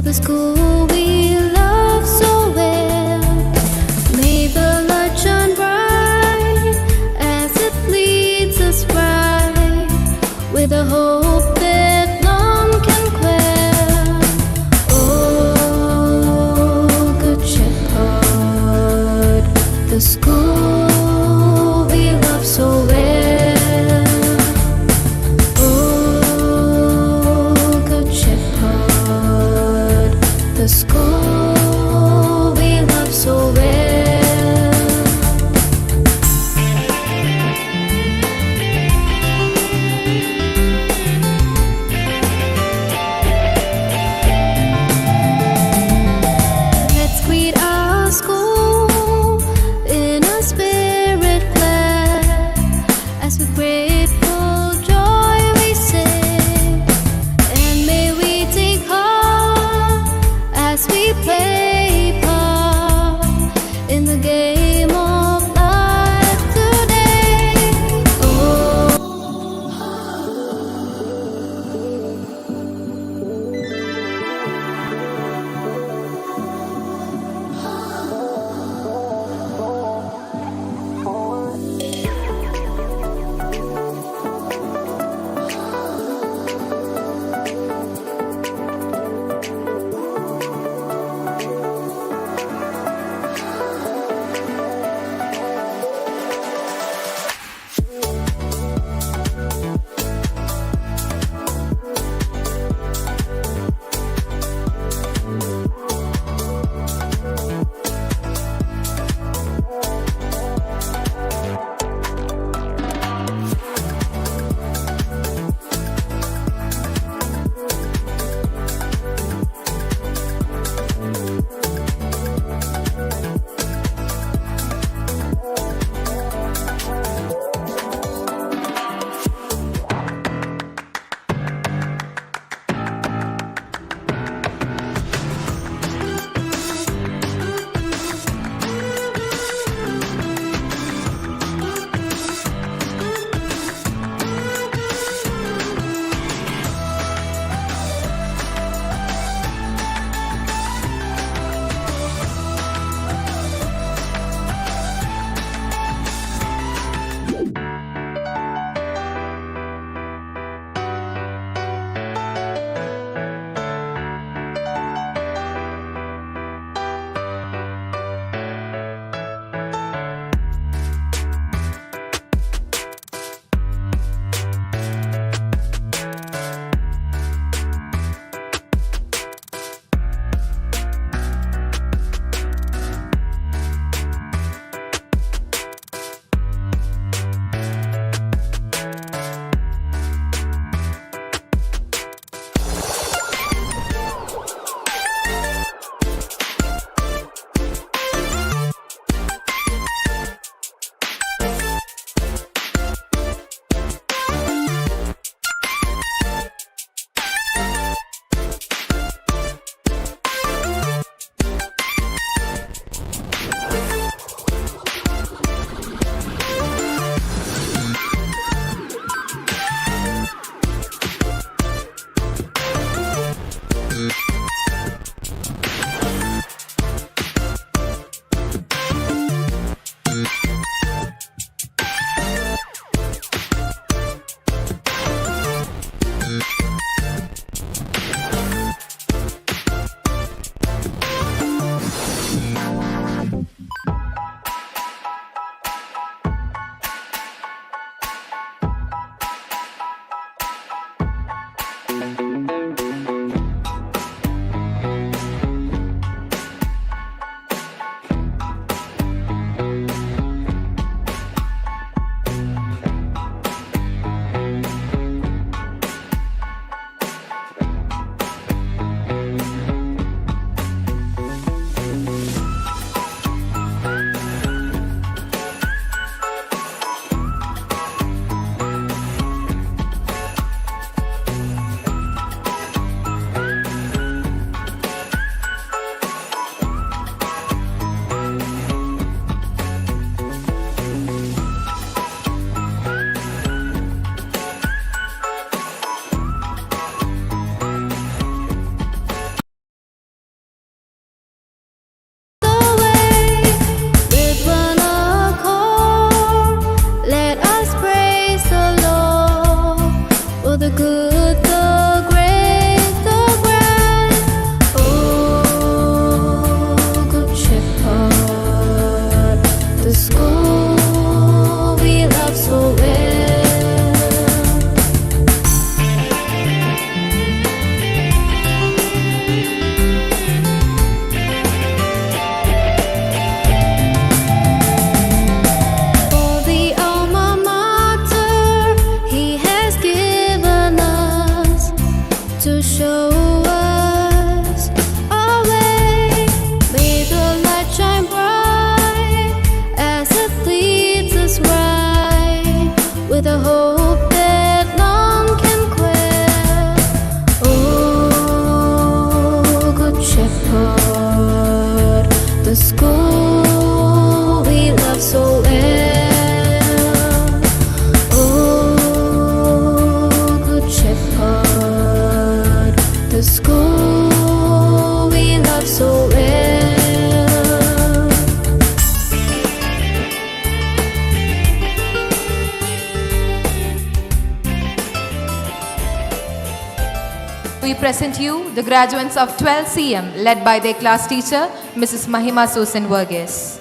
The school we love so well. May the light shine bright as it leads us right, with a hope that none can quell. Oh, Good Shepherd, the school we love so well. Oh, Good Shepherd, the school school we love so well. Oh, Good Shepherd, the school we love so well. We present you the graduates of 12 CM led by their class teacher, Mrs. Mahima Susan Verghese.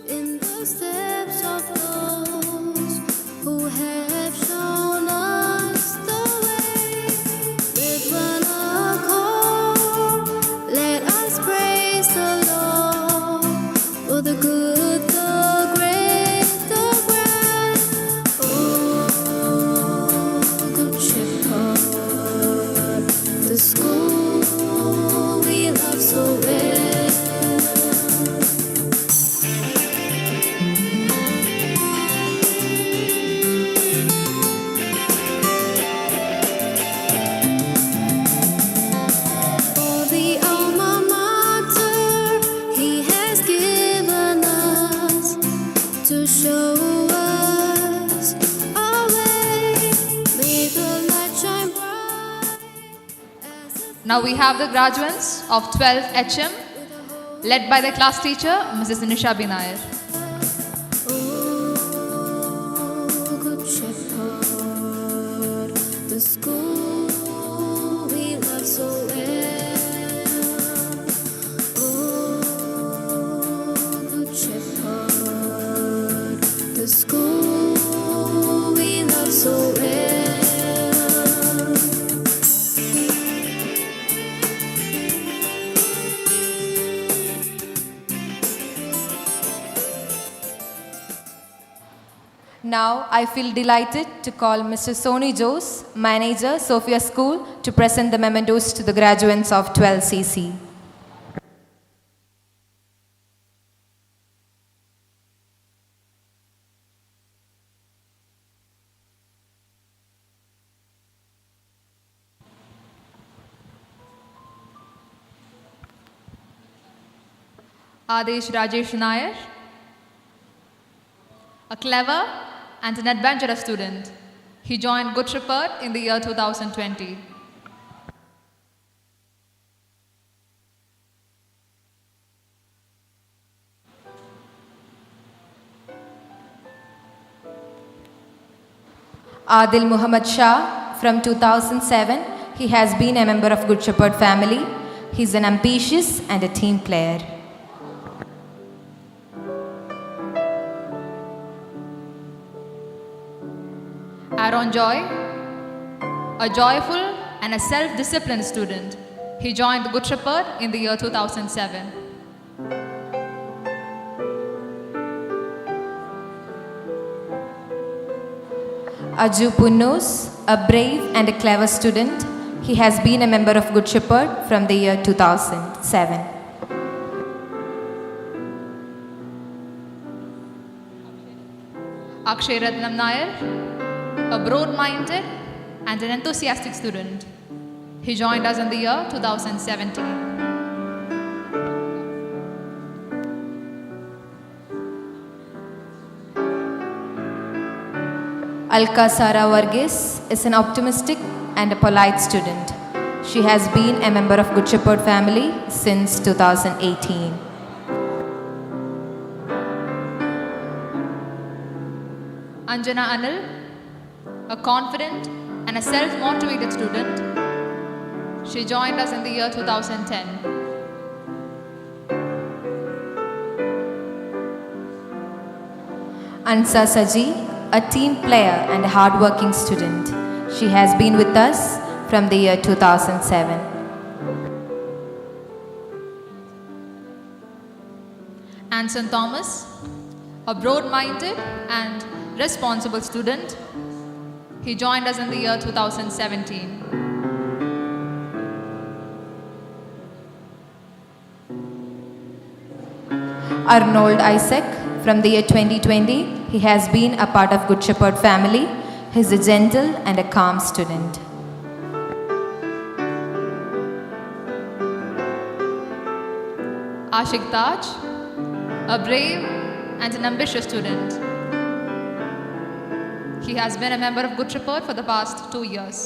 In the steps of those who have shown us the way, with one accord, let us praise the Lord for the good, the great, the grand. Oh, Good Shepherd, the school we love so well. For the alma mater He has given us to show us our way. May the light shine bright. Now we have the graduates of 12 HM led by their class teacher, Mrs. Nisha Binair. Oh, Good Shepherd, the school we love so well. Oh, Good Shepherd, the school we love so well. Now I feel delighted to call Mr. Sony Jose, Manager, Sophia School, to present the mementos to the graduates of 12 CC. Adesh Rajesh Nair, a clever and an adventurous student. He joined Good Shepherd in the year 2020. Adil Muhammad Shah, from 2007, he has been a member of Good Shepherd family. He's an ambitious and a team player. Aaron Joy, a joyful and a self-disciplined student. He joined the Good Shepherd in the year 2007. Aju Punnus, a brave and a clever student. He has been a member of Good Shepherd from the year 2007. Akshay Ratnam Nair, a broad-minded and an enthusiastic student. He joined us in the year 2017. Alka Sara Verghese is an optimistic and a polite student. She has been a member of Good Shepherd family since 2018. Anjana Anil, a confident and a self-motivated student. She joined us in the year 2010. Ansa Saji, a team player and a hardworking student. She has been with us from the year 2007. Anson Thomas, a broad-minded and responsible student. He joined us in the year 2017. Arnold Isaac, from the year 2020, he has been a part of Good Shepherd family. He is a gentle and a calm student. Ashik Taj, a brave and an ambitious student. He has been a member of Good Shepherd for the past 2 years.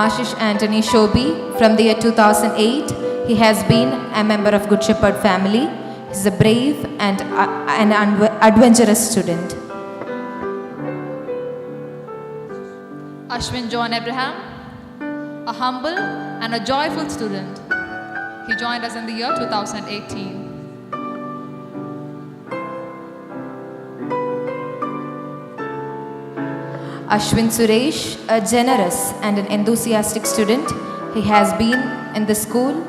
Ashish Anthony Shobi, from the year 2008, he has been a member of Good Shepherd family. He is a brave and an adventurous student. Ashwin John Abraham, a humble and a joyful student. He joined us in the year 2018. Ashwin Suresh, a generous and an enthusiastic student. He has been in the school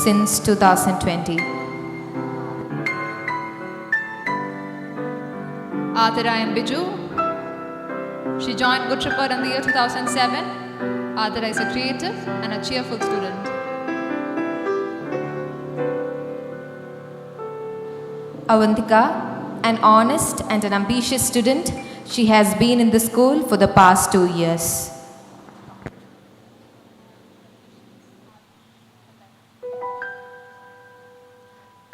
since 2020. Athira M. Biju, she joined Good Shepherd in the year 2007. Athira is a creative and a cheerful student. Avantika, an honest and an ambitious student. She has been in the school for the past 2 years.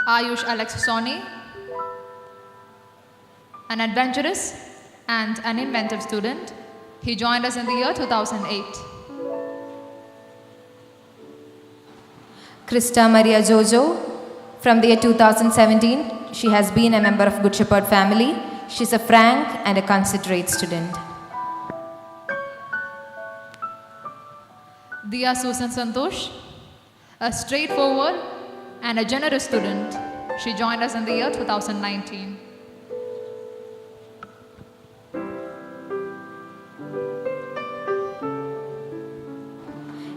Ayush Alex Soni, an adventurous and an inventive student. He joined us in the year 2008. Krista Maria Jojo, from the year 2017, she has been a member of Good Shepherd family. She is a frank and a considerate student. Diya Susan Santosh, a straightforward and a generous student. She joined us in the year 2019.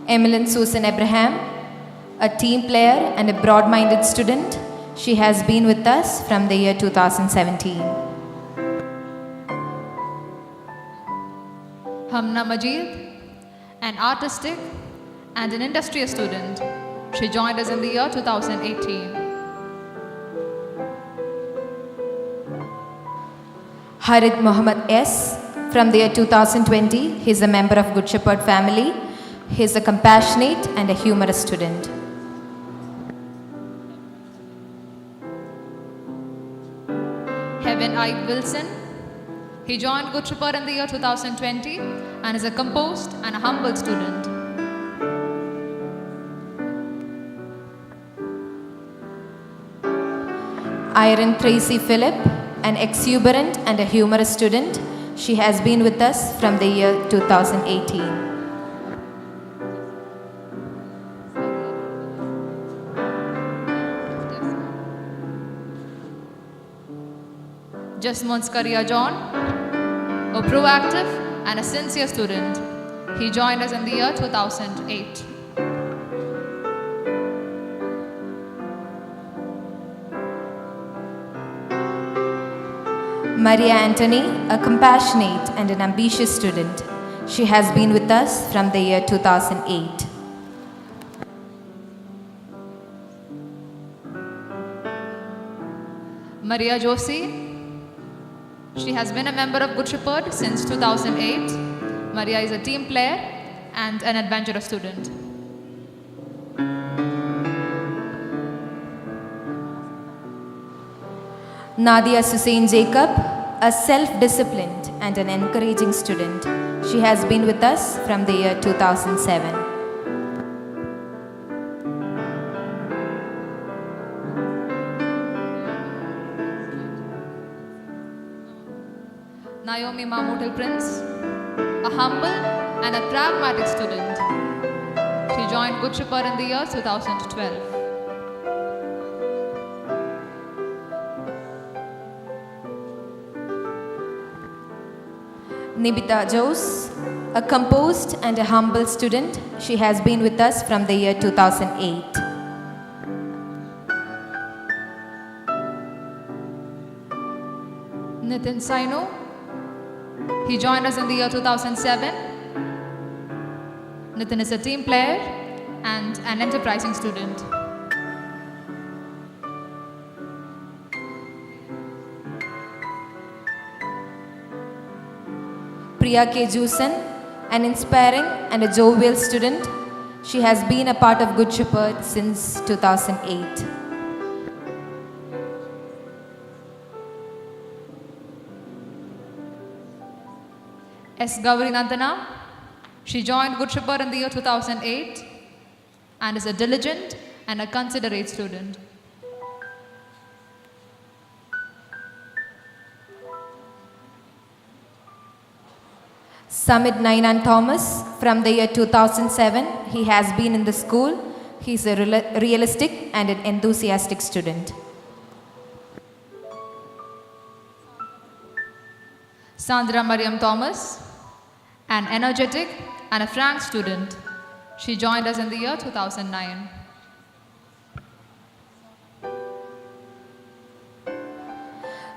Emmeline Susan Abraham, a team player and a broad-minded student. She has been with us from the year 2017. Hamna Majid, an artistic and an industrious student. She joined us in the year 2018. Harid Mohammed S, from the year 2020, he is a member of Good Shepherd family. He is a compassionate and a humorous student. Heaven I. Wilson, he joined Good Shepherd in the year 2020 and is a composed and a humble student. Irene Tracy Phillip, an exuberant and a humorous student. She has been with us from the year 2018. Jasmine Skaria John, a proactive and a sincere student. He joined us in the year 2008. Maria Anthony, a compassionate and an ambitious student. She has been with us from the year 2008. Maria Josie, she has been a member of Good Shepherd since 2008. Maria is a team player and an adventurous student. Nadia Susain Jacob, a self-disciplined and an encouraging student. She has been with us from the year 2007. Naomi Mamutil Prince, a humble and a pragmatic student. She joined Good Shepherd in the year 2012. Nibita Jose, a composed and a humble student. She has been with us from the year 2008. Nitin Saino, he joined us in the year 2007. Nitin is a team player and an enterprising student. Priya K. Jusen, An inspiring and a jovial student, she has been a part of Good Shepherd since 2008. S. Gauri Nandana. She joined Good Shepherd in the year 2008 and is a diligent and a considerate student. Samit Nainan Thomas, from the year 2007, he has been in the school. He is a realistic and an enthusiastic student. Sandra Mariam Thomas, an energetic and a frank student. She joined us in the year 2009.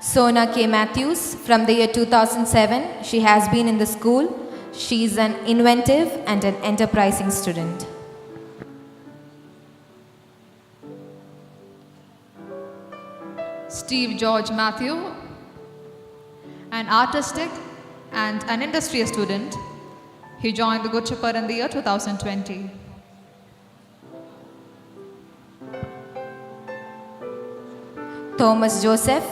Sona K. Matthews, from the year 2007, she has been in the school. She is an inventive and an enterprising student. Steve George Matthew, an artistic and an industrious student. He joined the Good Shepherd in the year 2020. Thomas Joseph,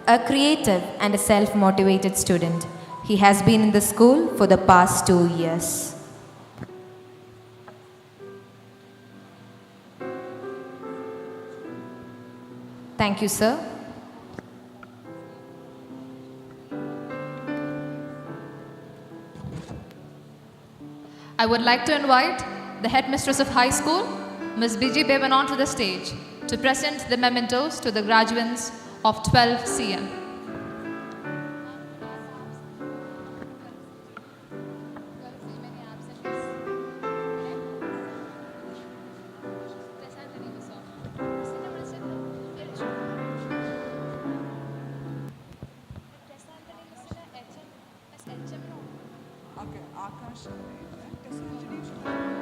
a creative and a self-motivated student. He has been in the school for the past 2 years. Thank you, sir. I would like to invite the headmistress of high school, Ms. Biji Bevan, onto the stage to present the mementos to the graduates of 12 CM.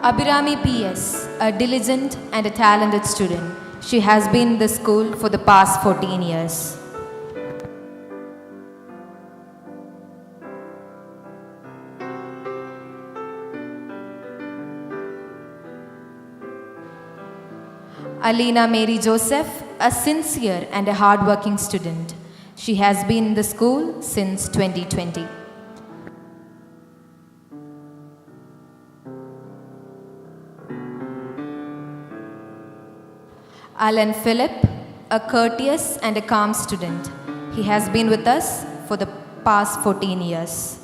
Abhirami P.S., a diligent and a talented student. She has been in the school for the past 14 years. Alina Mary Joseph, a sincere and a hardworking student. She has been in the school since 2020. Alan Phillip, a courteous and a calm student. He has been with us for the past 14 years.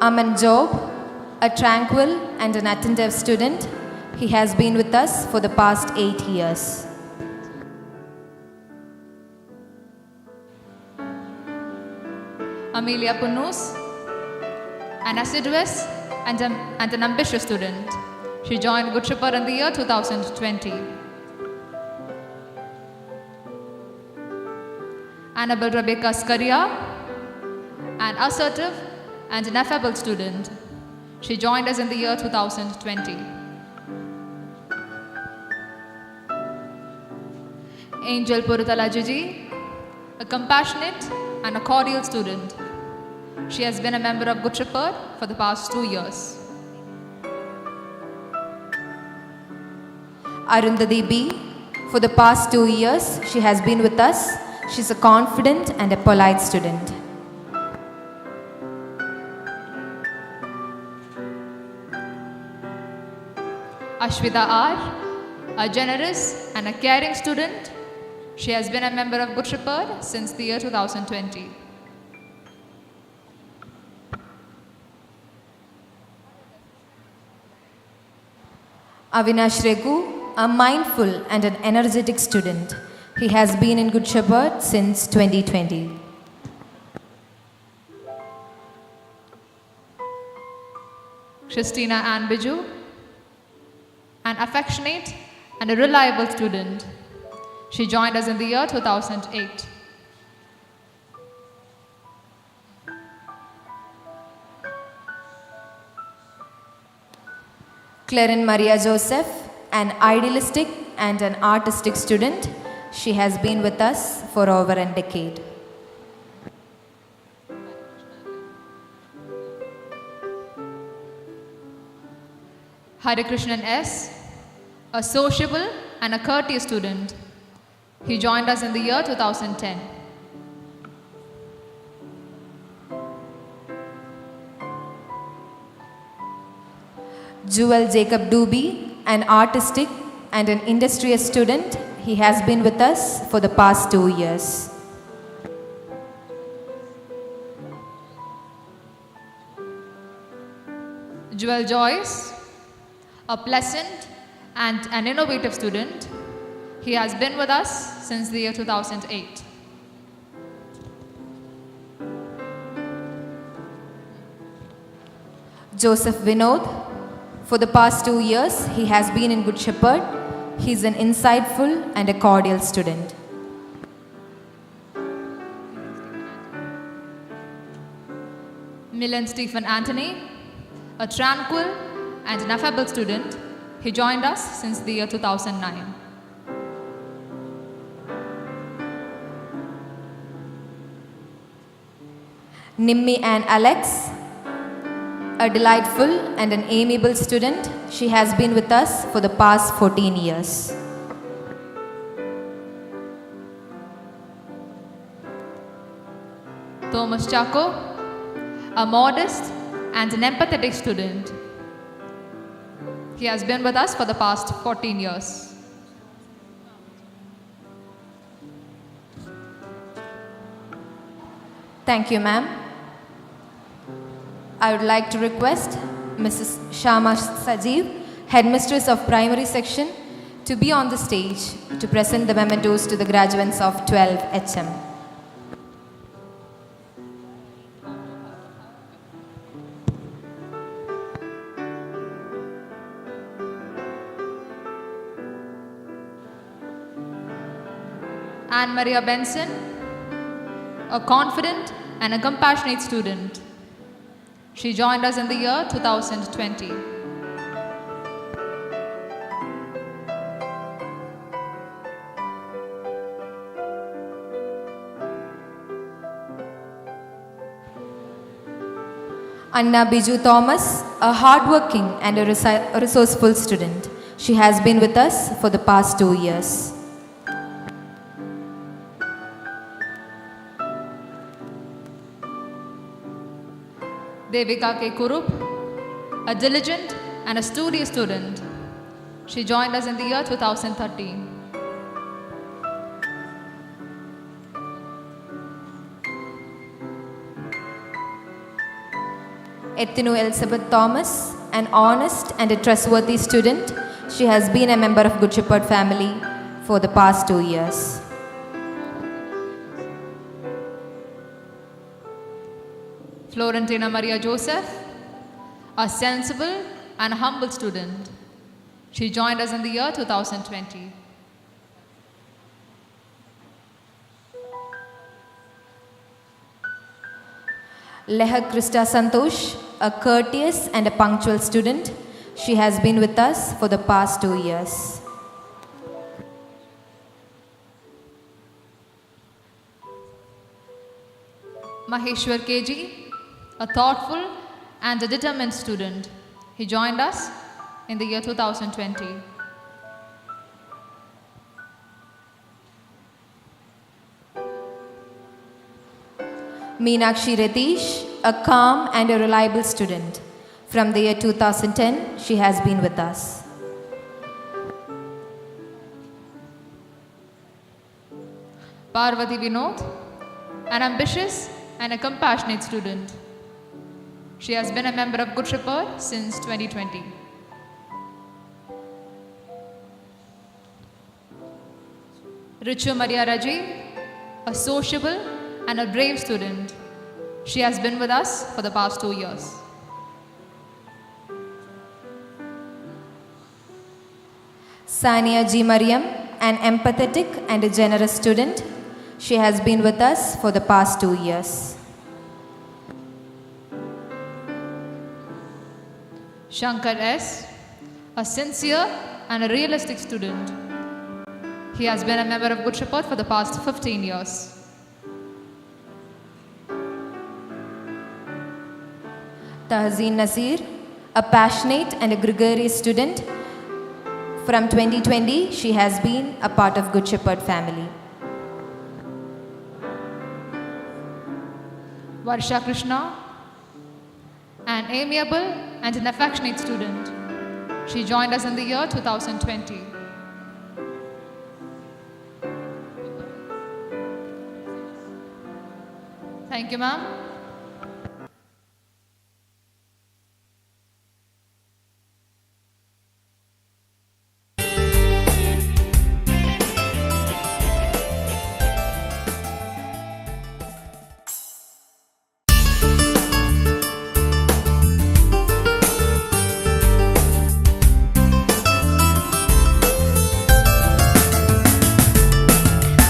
Aman Job, a tranquil and an attentive student. He has been with us for the past 8 years. Amelia Punnus, an assiduous and an ambitious student. She joined Good Shepherd in the year 2020. Annabelle Rebecca Scaria, an assertive and an affable student. She joined us in the year 2020. Angel Purutala Jiji, a compassionate and a cordial student. She has been a member of Good Shepherd for the past 2 years. Arundhati B, for the past 2 years, she has been with us. She's a confident and a polite student. Ashwita R, a generous and a caring student. She has been a member of Good Shepherd since the year 2020. Avinash Regu, a mindful and an energetic student. He has been in Good Shepherd since 2020. Christina Ann Biju, an affectionate and a reliable student. She joined us in the year 2008. Clarin Maria Joseph, an idealistic and an artistic student. She has been with us for over a decade. Harikrishnan S., a sociable and a courteous student. He joined us in the year 2010. Jewel Jacob Doobie, an artistic and an industrious student. He has been with us for the past 2 years. Jewel Joyce, a pleasant and an innovative student. He has been with us since the year 2008. Joseph Vinod, for the past 2 years, he has been in Good Shepherd. He is an insightful and a cordial student. Milan Stephen Anthony, a tranquil and an affable student. He joined us since the year 2009. Nimmi Ann Alex, a delightful and an amiable student. She has been with us for the past 14 years. Thomas Chaco, a modest and an empathetic student. He has been with us for the past 14 years. Thank you, ma'am. I would like to request Mrs. Shama Sajeev, Headmistress of Primary Section, to be on the stage to present the mementos to the graduates of 12 HM. Anne Maria Benson, a confident and a compassionate student. She joined us in the year 2020. Anna Biju Thomas, a hardworking and a resourceful student. She has been with us for the past 2 years. Devika K. Kurup, a diligent and a studious student. She joined us in the year 2013. Ethinu Elizabeth Thomas, an honest and a trustworthy student. She has been a member of Good Shepherd family for the past 2 years. Florentina Maria Joseph, a sensible and humble student. She joined us in the year 2020. Lehak Krista Santosh, a courteous and a punctual student. She has been with us for the past 2 years. Maheshwar KG, a thoughtful and a determined student. He joined us in the year 2020. Meenakshi Ratish, a calm and a reliable student. From the year 2010, she has been with us. Parvati Vinod, an ambitious and a compassionate student. She has been a member of Good Shepherd since 2020. Richu Maria Raji, a sociable and a brave student. She has been with us for the past 2 years. Sania G. Mariam, an empathetic and a generous student. She has been with us for the past 2 years. Shankar S., a sincere and a realistic student. He has been a member of Good Shepherd for the past 15 years. Tahzeen Nasir, a passionate and a gregarious student. From 2020, she has been a part of Good Shepherd family. Varsha Krishna, an amiable and an affectionate student. She joined us in the year 2020. Thank you, ma'am.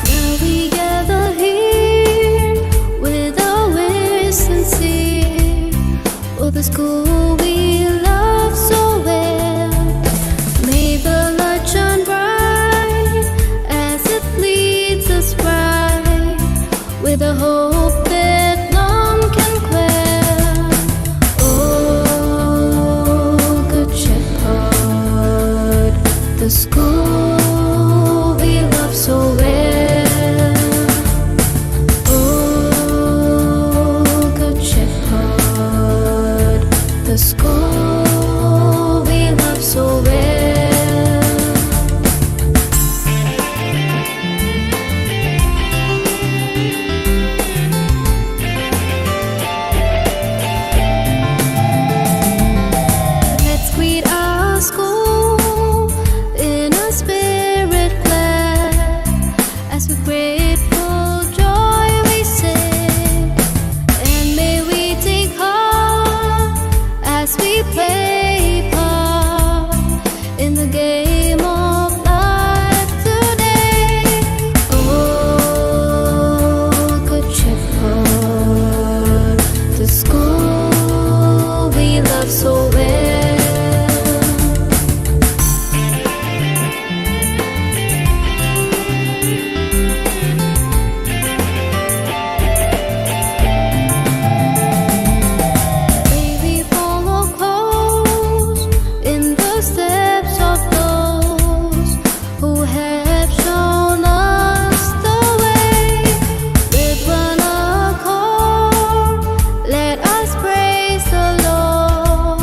Now we gather here with our wish sincere for the school we love so well. May the light shine bright as it leads us right with a hope that none can quell. Oh, Good Shepherd, the school we love so well. Oh, Good Shepherd, the school we love so well. Let's greet our school in a spirit glad as with grateful joy we sing. And may we take heart as we play part in the game of life today. Oh, Good Shepherd, the school we love so well. May we follow close in the steps of those who have shown us the way. With one accord, let us praise the Lord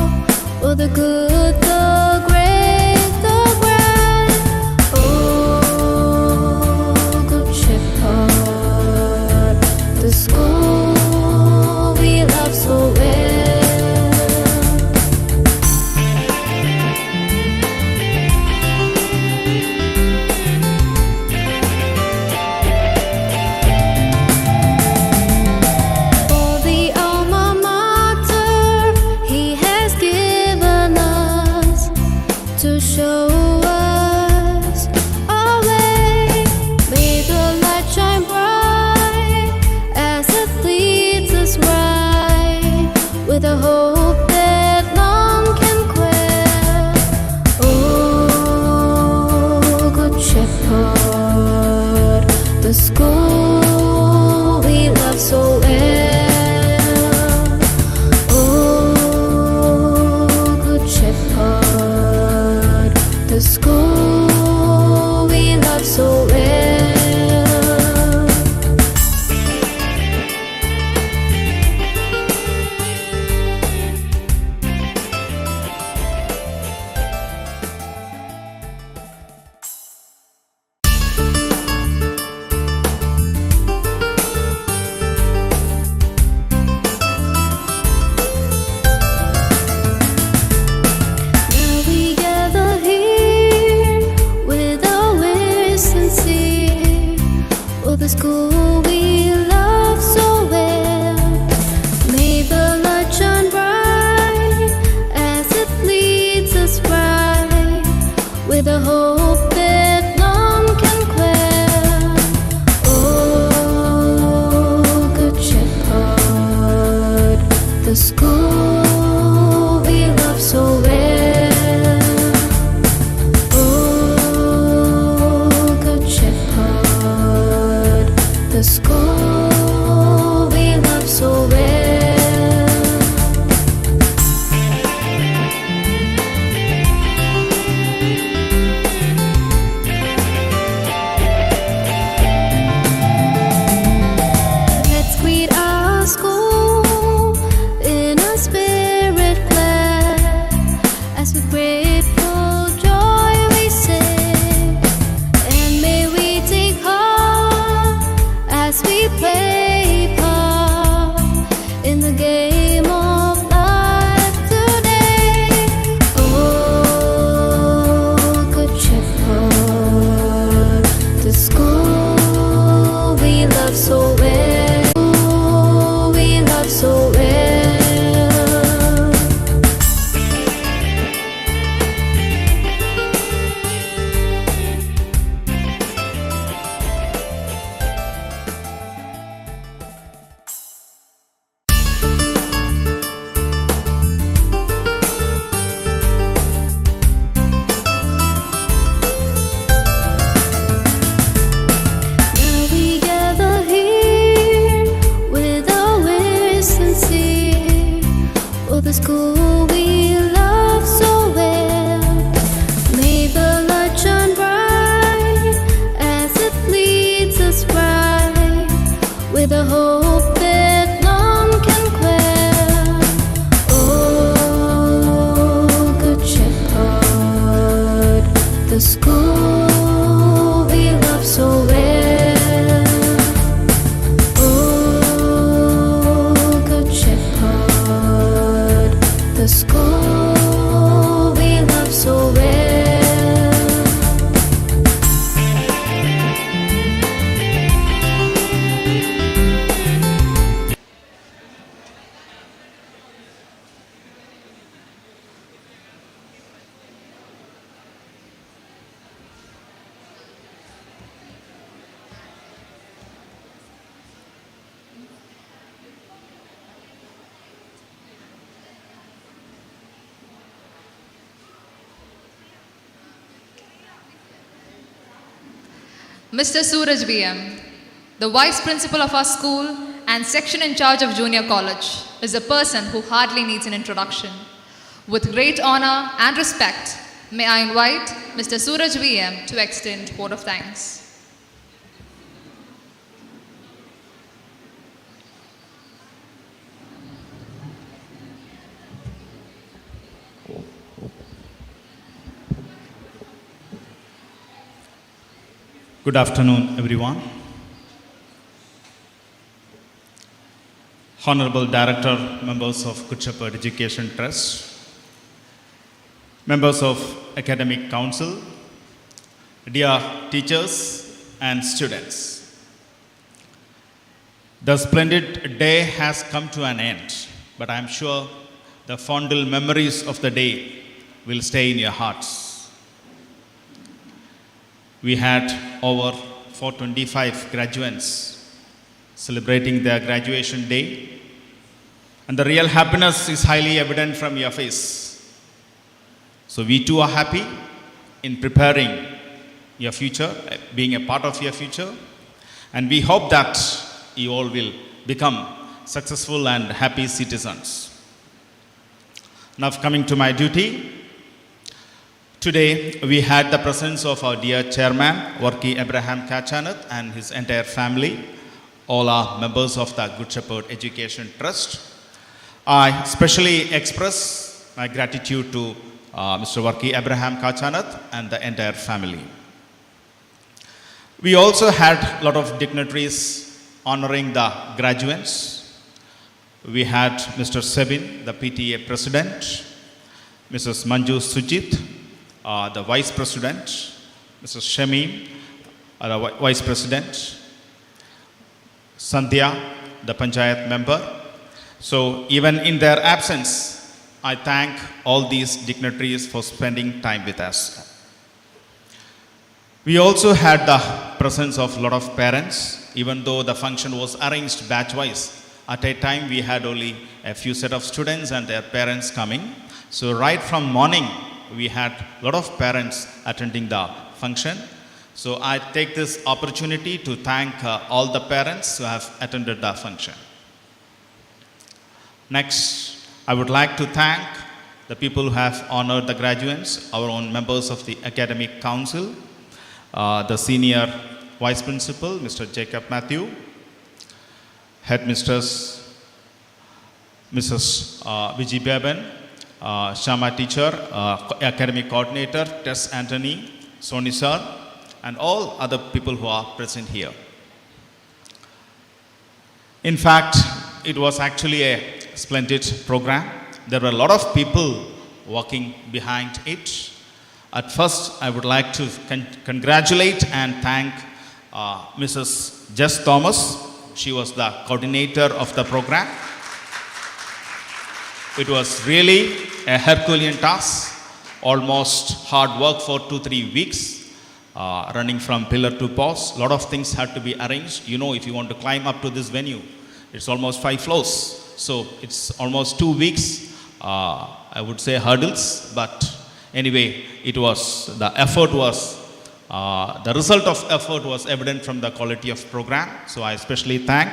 for the good, the great, the grand. Oh, Good Shepherd, the school we love so well. For the alma mater He has given us to show us our way. May the light shine bright as it leads us right with a hope that none can quell. Oh, Good Shepherd, the school we love so well. Oh, Good Shepherd, the school we love so well. Now we gather here with our wish sincere for the school we love so well. May the light shine bright as it leads us right with a hope that none can quell. Oh, Good Shepherd, the school we love so well. Oh, Good Shepherd. grateful joy we sing, and may we take heart as we play part in the game of life today. Oh, Good Shepherd, the school we love so well, we love so well. Now we gather here with our wish sincere for the school we love so well. May the light shine bright as it leads us right with a hope that none can quell. Oh, Good Shepherd, the school we love so well. Oh, Good Shepherd, the school we love so well. Mr. Suraj VM, the Vice Principal of our school and Section in charge of Junior College, is a person who hardly needs an introduction. With great honor and respect, may I invite Mr. Suraj VM to extend vote of thanks. Good afternoon, everyone. Honorable Director, members of Good Shepherd Education Trust, members of Academic Council, dear teachers and students. The splendid day has come to an end, but I am sure the fondle memories of the day will stay in your hearts. We had over 425 graduates celebrating their graduation day, and the real happiness is highly evident from your face. So we too are happy in preparing your future, being a part of your future, and we hope that you all will become successful and happy citizens. Now coming to my duty, today we had the presence of our dear chairman, Warki Abraham Kachanath, and his entire family. All are members of the Good Shepherd Education Trust. I especially express my gratitude to Mr. Warki Abraham Kachanath and the entire family. We also had a lot of dignitaries honoring the graduates. We had Mr. Sebin, the PTA President, Mrs. Manju Sujit, the Vice President, Mrs. Shamim, the Vice President, Sandhya, the Panchayat member. So even in their absence, I thank all these dignitaries for spending time with us. We also had the presence of a lot of parents, even though the function was arranged batch-wise. At a time, we had only a few set of students and their parents coming. So right from morning, we had a lot of parents attending the function. So I take this opportunity to thank all the parents who have attended the function. Next, I would like to thank the people who have honored the graduates, our own members of the Academic Council, the Senior Vice Principal, Mr. Jacob Matthew, Headmistress, Mrs. Vijay Beban, Shama teacher, academic coordinator, Tess Anthony, Soni sir, and all other people who are present here. In fact, it was actually a splendid program. There were a lot of people working behind it. At first, I would like to congratulate and thank Mrs. Jess Thomas. She was the coordinator of the program. It was really a Herculean task, almost hard work for 2-3 weeks, running from pillar to post. A lot of things had to be arranged. You know, if you want to climb up to this venue, it's almost 5 floors. So it's almost 2 weeks, I would say hurdles, but anyway, the result of effort was evident from the quality of program. So I especially thank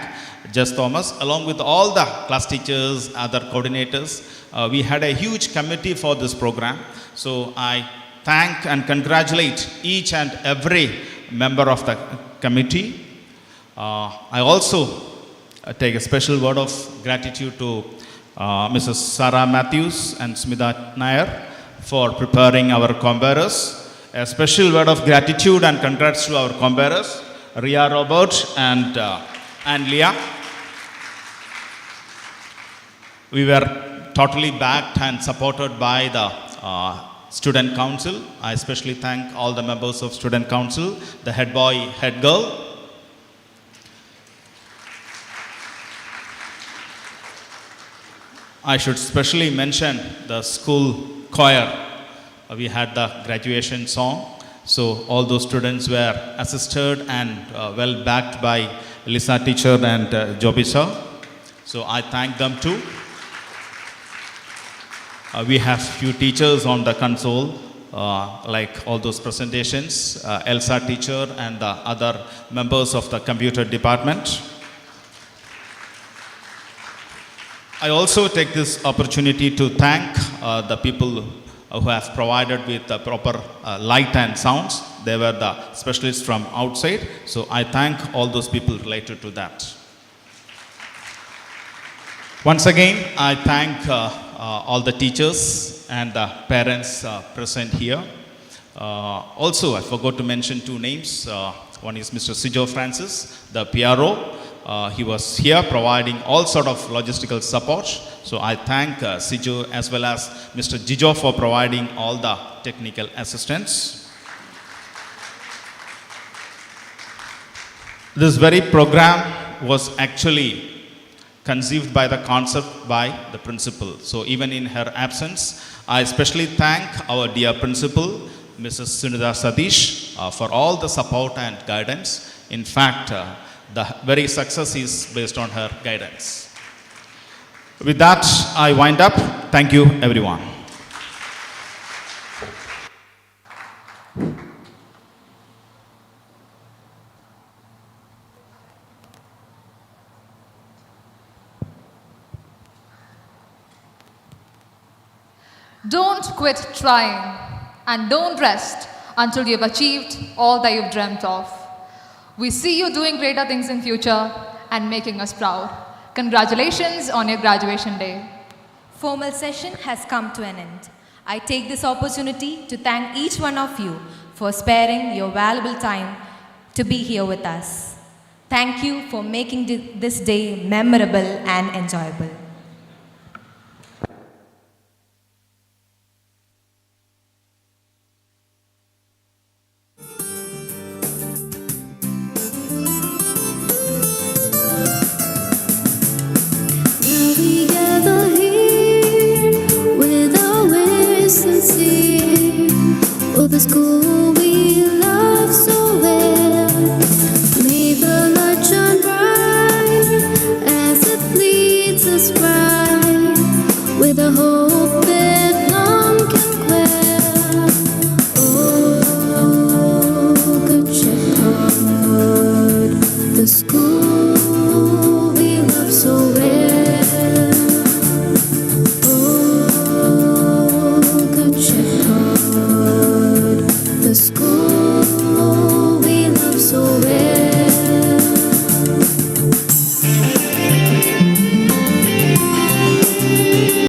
Jess Thomas, along with all the class teachers, other coordinators. We had a huge committee for this program. So I thank and congratulate each and every member of the committee. I also take a special word of gratitude to Mrs. Sarah Matthews and Smita Nair for preparing our comparers. A special word of gratitude and congrats to our comparers, Ria Robert and Leah. We were totally backed and supported by the Student Council. I especially thank all the members of Student Council, the head boy, head girl. I should specially mention the school choir. We had the graduation song. So all those students were assisted and well backed by Lisa teacher and Joby sir. So I thank them too. We have few teachers on the console, like all those presentations, Elsa teacher and the other members of the computer department. I also take this opportunity to thank the people who have provided with the proper light and sounds. They were the specialists from outside. So I thank all those people related to that. Once again, I thank all the teachers and the parents present here. Also, I forgot to mention 2 names. One is Mr. Sijo Francis, the PRO. He was here providing all sort of logistical support. So I thank Sijo as well as Mr. Jijo for providing all the technical assistance. This very program was actually conceived by the concept by the principal. So even in her absence, I especially thank our dear principal, Mrs. Sunita Satish, for all the support and guidance. In fact, the very success is based on her guidance. With that, I wind up. Thank you, everyone. Don't quit trying and don't rest until you've achieved all that you've dreamt of. We see you doing greater things in future and making us proud. Congratulations on your graduation day. Formal session has come to an end. I take this opportunity to thank each one of you for sparing your valuable time to be here with us. Thank you for making this day memorable and enjoyable. We gather here with our ways sincere for the school we love so well. May the light shine bright as it leads us right with a hope that none can quell. Oh, good shepherd, the school